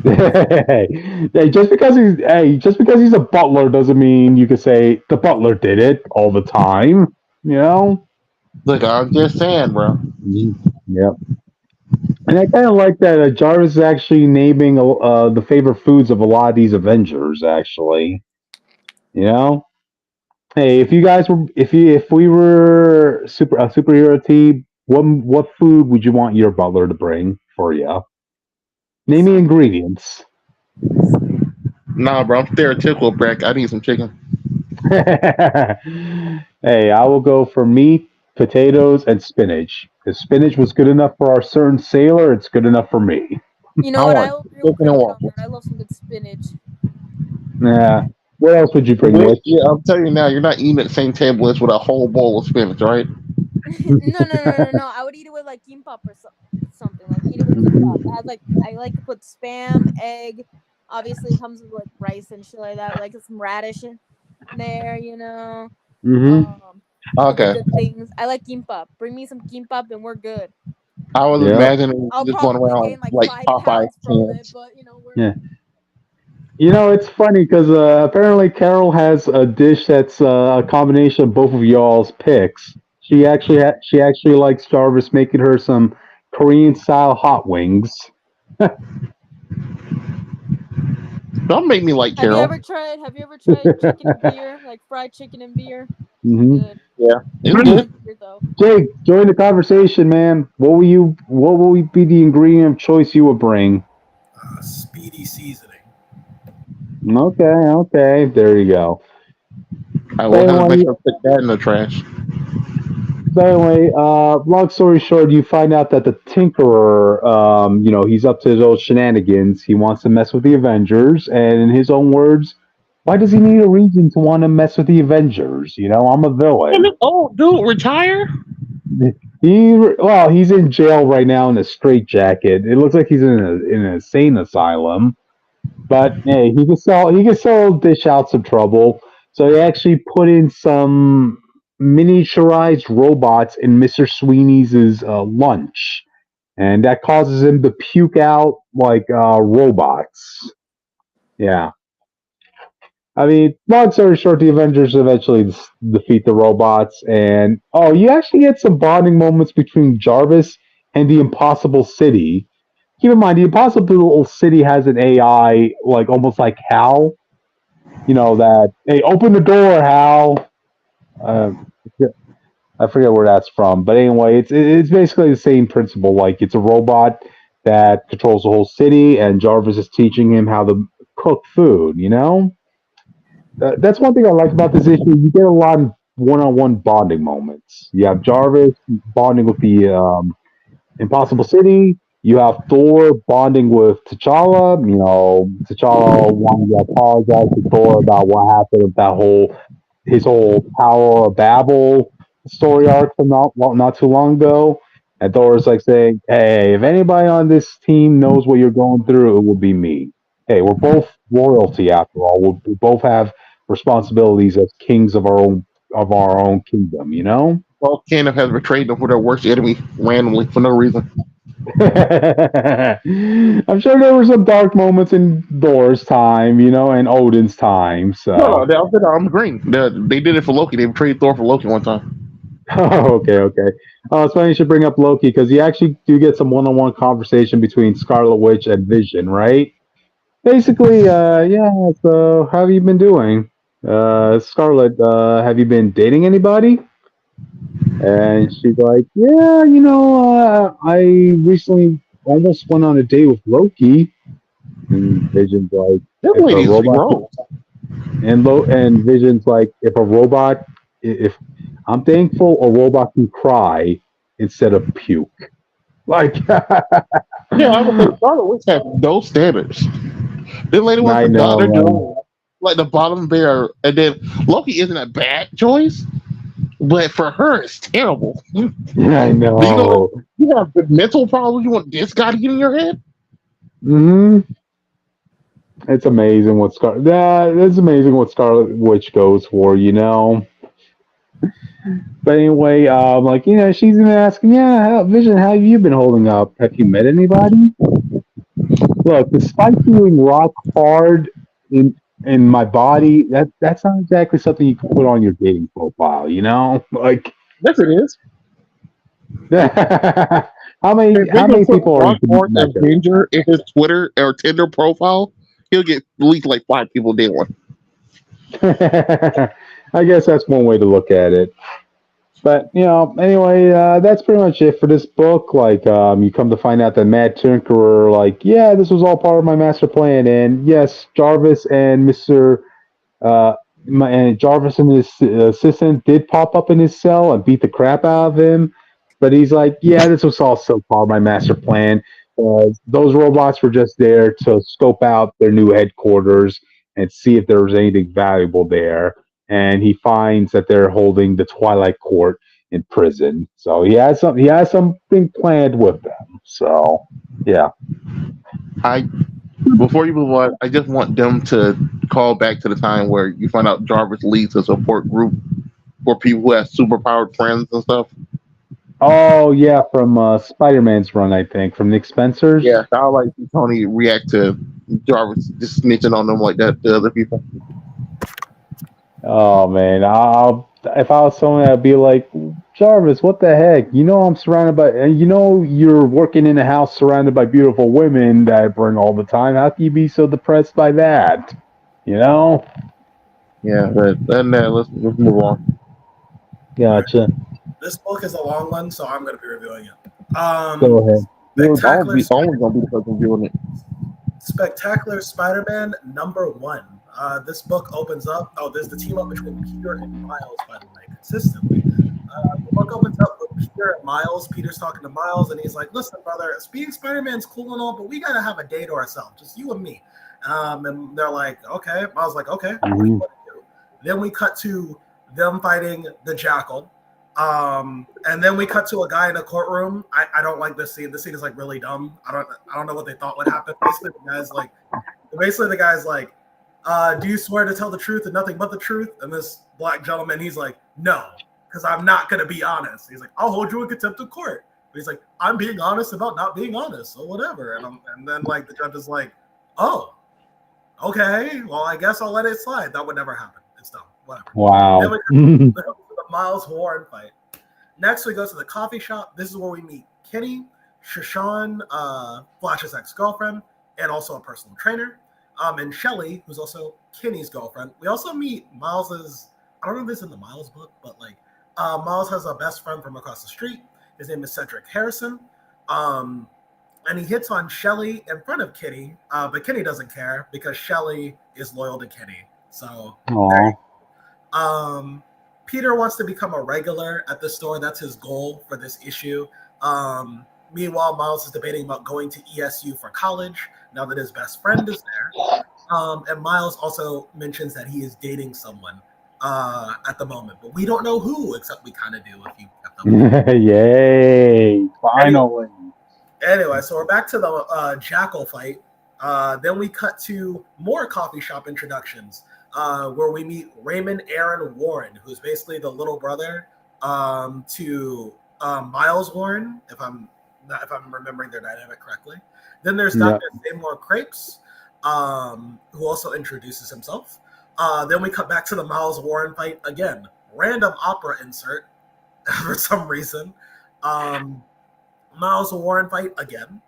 hey, just because he's a butler doesn't mean you can say the butler did it all the time. You know? Look, I'm just saying, bro. Yep. And I kind of like that Jarvis is actually naming the favorite foods of a lot of these Avengers. Actually, you know, hey, if you guys were, if we were a superhero team, what food would you want your butler to bring for you? Name me ingredients. Nah, bro, I'm stereotypical, Breck. I need some chicken. Hey, I will go for meat, potatoes, and spinach. If spinach was good enough for our certain sailor, it's good enough for me. You know I what? want I'll agree with chicken and Cricket on waffles. that. I love some good spinach. Yeah. What else would you bring, Wait, Mitch? yeah, I'm telling you now, you're not eating at the same table as with a whole bowl of spinach, right? No. I would eat it with like kimbap or something. Like eat it with kimbap. It has like I like to put spam, egg. Obviously, it comes with like rice and shit like that. Like some radish in there, you know. Mm-hmm. Other Okay. good things. I like kimbap. Bring me some kimbap and we're good. I was Yeah. imagining I'll just going probably around gain like like 5 pounds Popeye from it, cans. but you know we're Yeah. It's funny because apparently Carol has a dish that's a combination of both of y'all's picks. She actually likes Jarvis making her some Korean style hot wings. Don't make me like Carol. Have you ever tried chicken and beer? Like fried chicken and beer? Hmm. Good. Yeah, it's I Jake, good. like beer though. Jake, join the conversation, man. What will be the ingredient of choice you would bring? Speedy seasoning. Okay, there you go. I So will have to make anyway, sure to put that in the trash. Long story short, you find out that the Tinkerer, he's up to his old shenanigans. He wants to mess with the Avengers, and in his own words, why does he need a reason to want to mess with the Avengers? I'm a And villain. this old dude retire? He's in jail right now in a straitjacket. It looks like he's in an insane asylum. But hey, he can still dish out some trouble. So they actually put in some miniaturized robots in Mr. Sweeney's lunch, and that causes him to puke out like robots. Yeah, I mean, long story short, the Avengers eventually defeat the robots, and you actually get some bonding moments between Jarvis and the Impossible City. Keep in mind, the Impossible City has an AI like almost like Hal. That hey, open the door, Hal. Uh, I forget where that's from, but anyway, it's basically the same principle. Like it's a robot that controls the whole city, and Jarvis is teaching him how to cook food. That's one thing I like about this issue. You get a lot of one-on-one bonding moments. You have Jarvis bonding with the Impossible City. You have Thor bonding with T'Challa. T'Challa wanting to apologize to Thor about what happened with his whole Tower of Babel story arc from not too long ago. And Thor's like saying, "Hey, if anybody on this team knows what you're going through, it will be me. Hey, we're both royalty after all. We both have responsibilities as kings of our own kingdom. You know." Both Canada has betrayed them for their worst enemy randomly for no reason. I'm sure there were some dark moments in Thor's time, and Odin's time. No, So, I'm agreeing. They did it for Loki. They betrayed Thor for Loki one time. okay. It's funny you should bring up Loki because you actually do get some one-on-one conversation between Scarlet Witch and Vision, right? Basically, yeah. So, how have you been doing, Scarlet? Have you been dating anybody? And she's like, yeah, I recently almost went on a date with Loki. And Vision's like, This if a lady's robot gross. and Vision's like, if I'm thankful a robot can cry instead of puke. Like, Yeah, I would say Scarlet Witch has those standards. This lady wants I to know, dot their man. door like the bottom bear, and then Loki isn't a bad choice, but for her it's terrible. Do I you know that know. you have the mental problems? You want this guy to get in your head? Hmm. It's amazing what Scarlet Witch goes for. But anyway, she's gonna ask, yeah, Vision, how have you been holding up? Have you met anybody? Look, despite feeling rock hard in my body, that's not exactly something you can put on your dating profile. Like, Yes, it is. how many If how Victor many put people are you Rockport met? Avenger in his Twitter or Tinder profile, he'll get at least like 5 people day one. I guess that's one way to look at it. But anyway, that's pretty much it for this book. Like, you come to find out that Mad Tinkerer, like, yeah, this was all part of my master plan, and yes, Jarvis and Jarvis and his assistant did pop up in his cell and beat the crap out of him. But he's like, yeah, this was also part of my master plan. Those robots were just there to scope out their new headquarters and see if there was anything valuable there. And he finds that they're holding the Twilight Court in prison. So he has something planned with them. So yeah. I Before you move on, I just want them to call back to the time where you find out Jarvis leads a support group for people who have superpowered friends and stuff. Oh yeah, from Spider-Man's run, I think, from Nick Spencer's. Yeah, I like Tony react to Jarvis just snitching on them like that to other people. Oh man, if I was someone, I'd be like, Jarvis, what the heck? You know I'm surrounded by, and you know you're working in a house surrounded by beautiful women that I bring all the time. How can you be so depressed by that? You know? Yeah, but then let's move on. Gotcha. This book is a long one, so I'm going to be reviewing it. Go ahead. Spectacular, I'm gonna be the person viewing it. Spectacular Spider-Man #1. This book opens up. Oh, there's the team up between Peter and Miles, by the way, consistently. The book opens up with Peter and Miles. Peter's talking to Miles, and he's like, "Listen, brother, being Spider-Man's cool and all, but we gotta have a day to ourselves, just you and me." And they're like, "Okay." Miles like, "Okay, what do you want to do?" Then we cut to them fighting the Jackal. And then we cut to a guy in a courtroom. I don't like this scene. This scene is like really dumb. I don't know what they thought would happen. Basically, the guy's like, do you swear to tell the truth and nothing but the truth? And this black gentleman, he's like, no, because I'm not gonna be honest. He's like, I'll hold you in contempt of court. But he's like, I'm being honest about not being honest, so whatever. And then like the judge is like, oh, okay, well I guess I'll let it slide. That would never happen. It's dumb. Whatever. Wow. Then we come to the Miles Warren fight. Next, we go to the coffee shop. This is where we meet Kenny, Shashawn, Flash's ex-girlfriend, and also a personal trainer, and Shelly, who's also Kenny's girlfriend. We also meet Miles's, I don't know if this is in the Miles book, but like Miles has a best friend from across the street. His name is Cedric Harrison. And he hits on Shelly in front of Kenny, but Kenny doesn't care because Shelly is loyal to Kenny. So, Peter wants to become a regular at the store. That's his goal for this issue. Meanwhile, Miles is debating about going to ESU for college now that his best friend is there. And Miles also mentions that he is dating someone at the moment, but we don't know who, except we kind of do if you kept up. Yay! Finally. Anyway, so we're back to the Jackal fight. Then we cut to more coffee shop introductions. Where we meet Raymond Aaron Warren, who's basically the little brother to Miles Warren, if I'm remembering their dynamic correctly. Then there's Dr. Seymour Crepes, who also introduces himself. Then we cut back to the Miles Warren fight again. Random opera insert for some reason. Miles Warren fight again.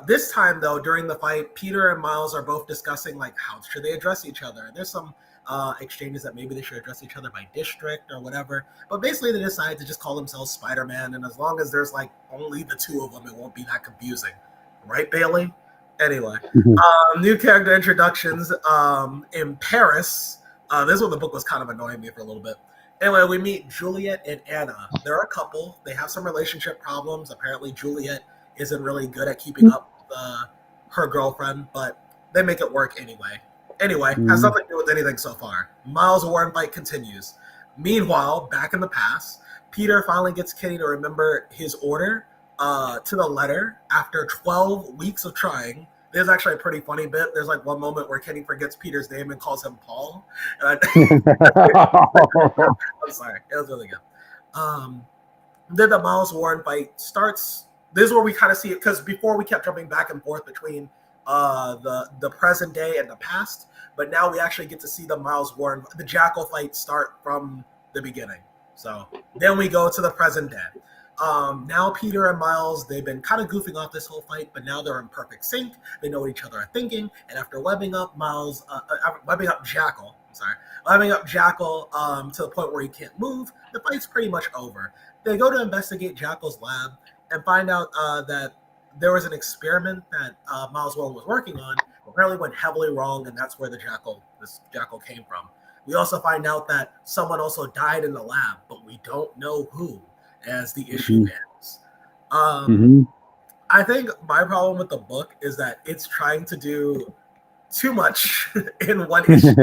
This time, though, during the fight, Peter and Miles are both discussing, like, how should they address each other. There's some exchanges that maybe they should address each other by district or whatever. But basically, they decide to just call themselves Spider-Man, and as long as there's, like, only the two of them, it won't be that confusing. Right, Bailey? Anyway, new character introductions in Paris. This one, the book was kind of annoying me for a little bit. Anyway, we meet Juliet and Anna. They're a couple. They have some relationship problems. Apparently, Juliet isn't really good at keeping up with her girlfriend, but they make it work anyway. Anyway, has nothing to do with anything so far. Miles Warren fight continues. Meanwhile, back in the past, Peter finally gets Kenny to remember his order to the letter after 12 weeks of trying. There's actually a pretty funny bit. There's like one moment where Kenny forgets Peter's name and calls him Paul. I'm sorry. It was really good. Then the Miles Warren fight starts. This is where we kind of see it, because before we kept jumping back and forth between the present day and the past, but now we actually get to see the the Jackal fight start from the beginning. So then we go to the present day. Now Peter and Miles, they've been kind of goofing off this whole fight, but now they're in perfect sync. They know what each other are thinking, and after webbing up Jackal to the point where he can't move, the fight's pretty much over. They go to investigate Jackal's lab and find out that there was an experiment that Miles Warren was working on. Apparently went heavily wrong, and that's where this Jackal came from. We also find out that someone also died in the lab, but we don't know who as the issue ends. I think my problem with the book is that it's trying to do too much in one issue.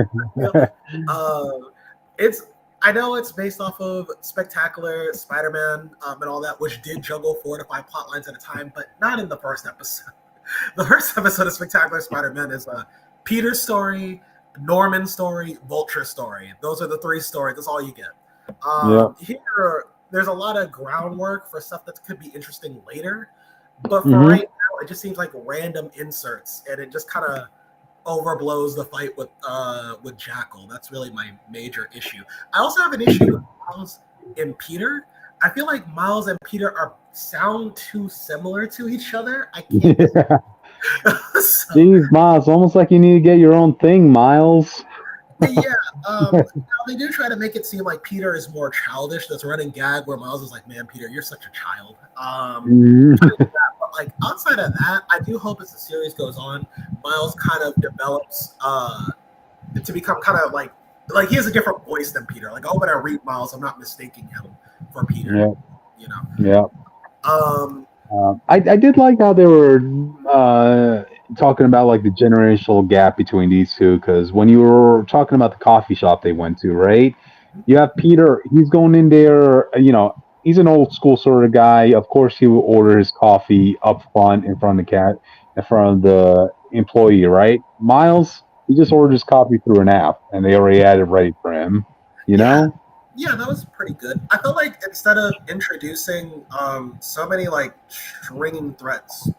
It's I know it's based off of Spectacular Spider-Man and all that, which did juggle 4 to 5 plot lines at a time, but not in the first episode. The first episode of Spectacular Spider-Man is Peter's story, Norman's story, Vulture's story. Those are the 3 stories. That's all you get. Here, there's a lot of groundwork for stuff that could be interesting later, but for right now, it just seems like random inserts, and it just kind of overblows the fight with Jackal. That's really my major issue. I also have an issue with Miles and Peter. I feel like Miles and Peter sound too similar to each other. I can't. Jeez, Miles, almost like you need to get your own thing, Miles. They do try to make it seem like Peter is more childish. That's a running gag where Miles is like, "Man, Peter, you're such a child." But like outside of that, I do hope as the series goes on, Miles kind of develops to become kind of like he has a different voice than Peter. Like, when I read Miles, I'm not mistaking him for Peter. Yeah. You know. Yeah. I did like how they were talking about like the generational gap between these two, because when you were talking about the coffee shop they went to, right? You have Peter, he's going in there, he's an old school sort of guy. Of course, he will order his coffee up front in front of the employee, right? Miles, he just ordered his coffee through an app, and they already had it ready for him. You know? Yeah, that was pretty good. I felt like instead of introducing so many like stringing threats,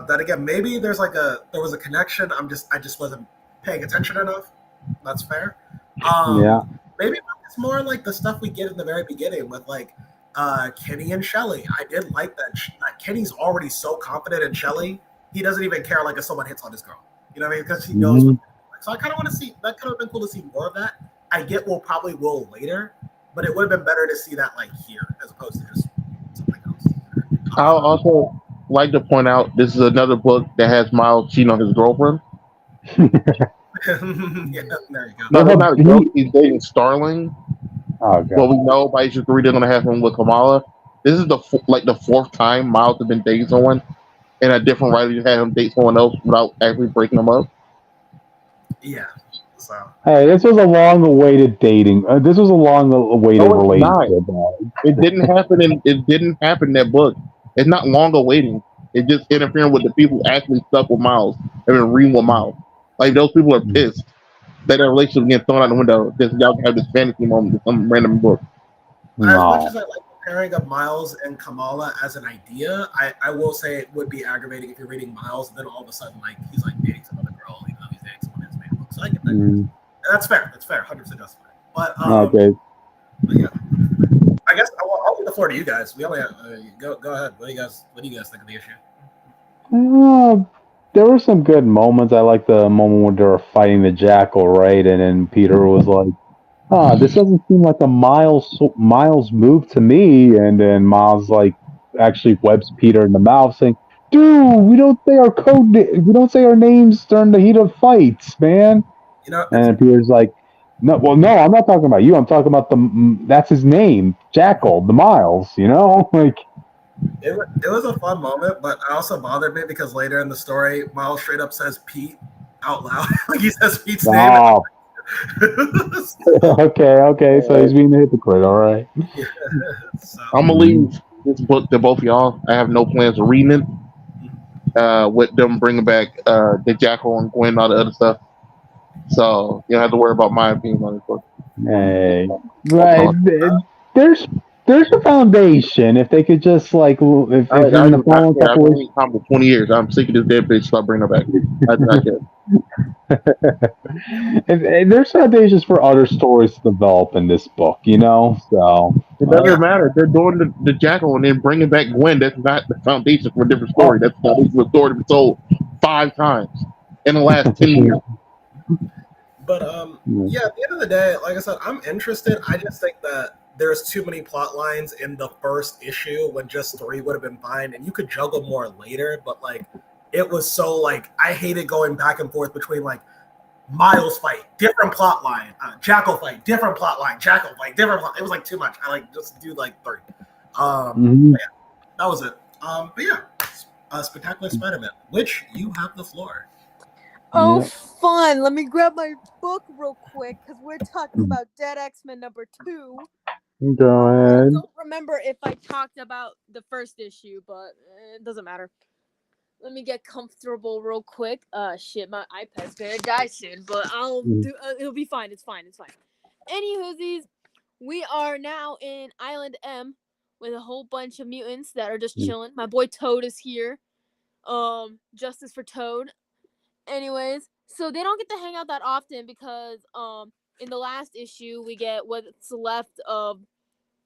that again maybe there was a connection. I just wasn't paying attention enough. That's fair. Maybe it's more like the stuff we get in the very beginning with like Kenny and Shelly. I did like that. Kenny's already so confident in Shelly, he doesn't even care like if someone hits on his girl. You know what I mean? Because he knows. So I kind of want to see. That could have been cool to see more of that. I get we'll probably will later. But it would have been better to see that like here as opposed to just something else. I'll also like to point out this is another book that has Miles cheating on his girlfriend. Yeah, there you go. No, not a joke. He's dating Starling. Oh, God. Well, we know by issue 3 they're going to have him with Kamala. This is the 4th time Miles has been dating someone, and a different writer just had him date someone else without actually breaking them up. Yeah. So. Hey, this was a long-awaited dating. This was a long-awaited relationship. It didn't happen. It didn't happen in that book. It's not long-awaiting. It's just interfering with the people who actually stuck with Miles and been reading with Miles. Like those people are pissed that their relationship getting thrown out the window because y'all have this fantasy moment in some random book. As much as I like the pairing of Miles and Kamala as an idea, I will say it would be aggravating if you're reading Miles and then all of a sudden like he's like dating some other girl, he's dating someone in his main book. So I get that. And that's fair. That's fair. 100% justified. But okay. But yeah. I guess I'll leave the floor to you guys. We only have, go ahead. What do you guys think of the issue? There were some good moments. I like the moment when they were fighting the Jackal, right? And then Peter was like, this doesn't seem like a Miles move to me. And then Miles like actually webs Peter in the mouth, saying, "Dude, we don't say our we don't say our names during the heat of fights, man." And Peter's like, no, I'm not talking about you. I'm talking about that's his name, Jackal, the Miles. Like. It was a fun moment, but it also bothered me because later in the story, Miles straight up says Pete out loud. Like he says Pete's name. Okay. So he's being a hypocrite. All right. Yeah, so. I'm gonna leave this book to both of y'all. I have no plans of reading it. With them bringing back the Jackal and Gwen and all the other stuff. So you don't have to worry about my opinion on this book. Hey, right? There's a foundation. If they could just like, if I've been for 20 years. I'm sick of this dead bitch. Stop bringing her back. There's foundations for other stories to develop in this book, So it doesn't matter. They're doing the Jackal and then bringing back Gwen. That's not the foundation for a different story. That's the foundation for a story to be told 5 times in the last 10 years. But at the end of the day, like I said, I'm interested. I just think that there's too many plot lines in the first issue when just 3 would have been fine, and you could juggle more later. But like, it was so like I hated going back and forth between like Miles fight, different plot line, Jackal fight, different plot line, Jackal fight, different plot. It was like too much. I like just do like 3. But yeah, that was it. But yeah, Spectacular Spider-Man, which you have the floor. Oh, Yeah. fun. Let me grab my book real quick because we're talking about Dead X-Men #2. Go I ahead. don't remember if I talked about the first issue, but it doesn't matter. Let me get comfortable real quick. Shit, my iPad's gonna die soon, but I'll do. It'll be fine. It's fine. It's fine. Anywhoosies, we are now in Island M with a whole bunch of mutants that are just chilling. My boy Toad is here. Justice for Toad. Anyways, so they don't get to hang out that often because in the last issue we get what's left of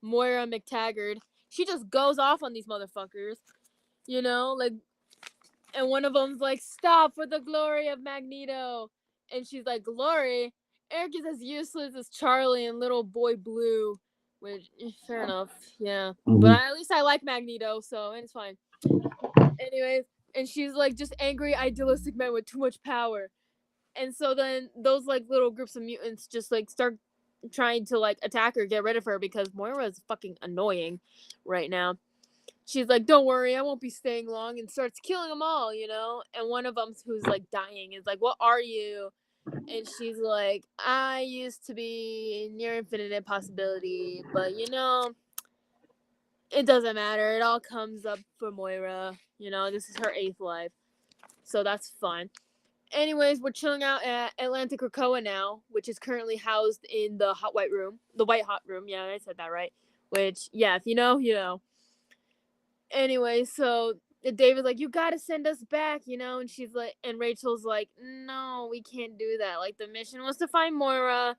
Moira McTaggart. She just goes off on these motherfuckers, you know, like, and one of them's like, "Stop for the glory of Magneto," and she's like, "Glory? Eric is as useless as Charlie and Little Boy Blue," which fair enough, yeah. But at least I like Magneto, so it's fine. Anyways, and she's like, just angry, idealistic men with too much power. And so then those like little groups of mutants just like start trying to like attack her, get rid of her because Moira is fucking annoying right now. She's like, "Don't worry, I won't be staying long," and starts killing them all, you know. And one of them who's like dying is like, "What are you?" And she's like, "I used to be near infinite impossibility, but you know, it doesn't matter. It all comes up for Moira. You know, this is her 8th life, so that's fine." Anyways, we're chilling out at Atlantic Krakoa now, which is currently housed in the white room. The white hot room. Yeah, I said that right. Which, yeah, if you know, you know. Anyway, so David's like, "You gotta send us back, you know?" And she's like, and Rachel's like, "No, we can't do that. Like, the mission was to find Moira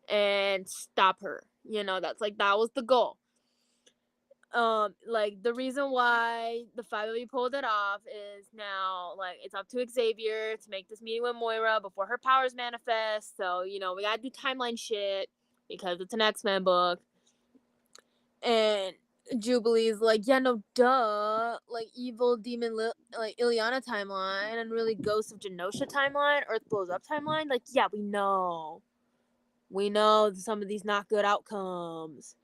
and stop her. You know, that was the goal. Like, the reason why the 5 of you pulled it off is now, like, it's up to Xavier to make this meeting with Moira before her powers manifest. So, you know, we gotta do timeline shit because it's an X-Men book." And Jubilee's like, "Yeah, no, duh. Like, evil demon, like, Ileana timeline and really Ghost of Genosha timeline, Earth blows up timeline. Like, yeah, we know. We know some of these not good outcomes.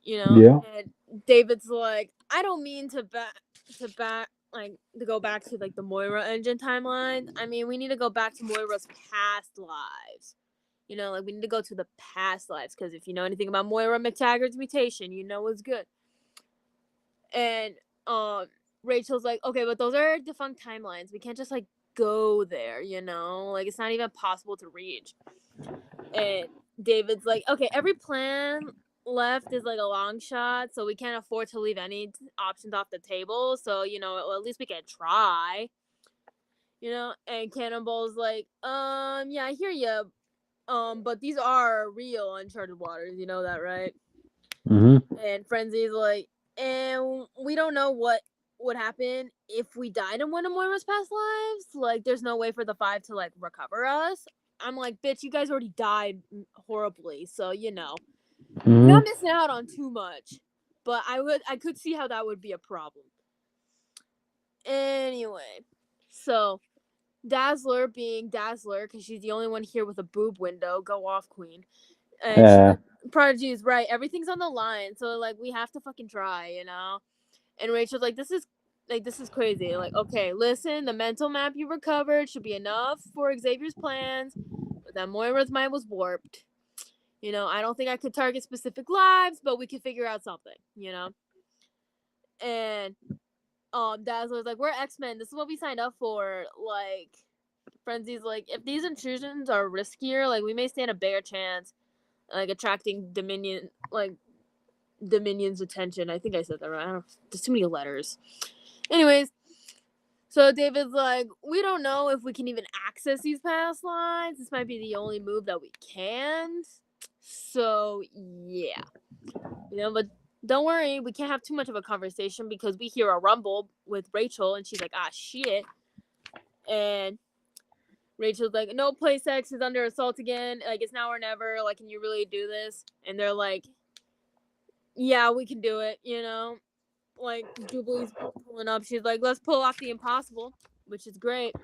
You know?" Yeah. And David's like, "I don't mean to go back to, like, the Moira engine timeline. I mean, we need to go back to Moira's past lives. You know, like, we need to go to the past lives, because if you know anything about Moira McTaggart's mutation, you know it's good." And Rachel's like, "Okay, but those are defunct timelines. We can't just, like, go there, you know? Like, it's not even possible to reach." And David's like, "Okay, every plan left is, like, a long shot, so we can't afford to leave any options off the table. So, you know, well, at least we can try." You know? And Cannonball's like, yeah, I hear you. But these are real uncharted waters. You know that, right?" And Frenzy's like, "And we don't know what would happen if we died in one of Moira's past lives. Like, there's no way for the 5 to, like, recover us." I'm like, "Bitch, you guys already died horribly, so, you know, you're not missing out on too much." But I could see how that would be a problem. Anyway, so Dazzler, being Dazzler, because she's the only one here with a boob window. Go off, queen. And she's like, "Prodigy is right. Everything's on the line. So, like, we have to fucking try, you know?" And Rachel's like, this is crazy. Like, "Okay, listen, the mental map you recovered should be enough for Xavier's plans, but that Moira's mind was warped. You know, I don't think I could target specific lives, but we could figure out something, you know?" And Dazzler's like, "We're X-Men. This is what we signed up for." Like, Frenzy's like, "If these intrusions are riskier, like, we may stand a bigger chance, like, attracting Dominion's attention." I think I said that right. I don't know. There's too many letters. Anyways, so David's like, "We don't know if we can even access these past lives. This might be the only move that we can. So, yeah. You know, but don't worry, we can't have too much of a conversation because we hear a rumble with Rachel, and she's like, ah, shit." And Rachel's like, "No, place X is under assault again. Like, it's now or never. Like, can you really do this?" And they're like, "Yeah, we can do it, you know?" Like, Jubilee's pulling up. She's like, "Let's pull off the impossible," which is great.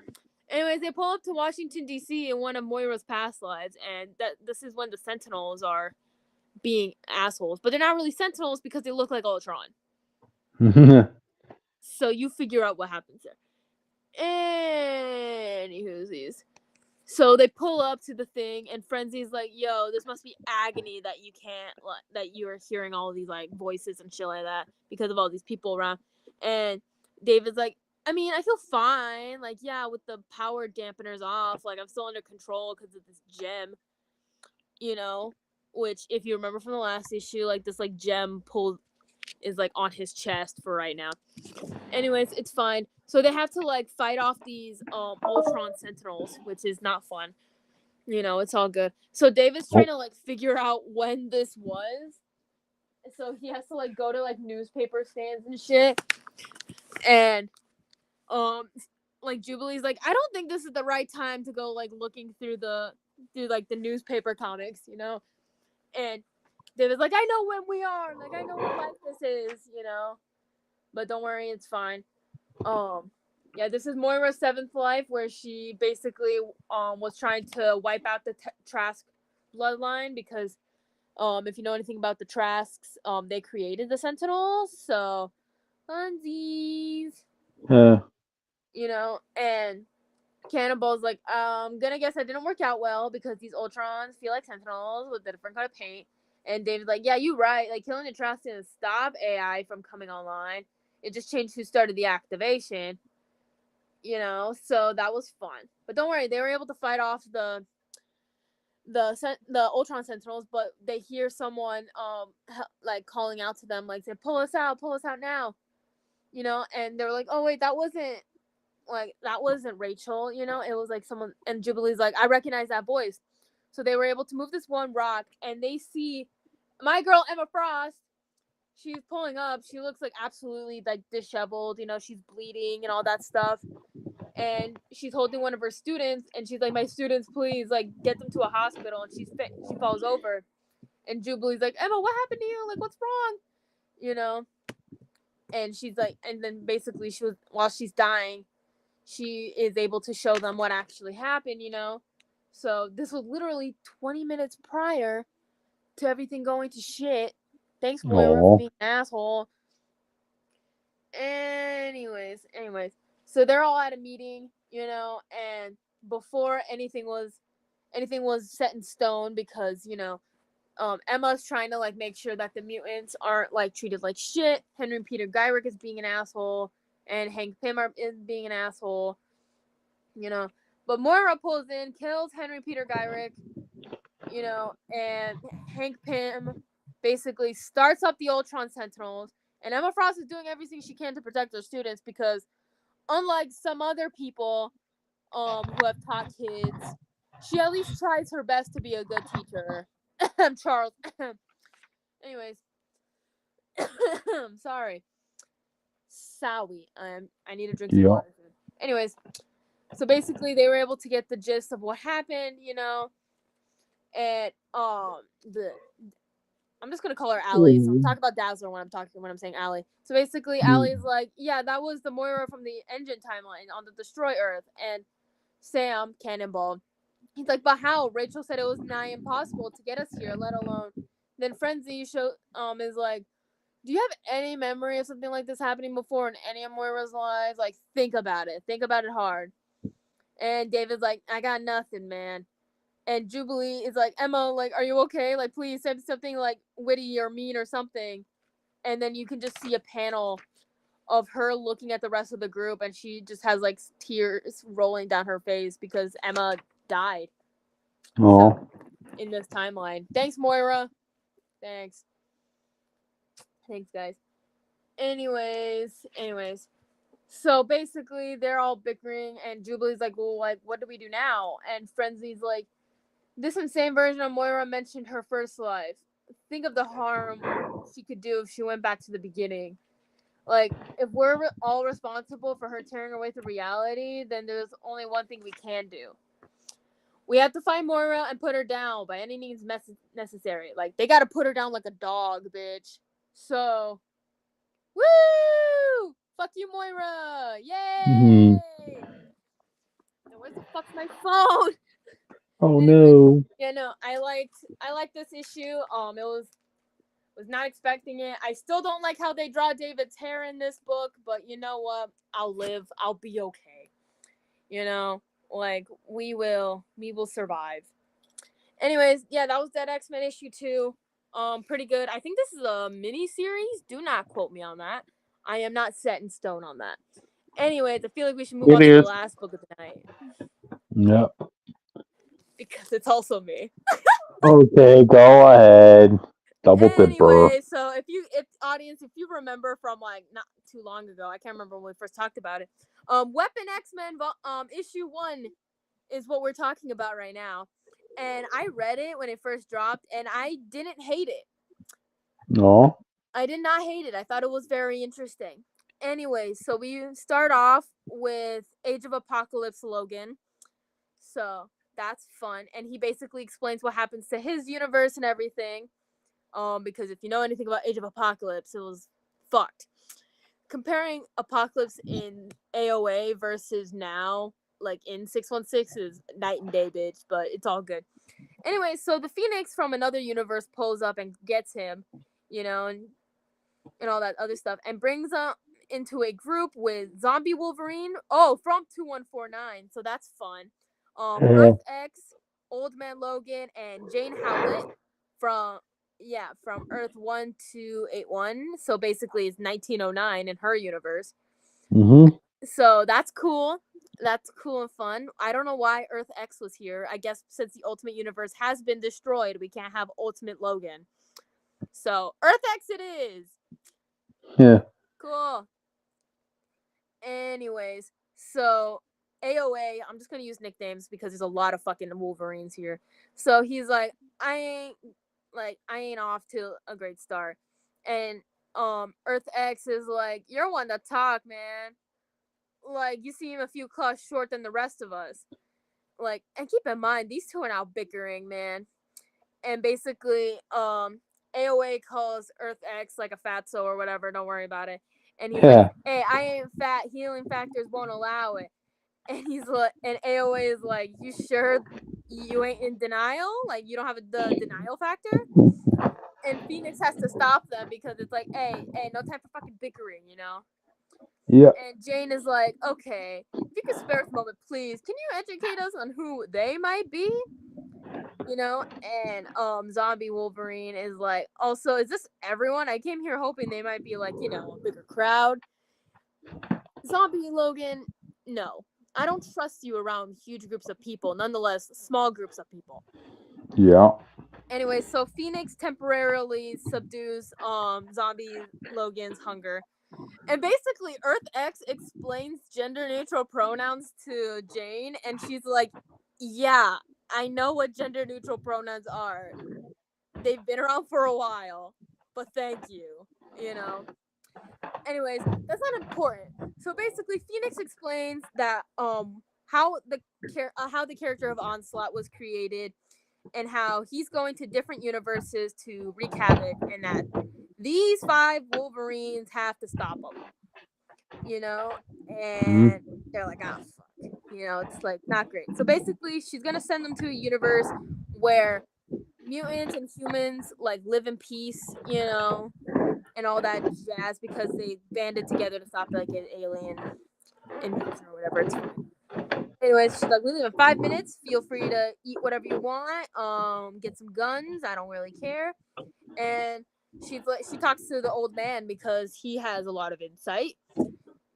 Anyways, they pull up to Washington, D.C. in one of Moira's past lives, and this is when the Sentinels are being assholes. But they're not really Sentinels because they look like Ultron. So you figure out what happens there. Anywhoosies. So they pull up to the thing, and Frenzy's like, "Yo, this must be agony that you can't, that you are hearing all these like voices and shit like that because of all these people around." And David's like, "I mean, I feel fine. Like, yeah, with the power dampeners off, like I'm still under control because of this gem, you know." Which, if you remember from the last issue, like this like gem is like on his chest for right now. Anyways, it's fine. So they have to like fight off these Ultron Sentinels, which is not fun. You know, it's all good. So David's trying to like figure out when this was. So he has to like go to like newspaper stands and shit. And like Jubilee's like, I don't think this is the right time to go like looking through like the newspaper comics, you know? And David's like, I know when we are, like I know what life this is, you know. But don't worry, it's fine. Yeah, this is Moira's 7th life, where she basically was trying to wipe out the Trask bloodline because if you know anything about the Trasks, they created the Sentinels, so funsies. You know, and Cannonball's like, gonna guess I didn't work out well because these Ultrons feel like Sentinels with a different kind of paint. And David's like, yeah, you right. Like, killing the Trask didn't stop AI from coming online. It just changed who started the activation, you know, so that was fun. But don't worry, they were able to fight off the Ultron Sentinels, but they hear someone like calling out to them, like, say, pull us out now, you know, and they're like, oh wait, that wasn't Rachel, you know, it was like someone, and Jubilee's like, I recognize that voice. So they were able to move this one rock, and they see my girl Emma Frost. She's pulling up. She looks like absolutely like disheveled, you know, she's bleeding and all that stuff. And she's holding one of her students, and she's like, my students, please, like, get them to a hospital. And she falls over. And Jubilee's like, Emma, what happened to you? Like, what's wrong? You know? And she's like, and then basically while she's dying, she is able to show them what actually happened, you know? So this was literally 20 minutes prior to everything going to shit. Thanks, Moira, for being an asshole. Anyways. So they're all at a meeting, you know, and before anything was set in stone, because, you know, Emma's trying to like make sure that the mutants aren't like treated like shit. Henry Peter Gyrick is being an asshole, and Hank Pym is being an asshole, you know. But Moira pulls in, kills Henry Peter Gyrick, you know, and Hank Pym basically starts up the Ultron Sentinels, and Emma Frost is doing everything she can to protect her students because, unlike some other people who have taught kids, she at least tries her best to be a good teacher. Charles. Anyways. Sorry. Sorry. I need to drink some water. Anyways. So basically they were able to get the gist of what happened, you know. And I'm just gonna call her Allie. So I'm talking about Dazzler when I'm saying Allie. So basically Allie's like, yeah, that was the Moira from the Engine timeline on the Destroy Earth. And Sam, Cannonball, he's like, but how? Rachel said it was nigh impossible to get us here, let alone. Then Frenzy is like, do you have any memory of something like this happening before in any of Moira's lives? Like, think about it hard. And David's like, I got nothing, man. And Jubilee is like, Emma, like, are you okay? Like, please say something like witty or mean or something. And then you can just see a panel of her looking at the rest of the group, and she just has like tears rolling down her face because Emma died. So, in this timeline. Thanks, Moira. Thanks, guys. Anyways. So basically, they're all bickering, and Jubilee's like, well, like, what do we do now? And Frenzy's like, this insane version of Moira mentioned her first life. Think of the harm she could do if she went back to the beginning. Like, if we're all responsible for her tearing away through reality, then there's only one thing we can do. We have to find Moira and put her down by any means necessary. Like, they gotta put her down like a dog, bitch. So, woo! Fuck you, Moira! Yay! Now, where the fuck's my phone? Oh no! Yeah, no, I liked this issue. It Was not expecting it. I still don't like how they draw David's hair in this book, but you know what? I'll live. I'll be okay. You know, like we will survive. Anyways, yeah, that was Dead X-Men issue 2. Pretty good. I think this is a mini series. Do not quote me on that. I am not set in stone on that. Anyways, I feel like we should move on to the last book of the night. Yep. Because it's also me. Okay, go ahead. Double dipper. Anyway, so if you remember from like not too long ago, I can't remember when we first talked about it. Weapon X-Men issue 1 is what we're talking about right now. And I read it when it first dropped and I didn't hate it. No. I did not hate it. I thought it was very interesting. Anyway, so we start off with Age of Apocalypse Logan. So that's fun. And he basically explains what happens to his universe and everything. Because if you know anything about Age of Apocalypse, it was fucked. Comparing Apocalypse in AOA versus now, like in 616, is night and day, bitch. But it's all good. Anyway, so the Phoenix from another universe pulls up and gets him, you know, and all that other stuff, and brings him into a group with Zombie Wolverine. Oh, from 2149, so that's fun. Earth X, Old Man Logan, and Jane Howlett from Earth 1281. So basically, it's 1909 in her universe. Mm-hmm. So that's cool. That's cool and fun. I don't know why Earth X was here. I guess since the Ultimate Universe has been destroyed, we can't have Ultimate Logan. So Earth X it is. Yeah. Cool. Anyways, so AOA, I'm just gonna use nicknames because there's a lot of fucking Wolverines here. So he's like, I ain't off to a great start. And Earth X is like, you're one to talk, man. Like, you seem a few claws short than the rest of us. Like, and keep in mind, these two are now bickering, man. And basically, AOA calls Earth X like a fatso or whatever. Don't worry about it. And he's like, hey, I ain't fat. Healing factors won't allow it. And he's like, and AOA is like, you sure you ain't in denial? Like, you don't have the denial factor? And Phoenix has to stop them because it's like, hey, no time for fucking bickering, you know? Yeah. And Jane is like, okay, if you could spare us a moment, please, can you educate us on who they might be? You know, and Zombie Wolverine is like, also, is this everyone? I came here hoping they might be like, you know, a bigger crowd. Zombie Logan, no. I don't trust you around huge groups of people, nonetheless, small groups of people. Yeah. Anyway, so Phoenix temporarily subdues Zombie Logan's hunger. And basically, Earth X explains gender-neutral pronouns to Jane, and she's like, yeah, I know what gender-neutral pronouns are. They've been around for a while, but thank you, you know? Anyways, that's not important. So basically, Phoenix explains that how the character of Onslaught was created, and how he's going to different universes to wreak havoc, and that these 5 Wolverines have to stop him. You know, and they're like, ah, fuck. You know, it's like not great. So basically, she's gonna send them to a universe where mutants and humans like live in peace, you know, and all that jazz because they banded together to stop like an alien invasion or whatever. It's fine. Anyways, she's like, we leave in 5 minutes. Feel free to eat whatever you want. Get some guns. I don't really care. And she talks to the old man because he has a lot of insight.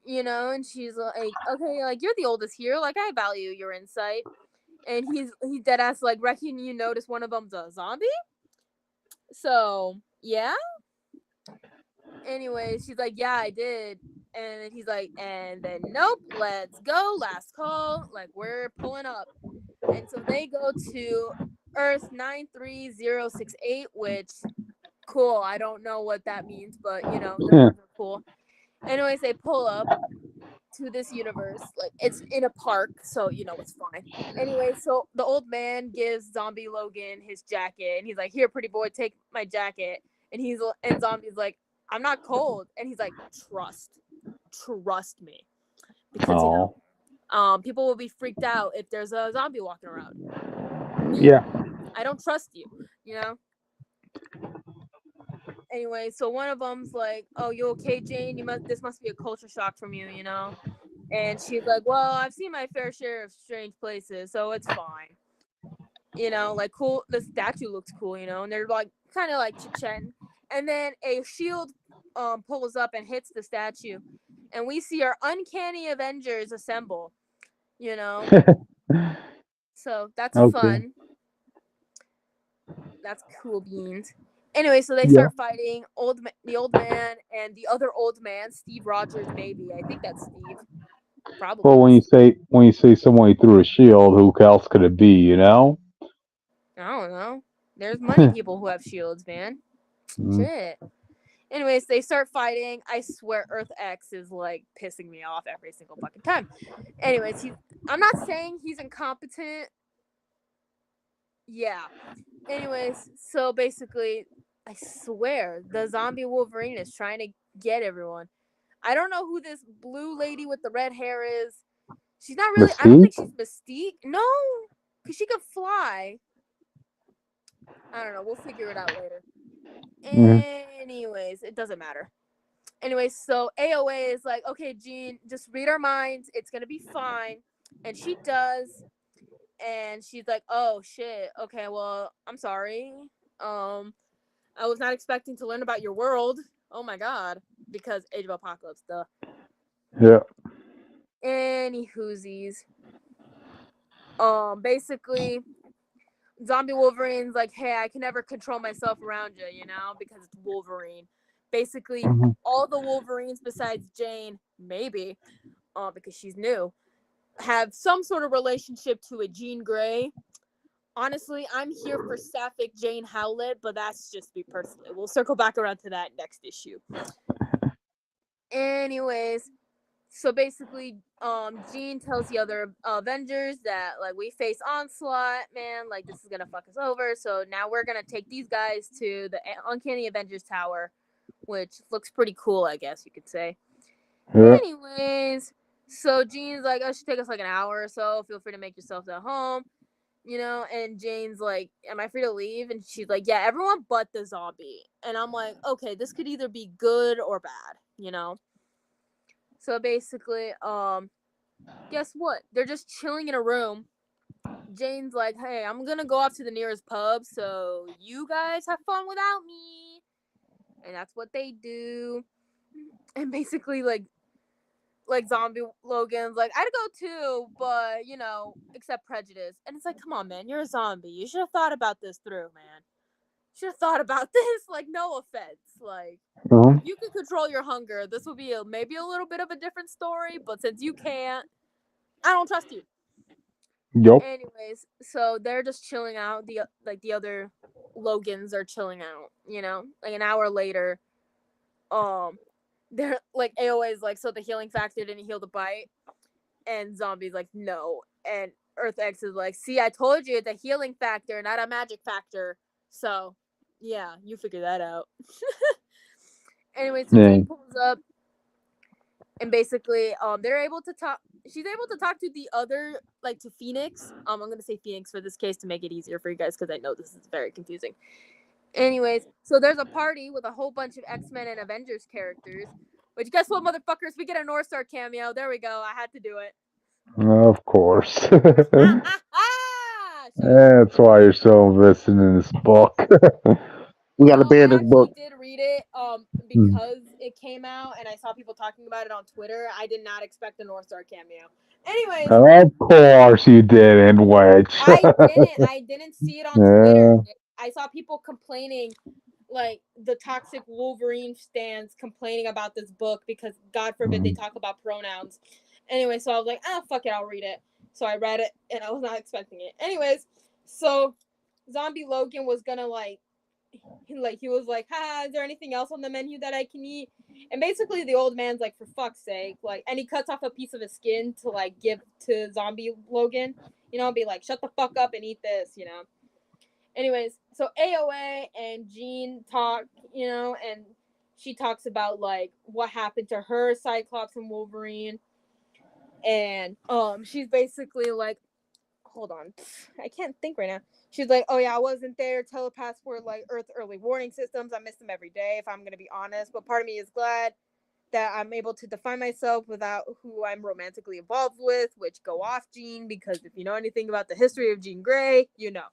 You know, and she's like, okay, like, you're the oldest here. Like, I value your insight. And he's dead ass like, reckon you notice one of them's a zombie? So, yeah? Anyway, she's like, yeah, I did. And he's like, and then, nope, let's go. Last call. Like, we're pulling up. And so they go to Earth 93068, which, cool. I don't know what that means, but, you know, they're cool. Anyways, they pull up to this universe. Like, it's in a park, so, you know, it's fine. Anyway, so the old man gives Zombie Logan his jacket, and he's like, here, pretty boy, take my jacket. And Zombie's like, I'm not cold. And he's like, trust me. Because, you know, people will be freaked out if there's a zombie walking around. Yeah. I don't trust you, you know? Anyway, so one of them's like, "Oh, you okay, Jane? This must be a culture shock from you, you know?" And she's like, "Well, I've seen my fair share of strange places, so it's fine." You know, like cool. The statue looks cool, you know, and they're like kind of like chit-chatting, and then a shield pulls up and hits the statue, and we see our uncanny Avengers assemble. You know, so that's Okay. fun. That's cool beans. Anyway, so they Yeah. start fighting the old man and the other old man, Steve Rogers' baby. I think that's Steve. Probably. Well, when you say someone threw a shield, who else could it be? You know. I don't know. There's money people who have shields, man. Mm. Shit. Anyways, they start fighting. I swear Earth X is like pissing me off every single fucking time. Anyways, I'm not saying he's incompetent. Yeah. Anyways, so basically, I swear the zombie Wolverine is trying to get everyone. I don't know who this blue lady with the red hair is. She's not really. I don't think she's Mystique? Mystique. No, because she could fly. I don't know. We'll figure it out later. Mm. Anyways, it doesn't matter. Anyways, so AOA is like, okay, Jean, just read our minds. It's gonna be fine. And she does. And she's like, oh shit. Okay, well, I'm sorry. I was not expecting to learn about your world. Oh my god. Because Age of Apocalypse, duh. Yeah. Any whoosies. Basically, Zombie Wolverine's like, hey, I can never control myself around you, you know, because it's Wolverine. Basically, Mm-hmm. all the Wolverines besides Jane, maybe, because she's new, have some sort of relationship to a Jean Grey. Honestly, I'm here for Sapphic Jane Howlett, but that's just me personally. We'll circle back around to that next issue. Anyways, so basically, Jean tells the other Avengers that like we face Onslaught, man, like this is gonna fuck us over. So now we're gonna take these guys to the Uncanny Avengers Tower, which looks pretty cool, I guess you could say. Yeah. Anyways, so Jean's like, oh, it should take us like an hour or so. Feel free to make yourselves at home, you know. And Jane's like, am I free to leave? And she's like, yeah, everyone but the zombie. And I'm like, okay, this could either be good or bad, you know. So basically, guess what? They're just chilling in a room. Jane's like, hey, I'm gonna go off to the nearest pub, so you guys have fun without me. And that's what they do. And basically, like zombie Logan's like, I'd go too, but you know, accept prejudice. And it's like, come on, man, you're a zombie. You should have thought about this through, man. Should have thought about this. Like, no offense. Like, Uh-huh. if you can control your hunger, this will be maybe a little bit of a different story. But since you can't, I don't trust you. Yup. Anyways, so they're just chilling out. The other Logans are chilling out. You know, like an hour later, they're like AOA's like, so the healing factor didn't heal the bite, and Zombie's like, no, and Earth X is like, see, I told you, it's a healing factor, not a magic factor. So, yeah, you figure that out. Anyway, so Jane pulls up, and basically, they're able to talk. She's able to talk to the other, like to Phoenix. I'm gonna say Phoenix for this case to make it easier for you guys because I know this is very confusing. Anyways, so there's a party with a whole bunch of X Men and Avengers characters. Which, guess what, motherfuckers? We get a North Star cameo. There we go. I had to do it. Of course. So, That's why you're so invested in this book. We got to I ban this actually book. did read it because it came out and I saw people talking about it on Twitter. I did not expect a North Star cameo. Anyways, Of course you didn't, Wedge. I didn't see it on Twitter. I saw people complaining, like the toxic Wolverine stans complaining about this book because God forbid they talk about pronouns. Anyway, so I was like, fuck it, I'll read it. So I read it and I was not expecting it. Anyways, so Zombie Logan was gonna he was like, is there anything else on the menu that I can eat? And basically the old man's like, for fuck's sake, like, and he cuts off a piece of his skin to like give to Zombie Logan, you know, be like, shut the fuck up and eat this, you know. Anyways, so AOA and Jean talk, you know, and she talks about like what happened to her, Cyclops and Wolverine. And she's basically like, hold on, I can't think right now. She's like, oh yeah, I wasn't there. Telepaths were like Earth's early warning systems. I miss them every day, if I'm gonna be honest. But part of me is glad that I'm able to define myself without who I'm romantically involved with, which go off Jean, because if you know anything about the history of Jean Grey, you know.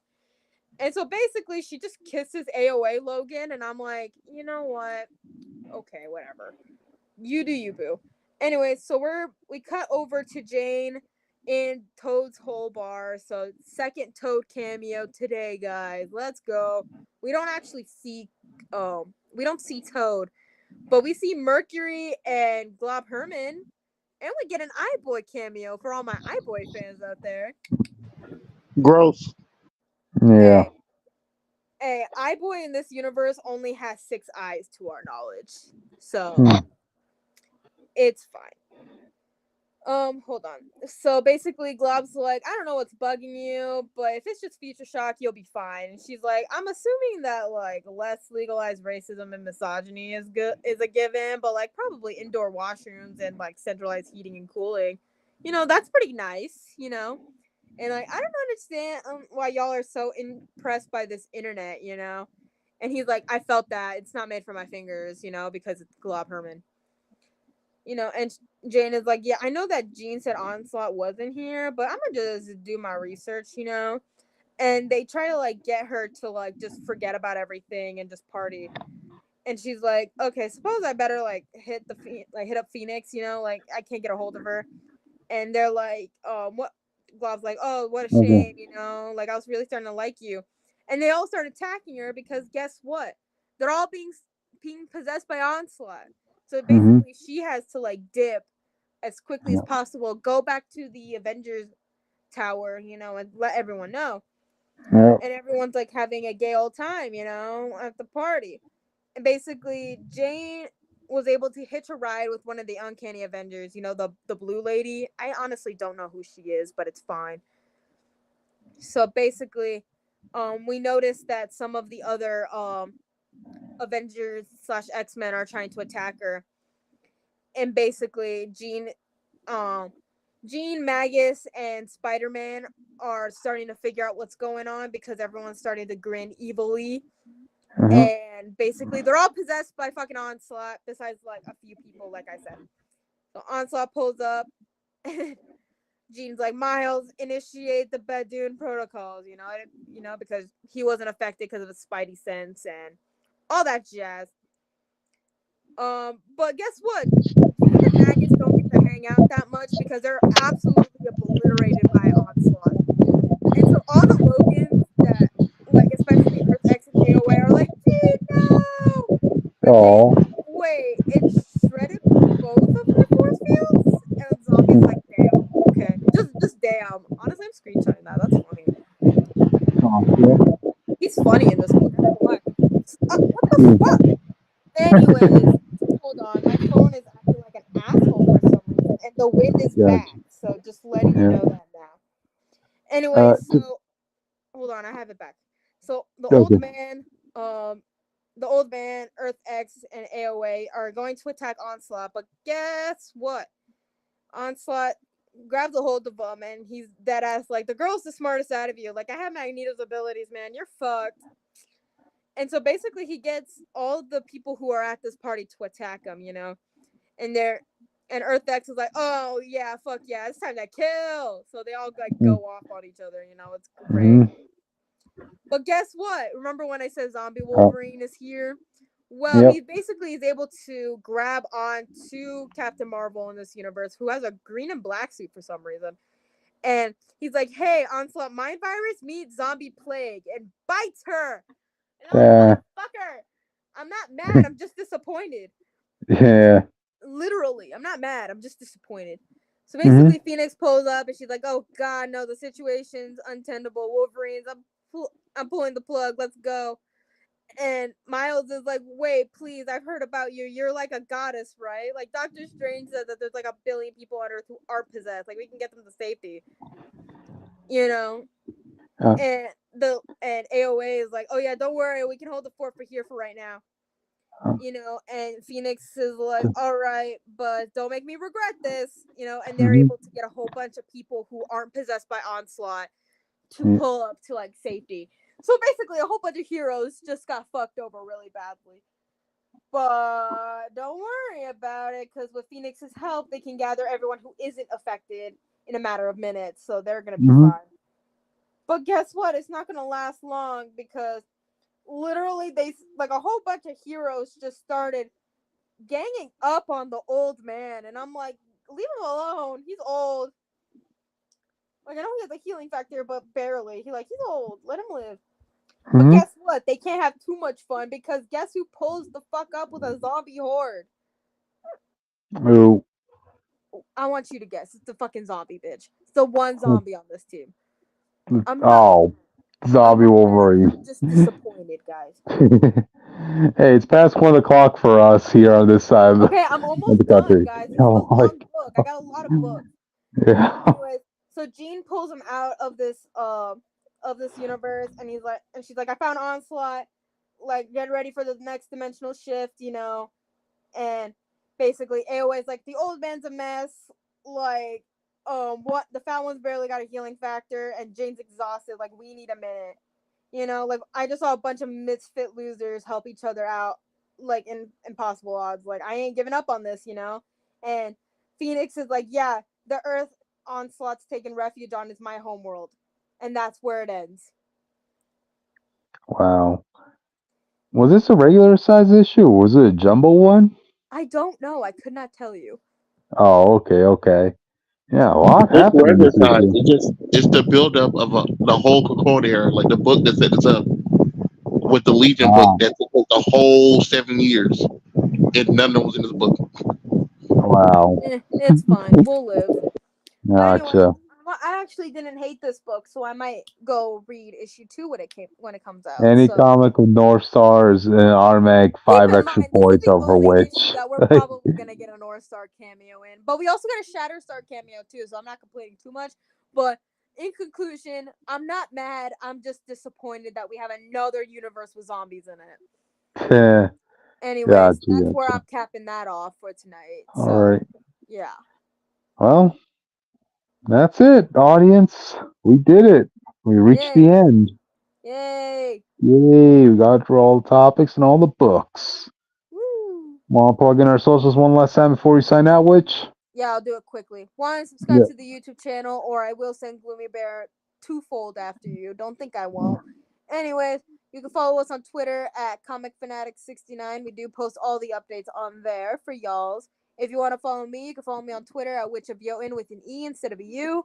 And so basically she just kisses AOA Logan, and I'm like, you know what? Okay, whatever. You do you, boo. Anyway, so we cut over to Jane in Toad's whole bar. So second Toad cameo today, guys. Let's go. We don't actually see we don't see Toad, but we see Mercury and Glob Herman, and we get an iBoy cameo for all my iBoy fans out there. Gross. Yeah. Hey, iBoy in this universe only has 6 eyes to our knowledge, so it's fine. Hold on. So basically, Glob's like, I don't know what's bugging you, but if it's just future shock, you'll be fine. And she's like, I'm assuming that like less legalized racism and misogyny is a given, but like probably indoor washrooms and like centralized heating and cooling, that's pretty nice, And like, I don't understand why y'all are so impressed by this internet, And he's like, I felt that it's not made for my fingers, because it's Glob Herman. And Jane is like, yeah, I know that Jean said Onslaught wasn't here, but I'm gonna just do my research, And they try to like get her to like just forget about everything and just party. And she's like, okay, suppose I better like hit up Phoenix, like I can't get a hold of her. And they're like, what? Glob's like, oh, what a shame, like I was really starting to like you. And they all start attacking her because guess what? They're all being possessed by Onslaught. So basically, she has to like dip as quickly as possible, go back to the Avengers tower, and let everyone know. And everyone's like having a gay old time, at the party. And basically, Jane was able to hitch a ride with one of the Uncanny Avengers, the blue lady. I honestly don't know who she is, but it's fine. So basically, we noticed that some of the other Avengers / X Men are trying to attack her. And basically, Jean, Magus, and Spider-Man are starting to figure out what's going on because everyone's starting to grin evilly. And basically, they're all possessed by fucking Onslaught, besides like a few people, like I said. So Onslaught pulls up. Jean's like, Miles, initiate the Badoon protocols, because he wasn't affected because of his spidey sense and all that jazz. But guess what? Jean and Magus don't get to hang out that much because they're absolutely obliterated by Onslaught. And so all the Logans that, like, especially Earth X and AOA are like, Jean, no! Oh. Wait, it shredded both of her force fields? And Zombie's like, damn, okay. Just damn. Honestly, I'm screenshotting that. That's funny. He's funny in this book. I don't know why. What the fuck? Anyways, hold on. My phone is acting like an asshole for some reason, and the wind is back. So just letting you know that now. Anyway, so hold on, I have it back. So the old man, Earth X, and AOA are going to attack Onslaught, but guess what? Onslaught grabs a hold of him, and he's dead ass like, the girl's the smartest out of you. Like, I have Magneto's abilities, man. You're fucked. And so basically, he gets all the people who are at this party to attack him, and Earth X is like, oh yeah, fuck yeah, it's time to kill. So they all like go off on each other, it's great. But guess what? Remember when I said Zombie Wolverine is here? Well, he basically is able to grab on to Captain Marvel in this universe, who has a green and black suit for some reason. And he's like, hey, Onslaught Mind Virus meets Zombie Plague and bites her. And motherfucker, I'm not mad. I'm just disappointed. Yeah. Literally, I'm not mad. I'm just disappointed. So basically, Phoenix pulls up and she's like, oh, God, no, the situation's untenable. Wolverines, I'm pulling the plug. Let's go. And Miles is like, wait, please, I've heard about you. You're like a goddess, right? Like, Doctor Strange said that there's like 1 billion people on Earth who are possessed. Like, we can get them to safety. And AOA is like, oh yeah, don't worry, we can hold the fort for right now. And Phoenix is like, all right, but don't make me regret this, and they're able to get a whole bunch of people who aren't possessed by Onslaught to pull up to like safety. So basically, a whole bunch of heroes just got fucked over really badly. But don't worry about it, because with Phoenix's help, they can gather everyone who isn't affected in a matter of minutes, so they're gonna be fine. But guess what? It's not gonna last long, because literally they like a whole bunch of heroes just started ganging up on the old man, and I'm like, leave him alone. He's old. Like, I know he has a healing factor, but barely. He's old. Let him live. But guess what? They can't have too much fun, because guess who pulls the fuck up with a zombie horde? Who? I want you to guess. It's the fucking zombie bitch. It's the one zombie on this team. Zombie Wolverine. I'm just disappointed, guys. Hey, it's past 1:00 for us here on this side of Okay, I'm almost done, guys. This is a long book. I got a lot of books. Yeah. Anyways, so Jean pulls him out of this universe, and she's like, I found Onslaught. Like, get ready for the next dimensional shift, And basically, AOA's like, the old man's a mess. Like, what? The fat one's barely got a healing factor, and Jane's exhausted. Like, we need a minute. Like, I just saw a bunch of misfit losers help each other out, like, in impossible odds. Like, I ain't giving up on this, And Phoenix is like, yeah, the Earth Onslaught's taken refuge on is my homeworld. And that's where it ends. Wow. Was this a regular size issue? Or was it a jumbo one? I don't know. I could not tell you. Oh, okay. Yeah, a lot It's happened in regular this size. issue. It's the buildup of the whole Krakoa era, like the book that set this up with the Legion book that took the whole 7 years, and none of them was in this book. Wow. It's fine. We'll live. Gotcha. Anyway, I actually didn't hate this book, so I might go read issue 2 when it comes out. Any comic with North Stars and automatic 5 extra points over which. That we're probably gonna get a North Star cameo in, but we also got a Shatterstar cameo too, so I'm not complaining too much. But in conclusion, I'm not mad. I'm just disappointed that we have another universe with zombies in it. Anyways, that's where I'm capping that off for tonight. So, all right. Yeah. Well, that's it, audience. We did it. We reached the end. Yay! We got through all the topics and all the books. Woo! Want to plug in our socials one last time before we sign out, Witch? Yeah, I'll do it quickly. One, subscribe to the YouTube channel, or I will send Gloomy Bear twofold after you. Don't think I won't. Anyways, you can follow us on Twitter at Comic Phanatics 69. We do post all the updates on there for y'alls. If you want to follow me, you can follow me on Twitter at Witch of Jotun with an E instead of a U.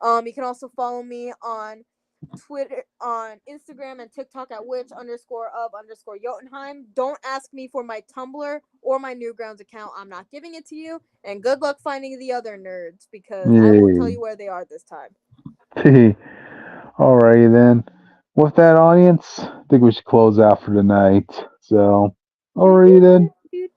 You can also follow me on Twitter, on Instagram and TikTok at witch_of_Jotunheim. Don't ask me for my Tumblr or my Newgrounds account. I'm not giving it to you. And good luck finding the other nerds, because I won't tell you where they are this time. Alrighty then. With that, audience, I think we should close out for tonight. So, alrighty then.